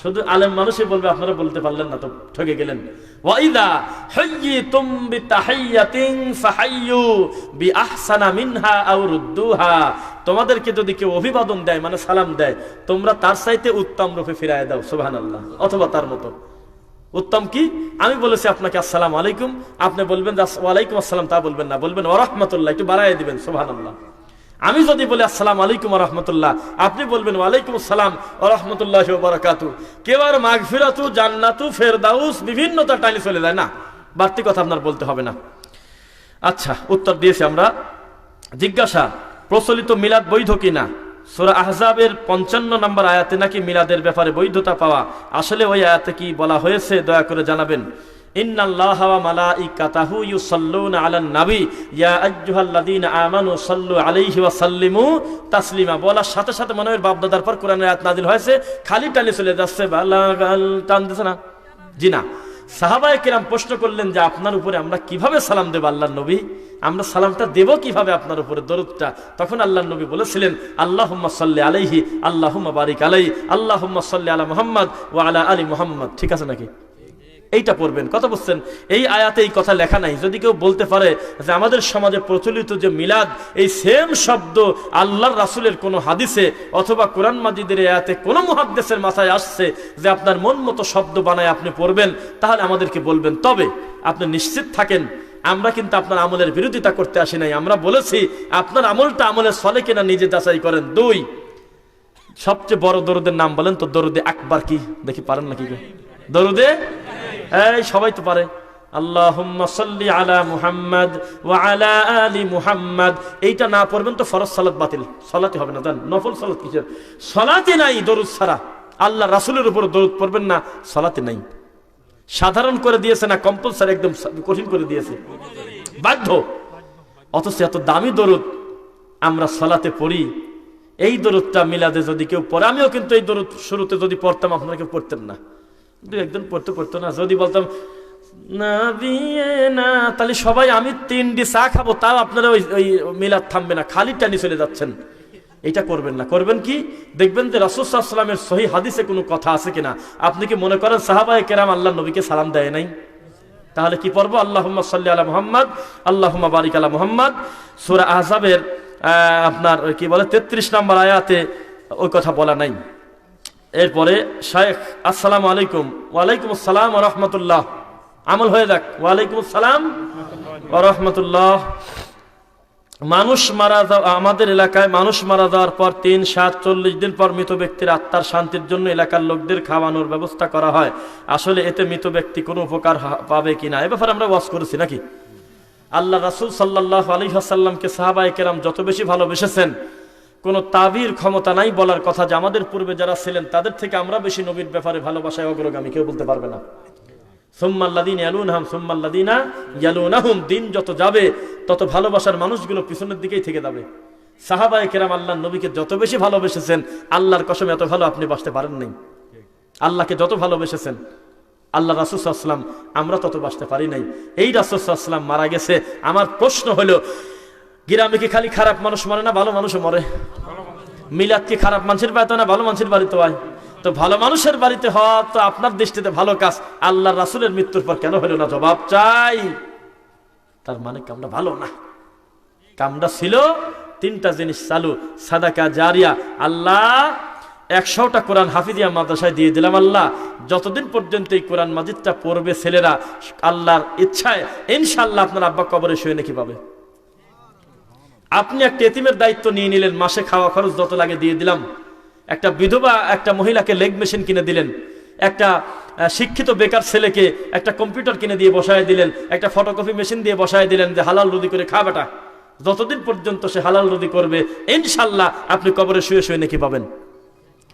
শুধু আলেম মানুষই বলবে, আপনারা বলতে পারলেন না তো ঠকে গেলেন। ওয়া ইযা হাইয়িতুম বিতাহিয়াতিন ফাহাইয়ু বিআহসানা মিনহা আও রুদ্দুহা, তোমাদেরকে যদি কেউ অভিবাদন দেয় মানে সালাম দেয়, তোমরা তার চাইতে উত্তম রূপে ফিরায় দাও, সুবহানাল্লাহ, অথবা তার মতো। উত্তম কি? আমি বলেছি আপনাকে আসসালামু আলাইকুম, আপনি বলবেন ওয়ালাইকুম আসসালাম, তা বলবেন না, বলবেন ওয়া রাহমাতুল্লাহ, একটু বাড়ায় দিবেন, সুবহানাল্লাহ। আমি যদি বলি আসসালামু আলাইকুম ওয়া রাহমাতুল্লাহ, আপনি বলবেন ওয়ালাইকুম আসসালাম ওয়া রাহমাতুল্লাহি ওয়া বারাকাতুহু। কেউ আর মাগফিরাতু, জান্নাতু, ফেরদাউস বিভিন্নতা টাইলে চলে যায় না, বাড়তি কথা আপনার বলতে হবে না। আচ্ছা, উত্তর দিয়েছি আমরা। জিজ্ঞাসা, প্রচলিত মিলাদ বৈধ কিনা? সূরা আহজাবের 55 নম্বর আয়াতে নাকি মিলাদের ব্যাপারে বৈধতা পাওয়া, আসলে ওই আয়াতে কি বলা হয়েছে দয়া করে জানাবেন। ইন্নাল্লাহা ওয়া মালাইকাতাহু ইউসাল্লুনা আলান নবী ইয়া আইয়ুহাল্লাযীনা আমানু সাল্লু আলাইহি ওয়া সাল্লিমু তাসলিমা বলার সাথে সাথে মনে হয় বাপদাদার পর কোরআনের আয়াত নাযিল হয়েছে, খালি টানে চলে যাচ্ছে, বালাগাল টান দিছে না? জি না। সাহাবায়ে কেরাম প্রশ্ন করলেন যে আপনার উপরে আমরা কিভাবে সালাম দেব আল্লাহর নবী, আমরা সালামটা দেব কিভাবে আপনার উপরে, দরুদটা? তখন আল্লাহর নবী বলেছিলেন আল্লাহুম্মা সাল্লি আলাইহি আল্লাহুম্মা বারিক আলাইহি আল্লাহুম্মা সাল্লি আলা মুহাম্মদ ওয়া আলা আলি মুহাম্মদ। ঠিক আছে নাকি? এইটা পড়বেন। কথা বুঝছেন? এই আয়াতে এই কথা লেখা নাই। যদি কেউ বলতে পারে যে আমাদের সমাজে প্রচলিত যে মিলাদ, এই সেম শব্দ আল্লাহর রাসূলের কোন হাদিসে অথবা কোরআন মাজিদের আয়াতে কোন মুহাদ্দিসের মাথায় আসছে যে আপনার মন মতো শব্দ বানায় আপনি পড়বেন, তাহলে আমাদেরকে বলবেন। তবে আপনি নিশ্চিত থাকেন, আমরা কিন্তু আপনার আমলের বিরোধিতা করতে আসি নাই। আমরা বলেছি আপনার আমলটা আমলে চলে কিনা নিজে যাচাই করেন। 2, সবচেয়ে বড় দরুদের নাম বলেন তো। দরুদে আকবার কি? দেখি পারেন নাকি? দরুদে এই সবাই তো পারে। আল্লাহুম্মা সাল্লি আলা মুহাম্মদ ওয়া আলা আলি মুহাম্মদ। এইটা না পড়বেন তো ফরজ সালাত বাতিল, সালাতই হবে না। জান নফল সালাত কিসের? সালাতই নাই দরুদ ছাড়া। আল্লাহ রাসূলের উপর দরুদ পড়বেন না, সালাতই নাই। সাধারণ করে দিয়েছে না কম্পালসারি, একদম কঠিন করে দিয়েছে, বাধ্য। অথচ এত দামি দরুদ আমরা সালাতে পড়ি। এই দরুদটা মিলাদে যদি কেউ পড়ে, আমিও কিন্তু এই দরুদ শুরুতে যদি পড়তাম আপনারা কেউ পড়তেন না, দু একজন পড়তো না। যদি বলতাম না দিয়ে না, তাহলে সবাই আমি 3 চা খাবো, তাও আপনারা ওই মিলাদ থামবে না, খালি টানি চলে যাচ্ছেন। এটা করবেন না। করবেন কি? দেখবেন যে রাসূল সাল্লাল্লাহু আলাইহি ওয়াসাল্লামের সহিহ হাদিসে কোনো কথা আছে কিনা। আপনি কি মনে করেন সাহাবায়ে কেরাম আল্লাহর নবীকে সালাম দেয় নাই? তাহলে কি পড়বো? আল্লাহুম্মা সাল্লি আলা মুহাম্মদ আল্লাহুম্মা বারিক আলা মুহাম্মদ। সূরা আহজাবের আপনার কি বলে 33 নম্বর আয়াতে ওই কথা বলা নাই। এরপরে শায়েখ আসসালামু আলাইকুম, ওয়ালাইকুম আসসালাম ওয়া রাহমাতুল্লাহ, আমল হয়ে যাক। ওয়ালাইকুম আসসালাম ওয়া রাহমাতুল্লাহ। মানুষ মারা যাওয়া, আমাদের এলাকায় মানুষ মারা যাওয়ার পর 3, 7, 40 দিন পর মৃত ব্যক্তির আত্মার শান্তির জন্য এলাকার লোকদের খাওয়ানোর ব্যবস্থা করা হয়। আসলে এতে মৃত ব্যক্তি কোনো উপকার পাবে কিনা, এ ব্যাপারে আমরা ওয়াজ করেছি নাকি? আল্লাহ রাসূল সাল্লাল্লাহু আলাইহি ওয়াসাল্লামকে সাহাবায়ে কেরাম যত বেশি ভালোবেসেছেন, কোনো তাবির ক্ষমতা নাই বলার কথা যে আমাদের পূর্বে যারা ছিলেন তাদের থেকে আমরা বেশি নবীর ব্যাপারে ভালোবাসায় অগ্রগামী, কেউ বলতে পারবে না। সুম্মাল্লাযীনা ইয়ালুনহুম সুম্মাল্লাযীনা ইয়ালুনহুম, দিন যত যাবে তত ভালোবাসার মানুষগুলো পিছনের দিকেই থেকে যাবে। সাহাবায়ে কেরাম আল্লাহর নবীকে যত বেশি ভালোবেসেছেন, আল্লাহর কসম এত ভালো আপনি বাঁচতে পারেন নাই। আল্লাহকে যত ভালোবেসেছেন আল্লাহ রাসূল সাল্লাল্লাহু আলাইহি ওয়াসাল্লাম, আমরা তত বাঁচতে পারি নাই। এই রাসূল সাল্লাল্লাহু আলাইহি ওয়াসাল্লাম মারা গেছে। আমার প্রশ্ন হলো, গ্রামে কি খালি খারাপ মানুষ মরে না ভালো মানুষও মরে? মিলাদ কি খারাপ মানুষের বাড়িতে না ভালো মানুষের বাড়িতে হয়? তো ভালো মানুষের বাড়িতে হওয়া তো আপনার দৃষ্টিতে ভালো কাজ, আল্লাহর রাসূলের মৃত্যুর পর কেন হলো না? জবাব চাই। তার মানে কামটা ভালো না। কামটা ছিল 3টা জিনিস চালু, সাদাকা জারিয়া। আল্লাহ 100টা কোরআন হাফিজিয়া মাদ্রাসায় দিয়ে দিলাম। আল্লাহ যতদিন পর্যন্ত এই কোরআন মাজিদটা পড়বে ছেলেরা, আল্লাহর ইচ্ছায় ইনশাআল্লাহ আপনার আব্বা কবরে শুয়ে নাকি পাবে। আপনি একটা এতিমের দায়িত্ব নিয়ে নিলেন, মাসে খাওয়া খরচ যত লাগে দিয়ে দিলাম। একটা বিধবা একটা মহিলাকে লেগ মেশিন কিনে দিলেন, একটা শিক্ষিত বেকার ছেলেকে একটা কম্পিউটার কিনে দিয়ে বসায় দিলেন, একটা ফটোকপি মেশিন দিয়ে বসায় দিলেন যে হালাল রুজি করে খা বেটা। যতদিন পর্যন্ত সে হালাল রুজি করবে ইনশাআল্লাহ আপনি কবরে শুয়ে শুয়ে নাকি পাবেন।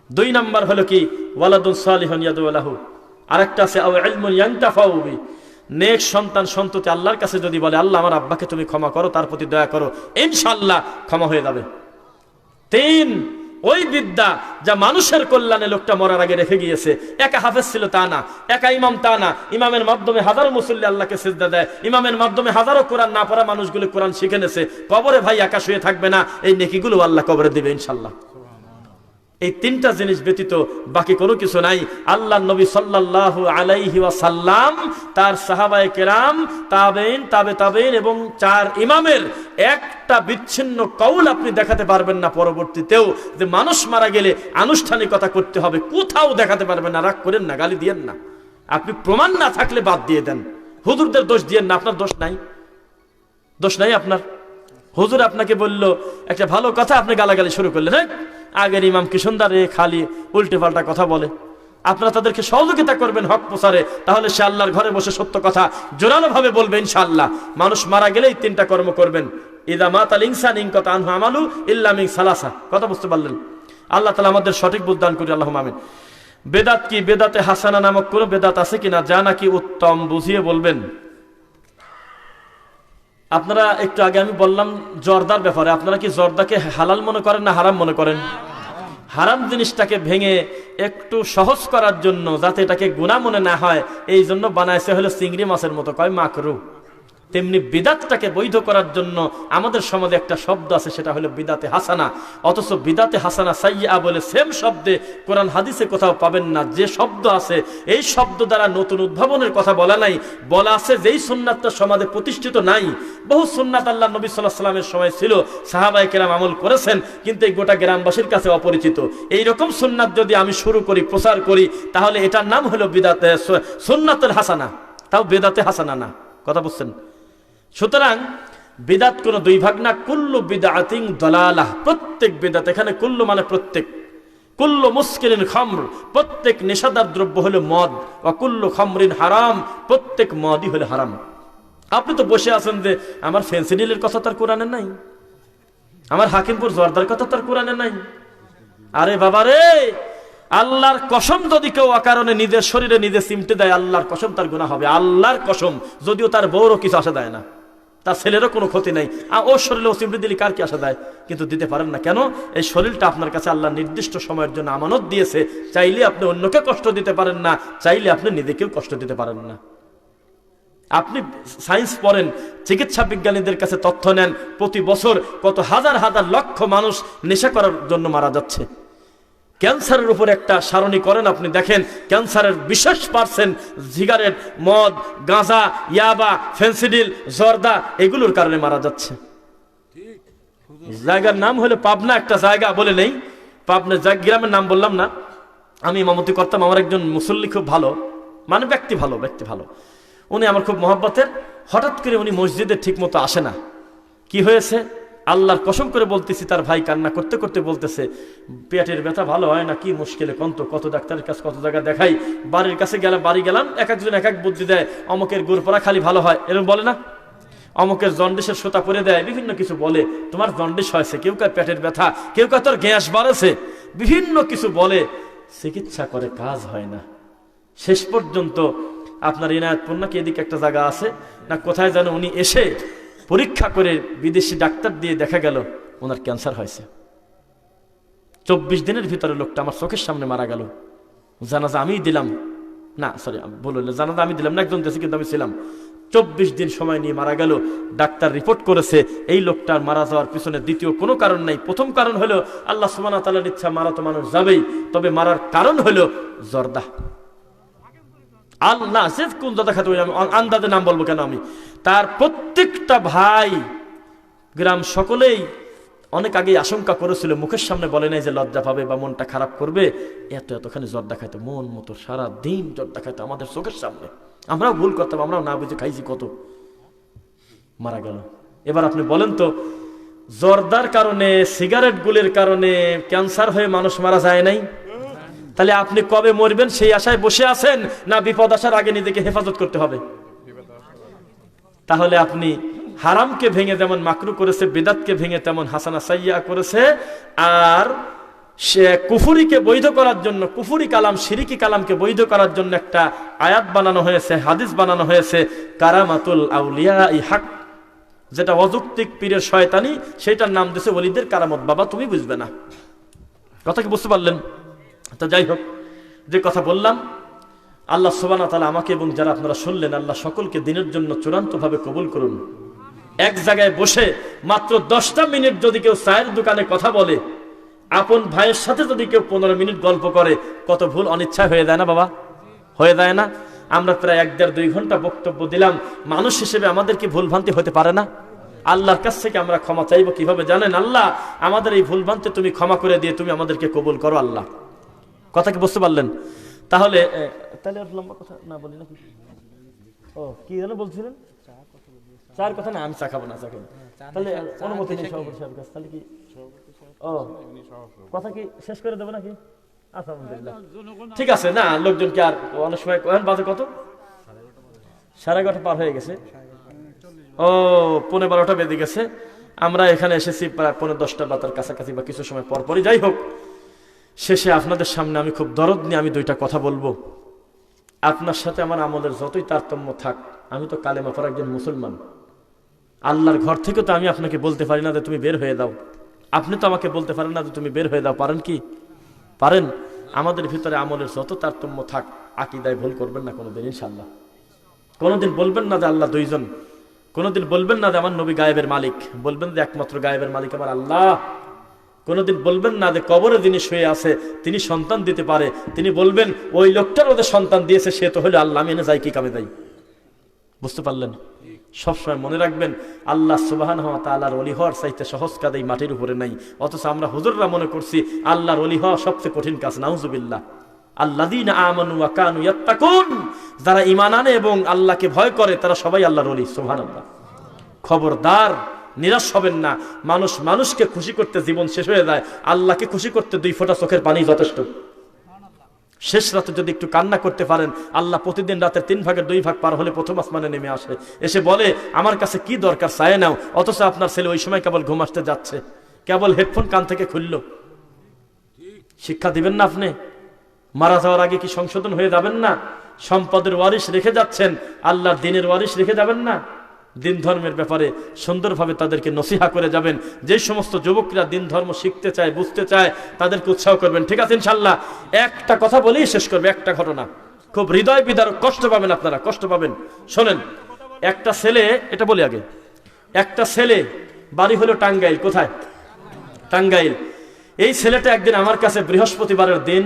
2 নাম্বার হলো কি? ওয়ালাদুন সালিহুন ইয়াদউ লাহু। আরেকটা আছে আও ইলমুন ইয়ানতাফাউ বি, নেক সন্তান সন্ততি আল্লাহর কাছে যদি বলে আল্লাহ আমার আব্বাকে তুমি ক্ষমা করো, তার প্রতি দয়া করো, ইনশাআল্লাহ ক্ষমা হয়ে যাবে। 3 ওই বিদ্যা যা মানুষের কল্যাণে লোকটা মরার আগে রেখে গিয়েছে। একা হাফেজ ছিল তা না, একা ইমাম তা না, ইমামের মাধ্যমে হাজারো মুসল্লি আল্লাহকে সিজদা দেয়, ইমামের মাধ্যমে হাজারো কোরআন না পড়া মানুষগুলো কোরআন শিখে নেছে। কবরে ভাই একা শুয়ে থাকবে না, এই নেকিগুলো আল্লাহ কবরে দিবে ইনশাল্লাহ। এই তিনটা জিনিস ব্যতীত বাকি কোনো কিছু নাই। আল্লাহ নবী সাল্লাল্লাহু আলাইহি ওয়াসাল্লাম, তার সাহাবায়ে কেরাম, তাবেইন, তাবে তাবেইন এবং 4 ইমামের একটা বিচ্ছিন্ন কওল আপনি দেখাতে পারবেন না পরবর্তীতেও যে মানুষ মারা গেলে আনুষ্ঠানিকতা করতে হবে, কোথাও দেখাতে পারবেন না। রাগ করেন না, গালি দিয়েন না, আপনি প্রমাণ না থাকলে বাদ দিয়ে দেন। হুজুরদের দোষ দিয়েন না, আপনার দোষ নাই, দোষ নাই আপনার। হুজুর আপনাকে বলল একটা ভালো কথা, আপনি গালাগালি শুরু করলেন, হ্যাঁ আগের ইমাম কি সুন্দর খালি উল্টে পাল্টা কথা বলে। আপনারা তাদেরকে সহযোগিতা করবেন হক প্রচারে, তাহলে সে আল্লাহর ঘরে বসে সত্য কথা জোরালো ভাবে বলবে ইনশাআল্লাহ। মানুষ মারা গেলেই 3টা কর্ম করবেন, ইদা মাতাল ইনসান ইনকাতা আনহু আমালু ইল্লা মিন সালাসা। কথা বুঝতে পারলেন? আল্লাহ তাআলা আমাদের সঠিক বুঝ দান করি, আল্লাহুম্মা আমিন। বেদাত কি, বেদাতে হাসানা নামক কোন বেদাত আছে কিনা, যা নাকি উত্তম বুঝিয়ে বলবেন। আপনারা একটু আগে আমি বললাম জর্দার ব্যাপারে, আপনারা কি জর্দাকে হালাল মনে করেন না হারাম মনে করেন? হারাম জিনিসটাকে ভেঙে একটু সহজ করার জন্য, যাতে এটাকে গুনাহ মনে না হয়, এই জন্য বানাইছে হলো চিংড়ি মাছের মতো, কয় মাকরু। তেমনি বিদাতটাকে বৈধ করার জন্য আমাদের সমাজে একটা শব্দ আছে, সেটা হলো বিদাতে হাসানা। অথচ বিদাতে হাসানা সাইয়্যা বলে সেম শব্দে কোরআন হাদিসে কোথাও পাবেন না। যে শব্দ আছে এই শব্দ দ্বারা নতুন উদ্ভাবনের কথা বলা নাই, বলা আছে যেই সুন্নাতটা সমাজে প্রতিষ্ঠিত নাই। বহু সুন্নাত আল্লাহ নবী সাল্লাল্লাহু আলাইহি ওয়াসাল্লামের সময় ছিল, সাহাবায়ে কেরাম আমল করেছেন, কিন্তু এই গোটা গ্রামবাসীর কাছে অপরিচিত। এই রকম সুন্নাত যদি আমি শুরু করি, প্রচার করি, তাহলে এটার নাম হলো বিদাতে সুন্নাতুল হাসানা, তাও বেদাতে হাসানা না। কথা বুঝছেন? সুতরাং বিদাত কোনো 2 ভাগ না, কুল্লু বিদআতিন দালালাহ। প্রত্যেক বিদাত, এখানে কুল্লু মানে প্রত্যেক, কুল্লু মুসকিরিন খামর, প্রত্যেক নেশাদার দ্রব্য হলো মদ, ওয়া কুল্লু খামরিন হারাম, প্রত্যেক মদই হলো হারাম। আপনি তো বসে আছেন যে আমার ফেন্সিডিলের কথা তার কোরআনে নাই, আমার হাকিমপুর জর্দার কথা তার কোরআনে নাই। আরে বাবা রে, আল্লাহর কসম যদি কেউ অকারণে নিজের শরীরে নিজে চিমটে দেয়, আল্লাহর কসম তার গুনাহ হবে, আল্লাহর কসম। যদিও তার বউরও কিছু আসা দেয় না, তার ছেলেরও কোনো ক্ষতি নাই, ওর শরীরে চিমটে দিলে কার কি আসা দেয়? কিন্তু দিতে পারেন না কেন? এই শরীরটা আপনার কাছে আল্লাহ নির্দিষ্ট সময়ের জন্য আমানত দিয়েছে। চাইলে আপনি অন্যকে কষ্ট দিতে পারেন না, চাইলে আপনি নিজেকেও কষ্ট দিতে পারেন না। আপনি সায়েন্স পড়েন, চিকিৎসা বিজ্ঞানীদের কাছে তথ্য নেন, প্রতি বছর কত হাজার হাজার লক্ষ মানুষ নেশা করার জন্য মারা যাচ্ছে। ক্যান্সারের উপর একটা সারণী করেন, আপনি দেখেন ক্যান্সারের 20% সিগারেট, মদ, গাঁজা, ইয়াবা, ফেন্সিডিল, জর্দা এগুলোর কারণে মারা যাচ্ছে। জায়গার নাম হলো পাবনা, একটা জায়গা বলে নেই, পাবনা গ্রামের নাম বললাম না। আমি ইমামতি করতাম, আমার একজন মুসল্লি খুব ভালো, মানে ব্যক্তি ভালো, উনি আমার খুব মহব্বতের। হঠাৎ করে উনি মসজিদে ঠিক মতো আসে না। কি হয়েছে? আল্লাহর কসম করে বলতেছি, তার ভাই কান্না করতে করতে বলতেছে, পেটের ব্যথা ভালো হয় না, কি মুশকিলে কত ডাক্তারের কাছে কত জায়গা দেখাই, বাড়ির কাছে বাড়ি গেলাম, এক একজন এক এক বুদ্ধি দেয়, অমুকের গুড় পরা খালি ভালো হয়, এরকম বলে না, অমুকের জন্ডিসের সুতা পরে দেয়, বিভিন্ন কিছু বলে, তোমার জন্ডিস হয়েছে, কেউ কার পেটের ব্যথা, কেউ কার তোর গ্যাস বাড়েছে, বিভিন্ন কিছু বলে, চিকিৎসা করে কাজ হয় না। শেষ পর্যন্ত আপনার ইনায়েতপুর নাকি এদিকে একটা জায়গা আছে না, কোথায় যেন উনি এসে পরীক্ষা করে বিদেশি ডাক্তার দিয়ে দেখা গেল ওনার ক্যান্সার হয়েছে। 24 দিনের ভিতরে লোকটা আমার চোখের সামনে মারা গেল। জানাজা আমি দিলাম না, সরি বললে জানাজা আমি দিলাম না, একজন দেশে কিন্তু আমি ছিলাম। 24 দিন সময় নিয়ে মারা গেল। ডাক্তার রিপোর্ট করেছে এই লোকটার মারা যাওয়ার পিছনে দ্বিতীয় কোনো কারণ নাই। প্রথম কারণ হলো আল্লাহ সুবহানাহু ওয়া তাআলার ইচ্ছা, মারা তো মানুষ যাবেই, তবে মারার কারণ হলো জর্দা। আল্লাহ সে কোন দাদা খাতে আন্দাজে নাম বলবো কেন আমি। তার প্রত্যেকটা ভাই, গ্রাম সকলেই অনেক আগে আশঙ্কা করেছিল, মুখের সামনে বলে নাই যে লজ্জা পাবে বা মনটা খারাপ করবে, এতখানি জর্দা খাইতো, মন মতো সারা দিন জর্দা খাইতো আমাদের চোখের সামনে। আমরাও ভুল করতাম, আমরাও না বুঝে খাইছি, কত মারা গেল। এবার আপনি বলেন তো, জর্দার কারণে, সিগারেট গুলের কারণে ক্যান্সার হয়ে মানুষ মারা যায় নাই? তাহলে আপনি কবে মরবেন সেই আশায় বসে আছেন, না বিপদ আসার আগে নিজেকে হেফাজত করতে হবে? তাহলে আপনি হারামকে ভেঙে যেমন মাকরু করেছে, বিদাতকে ভেঙে তেমন হাসানা সাইয়্যা করেছে। আর সে কুফুরিকে বৈধ করার জন্য, কুফুরি কালাম, শিরিকি কালামকে বৈধ করার জন্য একটা আয়াত বানানো হয়েছে, হাদিস বানানো হয়েছে, কারামাতুল আউলিয়া ই হক, যেটা অযৌক্তিক পীরের শয়তানি, সেটার নাম দিয়েছে ওলিদের কারামত। বাবা তুমি বুঝবে না, কথা কি বুঝতে পারলেন? তো যাই হোক, যে কথা বললাম, আল্লাহ সুবহানাহু ওয়া তাআলা আমাকে এবং যারা আপনারা শুনলেন, আল্লাহ সকলকে দিনের জন্য চূড়ান্তভাবে কবুল করুন। এক জায়গায় বসে মাত্র 10টা মিনিট যদি কেউ চায়ের দোকানে কথা বলে, আপন ভাইয়ের সাথে যদি কেউ 15 মিনিট গল্প করে, কত ভুল অনিচ্ছায় হয়ে যায় না বাবা? হয়ে যায় না? আমরা প্রায় 1-1.5-2 ঘন্টা বক্তব্য দিলাম, মানুষ হিসেবে আমাদের কি ভুলভ্রান্তি হতে পারে না? আল্লাহর কাছ থেকে আমরা ক্ষমা চাইবো কিভাবে জানেন? আল্লাহ, আমাদের এই ভুলভ্রান্তি তুমি ক্ষমা করে দিয়ে তুমি আমাদেরকে কবুল করো আল্লাহ। কথা কি বুঝতে পারলেন? তাহলে তাহলে আর লম্বা কথা না বলি নাকি? ও কি যেন বলছিলেন? চার কথা না, আমি চা খাবো না, চা খাবো। তাহলে অনুমতি নেই সভাপতি সাহেবের কাছে, তাহলে কি ও কথা কি শেষ করে দেবো নাকি? আচ্ছা, আলহামদুলিল্লাহ, ঠিক আছে। না, লোকজনকে আর অনেক সময় বাজে কত 11:30 পার হয়ে গেছে। ও 11:15 বেজে গেছে। আমরা এখানে এসেছি প্রায় 10:15 বাতার কাছাকাছি বা কিছু সময় পরপরই। যাই হোক, শেষে আপনাদের সামনে আমি খুব দরদ নিয়ে আমি 2টা কথা বলবো। আপনার সাথে আমার আমলের যতই তারতম্য থাক, আমি তো কালেমা পড়া একজন মুসলমান। আল্লাহর ঘর থেকে তো আমি আপনাকে বলতে পারি না যে তুমি বের হয়ে দাও। আপনি তো আমাকে বলতে পারেন না যে তুমি বের হয়ে দাও। পারেন কি? পারেন? আমাদের ভিতরে আমলের যত তারতম্য থাক, আকীদায় ভুল করবেন না কোনোদিন ইনশাআল্লাহ। কোনোদিন বলবেন না যে আল্লাহ দুইজন, কোনোদিন বলবেন না যে আমার নবী গায়েবের মালিক, বলবেন যে একমাত্র গায়েবের মালিক আমার আল্লাহ। কোনোদিন বলবেন না যে কবরে যিনি শুয়ে আছে তিনি সন্তান দিতে পারে, তিনি বলবেন ওই লোকটার ওদের সন্তান দিয়েছে, সে তো হলো আল্লাহ, আমি এনে যাই কি কামে যাই। বুঝতে পারলেন? সবসময় মনে রাখবেন, আল্লাহ সুবহানাহু ওয়া তাআলার ওলি হওয়ার চাইতে সহজ কাজ এই মাটির উপরে নাই। অথচ আমরা হুজুররা মনে করছি আল্লাহর ওলি হওয়া সবচেয়ে কঠিন কাজ। নাউজুবিল্লাহ। আল্লাযীনা আমানু ওয়া কানু ইয়াত্তাকুন, যারা ঈমান আনে এবং আল্লাহকে ভয় করে তারা সবাই আল্লাহর ওলি। সুবহানাল্লাহ। খবরদার, নিরাশ হবেন না। মানুষকে খুশি করতে জীবন শেষ হয়ে যায়, আল্লাহকে খুশি করতে 2 ফোঁটা চোখের পানি যথেষ্ট। শেষ রাতে যদি একটু কান্না করতে পারেন, আল্লাহ প্রতিদিন রাতের 3/2 ভাগ পার হলে প্রথম আসমানে নেমে আসে, এসে বলে আমার কাছে কি দরকার চায় নাও। অথচ আপনার ছেলে ওই সময় কেবল ঘুম আসতে যাচ্ছে, কেবল হেডফোন কান থেকে খুলল। শিক্ষা দিবেন না আপনি? মারা যাওয়ার আগে কি সংশোধন হয়ে যাবেন না? সম্পদের ওয়ারিশ রেখে যাচ্ছেন, আল্লাহর দ্বীনের ওয়ারিশ রেখে যাবেন না? দিন ধর্মের ব্যাপারে সুন্দরভাবে তাদেরকে নসিহা করে যাবেন। যে সমস্ত যুবকরা দিন ধর্ম শিখতে চায়, বুঝতে চায়, তাদেরকে উৎসাহ করবেন। ঠিক আছে ইনশাআল্লাহ? একটা কথা বলেই শেষ করবে, একটা ঘটনা, খুব হৃদয় বিদারক। কষ্ট পাবেন আপনারা, কষ্ট পাবেন। শোনেন, একটা ছেলে, এটা বলি আগে, একটা ছেলে বাড়ি হলো টাঙ্গাইল। কোথায়? টাঙ্গাইল। এই ছেলেটা একদিন আমার কাছে বৃহস্পতিবারের দিন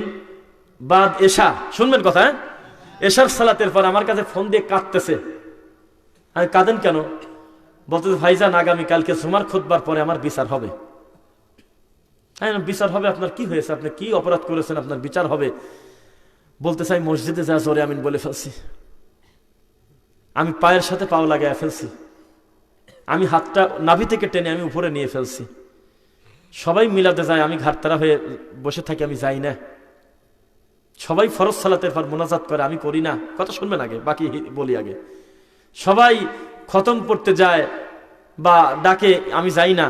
বাদ এশা, শুনবেন কথা, এশার সালাতের পর আমার কাছে ফোন দিয়ে কাঁদতেছে। আমি, কাঁদেন কেন? বলতেছে ভাইজান, আগামী কালকে জুমার খুতবার পরে আমার বিচার হবে। বিচার হবে? আপনার কি হয়েছে? আপনি কি অপরাধ করেছেন? আপনার বিচার হবে? বলতে চাই মসজিদে যা জোরে আমিন বলে ফেলছি, আমি পায়ের সাথে পাও লাগাইয়া ফেলছি, আমি হাতটা নাভি থেকে টেনে আমি উপরে নিয়ে ফেলছি। সবাই মিলাতে যায়, আমি ঘাটতারা হয়ে বসে থাকি, আমি যাই না। সবাই ফরজ সালাতের পর মোনাজাত করে, আমি করি না। কথা শুনবেন আগে, বাকি বলি আগে। সবাই খতম পড়তে যায় বা ডাকে, আমি যাই না।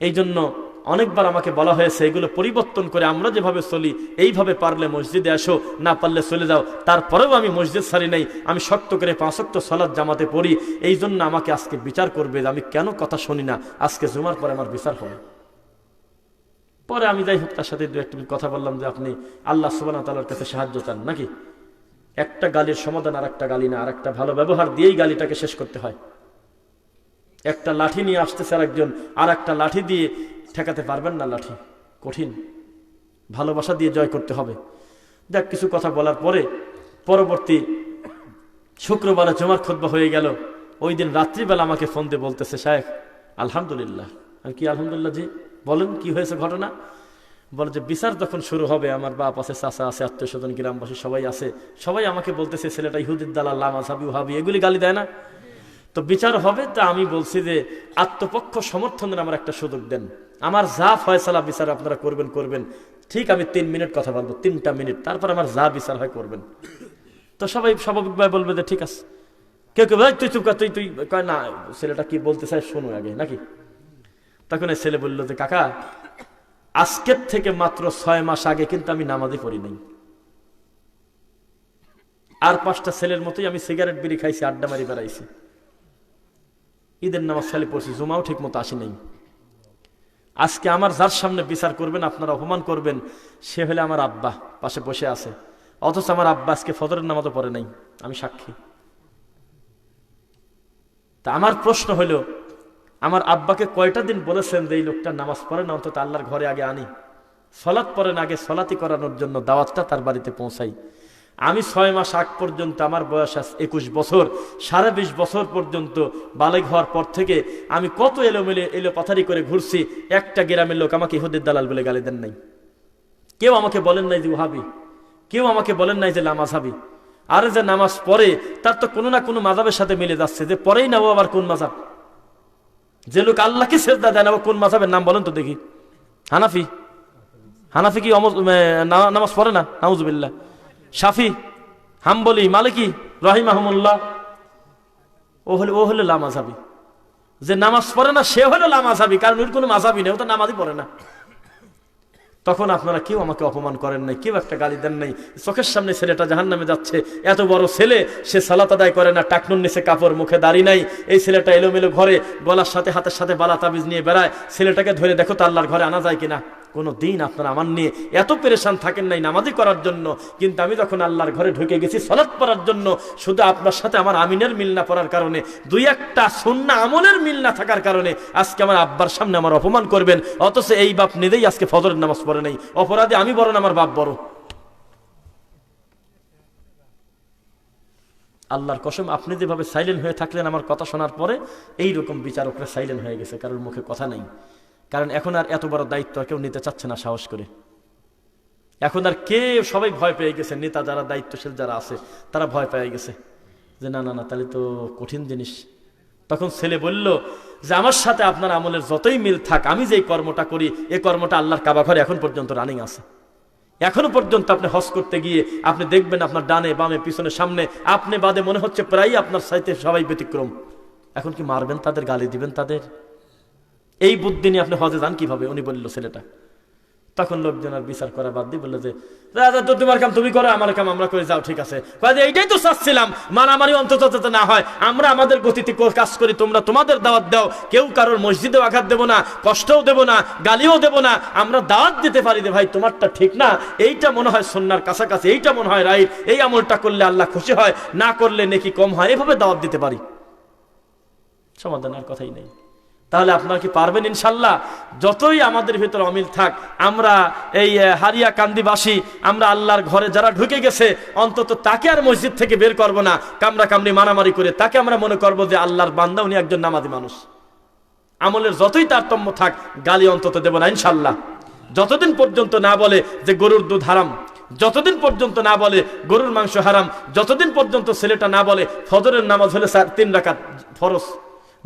এই জন্য অনেকবার আমাকে বলা হয়েছে এগুলো পরিবর্তন করে আমরা যেভাবে চলি এইভাবে পারলে মসজিদে আসো, না পারলে চলে যাও। তারপরেও আমি মসজিদ ছাড়ি নাই, আমি শক্ত করে 5 ওয়াক্ত সালাত জামাতে পড়ি। এই জন্য আমাকে আজকে বিচার করবে, আমি কেন কথা শুনি না। আজকে জুমার পরে আমার বিচার হবে। পরে আমি যাই হোক তার সাথে 2-1 মিনিট কথা বললাম যে আপনি আল্লাহ সুবহানাহু ওয়া তাআলার কাছে সাহায্য চান নাকি? একটা গালির সমাধান আর একটা গালি না, আর একটা ভালো ব্যবহার দিয়েই গালিটাকে শেষ করতে হয়। একটা লাঠি নিয়ে আসতেছে আর একজন, আর একটা লাঠি দিয়ে ঠেকাতে পারবেন না, লাঠি কঠিন। ভালোবাসা দিয়ে জয় করতে হবে। দেখ, কিছু কথা বলার পরে পরবর্তী শুক্রবারে জুমার খুতবা হয়ে গেল। ওই দিন রাত্রিবেলা আমাকে ফোন দিয়ে বলতেছে, শায়েখ আলহামদুলিল্লাহ। আমি, কি আলহামদুলিল্লাহ? জি বলেন, কি হয়েছে ঘটনা? বলে যে বিচার যখন শুরু হবে, আমার বাপ আছে, চাচা আছে, আত্মীয় স্বজন, গ্রামবাসী সবাই আছে, সবাই আমাকে বলতেছে ছেলেটা ইহুদির দালাল, লামাযাবি, ওয়াহাবি, এগুলি গালি দেয় না? তো বিচার হবে, তা আমি বলছি যে আত্মপক্ষ সমর্থনের আমার একটা সুযোগ দেন, আমার যা ফয়সালা বিচার আপনারা করবেন। ঠিক, আমি 3 মিনিট কথা বলবো, 3টা মিনিট, তারপর আমার যা বিচার হয় করবেন। তো সবাই স্বাভাবিকভাবে বলবে যে ঠিক আছে। কেউ ভাই তুই চুপ কর, তুই কয় না, ছেলেটা কি বলতে চায় শোনো আগে নাকি। তখন এই ছেলে বললো যে কাকা, আজকের থেকে মাত্র 6 মাস আগে কিন্তু আমি নামাজই পড়ি নাই। আর 5টা ছেলের মতোই আমি সিগারেট বিড়ি খাইছি, আড্ডা মারি বেড়াইছি। ঈদের নামাজ খালি পড়ছি, জুমাও ঠিক মতো আসি নাই। আজকে আমার যার সামনে বিচার করবেন, আপনারা অপমান করবেন, সে হলে আমার আব্বা, পাশে বসে আছে, অথচ আমার আব্বা আজকে ফজরের নামাজও পড়ে নাই, আমি সাক্ষী। তা আমার প্রশ্ন হলো, আমার আব্বাকে কয়টা দিন বলেছেন যে এই লোকটা নামাজ পড়ে না, অন্তত আল্লাহর ঘরে আগে আনি, সলাৎ পড়েন আগে, সলাতি করানোর জন্য দাওয়াতটা তার বাড়িতে পৌঁছাই। আমি 6 মাস আগ পর্যন্ত, আমার বয়স 21 বছর, 20.5 বছর পর্যন্ত বালেগ হওয়ার পর থেকে আমি কত এলো পাথারি করে ঘুরছি, একটা গ্রামের লোক আমাকে ইহুদের দালাল বলে গালি দেন নাই। কেউ আমাকে বলেন নাই যে ওহাবি, কেউ আমাকে বলেন নাই যে লামাজহাবি। আর যে নামাজ পড়ে তার তো কোনো না কোনো মাযহাবের সাথে মিলে যাচ্ছে, যে পড়েই না ও আবার কোন মাযহাব। যে লোক আল্লাহকে সিজদা দেয় না, কোন মাযহাবের নাম বলেন তো দেখি। হানাফি? হানাফি কি নামাজ পড়ে না? নাউজুবিল্লাহ। শাফি, হাম্বলি, মালিকি রাহিমাহুমুল্লাহ, ও হলো লামাযহাবি। যে নামাজ পড়ে না সে হলো লামাযহাবি, কারণ ওর কোনো মাযহাবই নেই, ও তো নামাজই পড়ে না। তখন আপনারা কেউ আমাকে অপমান করেন নাই, কেউ একটা গালি দেন নাই। চোখের সামনে ছেলেটা জাহান্নামে যাচ্ছে, এত বড় ছেলে, সে সালাত আদায় করে না, টাকনুর নিচে কাপড়, মুখে দাড়ি নাই, এই ছেলেটা এলোমেলো ঘরে গলার সাথে হাতের সাথে বালা তাবিজ নিয়ে বেড়ায়, ছেলেটাকে ধরে দেখো তো আল্লাহর ঘরে আনা যায় কিনা। কোনো দিন আপনারা আমার নিয়ে এত পেরেশান থাকেন নাই নামাজি করার জন্য, কিন্তু আমি যখন আল্লাহর ঘরে ঢুকে গেছি সালাত পড়ার জন্য, শুধু আপনার সাথে আমার আমিনের মিল না পড়ার কারণে, দুই একটা সুন্নাহ আমলের মিল না থাকার কারণে আজকে আমার আব্বার সামনে আমার অপমান করবেন, অথচ এই বাপ নিজেই আজকে ফজরের নামাজ পড়ে নাই। অপরাধী আমি বড় না আমার বাপ বড়? আল্লাহর কসম, আপনি যেভাবে সাইলেন্ট হয়ে থাকলেন আমার কথা শোনার পরে, এইরকম বিচারকরা সাইলেন্ট হয়ে গেছে, কারোর মুখে কথা নেই। কারণ এখন আর এত বড় দায়িত্ব কেউ নিতে চাচ্ছে না সাহস করে। এখন আর সবাই ভয় পেয়ে গেছে, নেতা যারা দায়িত্বশীল যারা আছে তারা ভয় পেয়ে গেছে যে না না না, তাহলে তো কঠিন জিনিস। তখন ছেলে বলল যে আমার সাথে আপনার আমলের যতই মিল থাক, আমি যেই কর্মটা করি এই কর্মটা আল্লাহর কাবা ঘরে এখন পর্যন্ত রানিং আছে। এখনো পর্যন্ত আপনি হজ করতে গিয়ে আপনি দেখবেন আপনার ডানে বামে পিছনে সামনে আপনি বাদে মনে হচ্ছে প্রায় আপনার সাথে সবাই ব্যতিক্রম। এখন কি মারবেন তাদের, গালি দিবেন তাদের? এই বুদ্ধি নিয়ে আপনি হজে যান কিভাবে? উনি বলল ছেলেটা। তখন লোকজন আর বিচার করা বাদ দিয়ে বললো যে রাজা, তো তোমার কাম তুমি করো, আমার কাম আমরা করে, যাও, ঠিক আছে। এইটাই তো চাচ্ছিলাম, মারামারি অন্তত যাতে না হয়, আমরা আমাদের গতিতে কাজ করি, তোমরা তোমাদের দাওয়াত দাও, কেউ কারোর মসজিদেও আঘাত দেবো না, কষ্টও দেবো না, গালিও দেবো না, আমরা দাওয়াত দিতে পারি যে ভাই তোমারটা ঠিক না, এইটা মনে হয় সুন্নাহর কাছাকাছি, এইটা মনে হয় রাইট, এই আমলটা করলে আল্লাহ খুশি হয়, না করলে নেকি কম হয়, এভাবে দাওয়াত দিতে পারি। সমাধান আর কথাই নেই। তাহলে আপনারা কি পারবেন? ইনশাল্লাহ। যতই আমাদের ভিতরে অমিল থাক, আমরা এই হারিয়া কান্দিবাসী, আমরা আল্লাহর ঘরে যারা ঢুকে গেছে, অন্তত তাকে আর মসজিদ থেকে বের করব না কামড়া কামড়ি মারামারি করে। তাকে আমরা মনে করব যে আল্লাহর বান্দা, উনি একজন নামাজি মানুষ। আমলের যতই তারতম্য থাক, গালি অন্তত দেব না ইনশাল্লাহ। যতদিন পর্যন্ত না বলে যে গরুর দুধ হারাম, যতদিন পর্যন্ত না বলে গরুর মাংস হারাম, যতদিন পর্যন্ত ছেলেটা না বলে ফজরের নামাজ হলে 3 রাকাত ফরজ,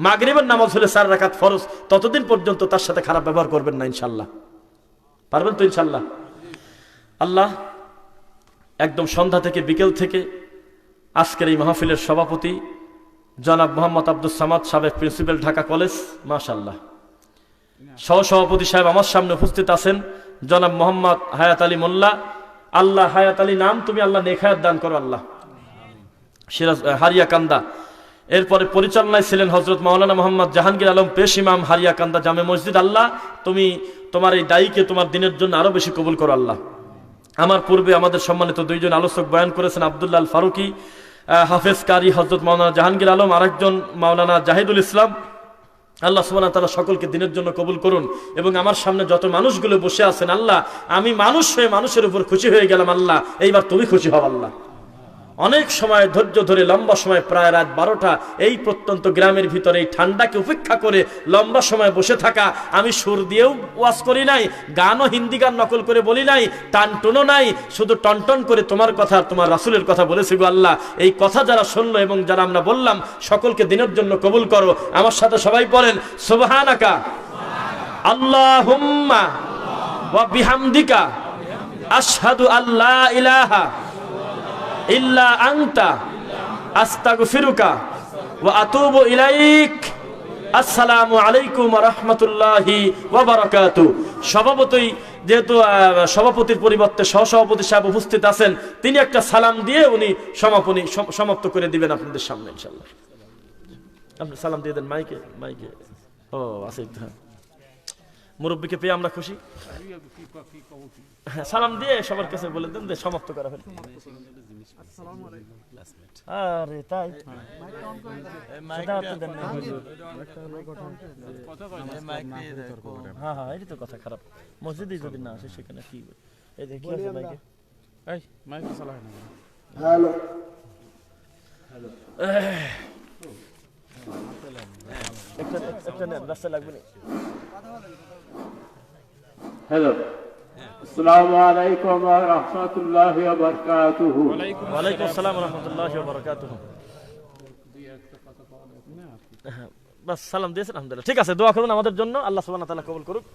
মাগরিবের নামাজ হলে 4 রাকাত ফরজ, ততদিন পর্যন্ত তার সাথে খারাপ ব্যবহার করবেন না ইনশাল্লাহ। পারবেন তো ইনশাল্লাহ? আল্লাহ একদম সন্ধ্যা থেকে বিকেল থেকে আজকের এই মাহফিলের সভাপতি জনাব মোহাম্মদ আব্দুস সামাদ, সাবেক প্রিন্সিপাল, ঢাকা কলেজ, মাশাআল্লাহ। সহসভাপতি সাহেব আমার সামনে উপস্থিত আছেন জনাব মোহাম্মদ হায়াত আলী মোল্লা। আল্লাহ হায়াত আলী নাম তুমি আল্লাহ নেখায়াত দান করো আল্লাহ, সিরাজ হারিয়াকান্দা। এরপরে পরিচালনায় ছিলেন হযরত মাওলানা মোহাম্মদ জাহাঙ্গীর আলম পেশ ইমাম, হারিয়াকান্দা জামে মসজিদ। আল্লাহ তুমি তোমার এই দায়ীকে তোমার দিনের জন্য আরো বেশি কবুল করো আল্লাহ। আমার পূর্বে আমাদের সম্মানিত 2 জন আলোচক বয়ান করেছেন, আব্দুল্লাহ আল ফারুকি, হাফেজ কারি হযরত মাওলানা জাহাঙ্গীর আলম, আরেকজন মাওলানা জাহিদুল ইসলাম। আল্লাহ সুবহানাহু ওয়া তাআলা সকলকে দিনের জন্য কবুল করুন। এবং আমার সামনে যত মানুষগুলো বসে আছেন, আল্লাহ আমি মানুষ হয়ে মানুষের উপর খুশি হয়ে গেলাম, আল্লাহ এইবার তুমি খুশি হও আল্লাহ। অনেক সময় ধৈর্য ধরে লম্বা সময়, প্রায় রাত 12টা, এই প্রত্যন্ত গ্রামের ভিতরে এই ঠান্ডাকে উপেক্ষা করে লম্বা সময় বসে থাকা। আমি সুর দিয়েও ওয়াজ করি নাই, গানও হিন্দি গান নকল করে বলি নাই, টানটুনো নাই, শুধু টনটন করে তোমার কথা, তোমার রাসূলের কথা বলেছি গো আল্লাহ। এই কথা যারা শুনলো এবং যারা আমরা বললাম, সকলকে দিনের জন্য কবুল করো। আমার সাথে সবাই বলেন সুবহানাকা আল্লাহুম্মা ওয়া বিহামদিকা আশহাদু আল্লা ইলাহা ইল্লা আনতা আস্তাগফিরুকা ওয়া আতুবু ইলাইক। আসসালামু আলাইকুম ওয়া রাহমাতুল্লাহি ওয়া বারাকাতুহু। সভাপতি, যেহেতু সভাপতির পরিবর্তে সহসভাপতি সাহেব উপস্থিত আছেন, তিনি একটা সালাম দিয়ে উনি সমাপ্ত করে দিবেন আপনাদের সামনে ইনশাআল্লাহ। আপনি সালাম দিয়ে দেন মাইকে, মাইকে। ও আছে। মুরব্বীকে পেয়ে আমরা খুশি। হ্যাঁ, সালাম দিয়ে সবার কাছে বলে দেন যে সমাপ্ত করা ফেলে। আরে তাই হ্যাঁ হ্যাঁ, এটা তো কথা খারাপ। মসজিদে যদি না আসে সেখানে কি এই দেখি আছে মাইকে। এই মাইক চালা হয় না। হ্যালো একটা রাস্তা লাগবে না। হ্যালো, আসসালামু আলাইকুম ওয়া রাহমাতুল্লাহি ওয়া বারাকাতুহু। ওয়া আলাইকুম আসসালাম ওয়া রাহমাতুল্লাহি ওয়া বারাকাতুহু। বাস সালাম দিয়েছেন, আলহামদুলিল্লাহ। ঠিক আছে, দোয়া করুন আমাদের জন্য, আল্লাহ সুবহানাহু ওয়া তাআলা কবুল করুক।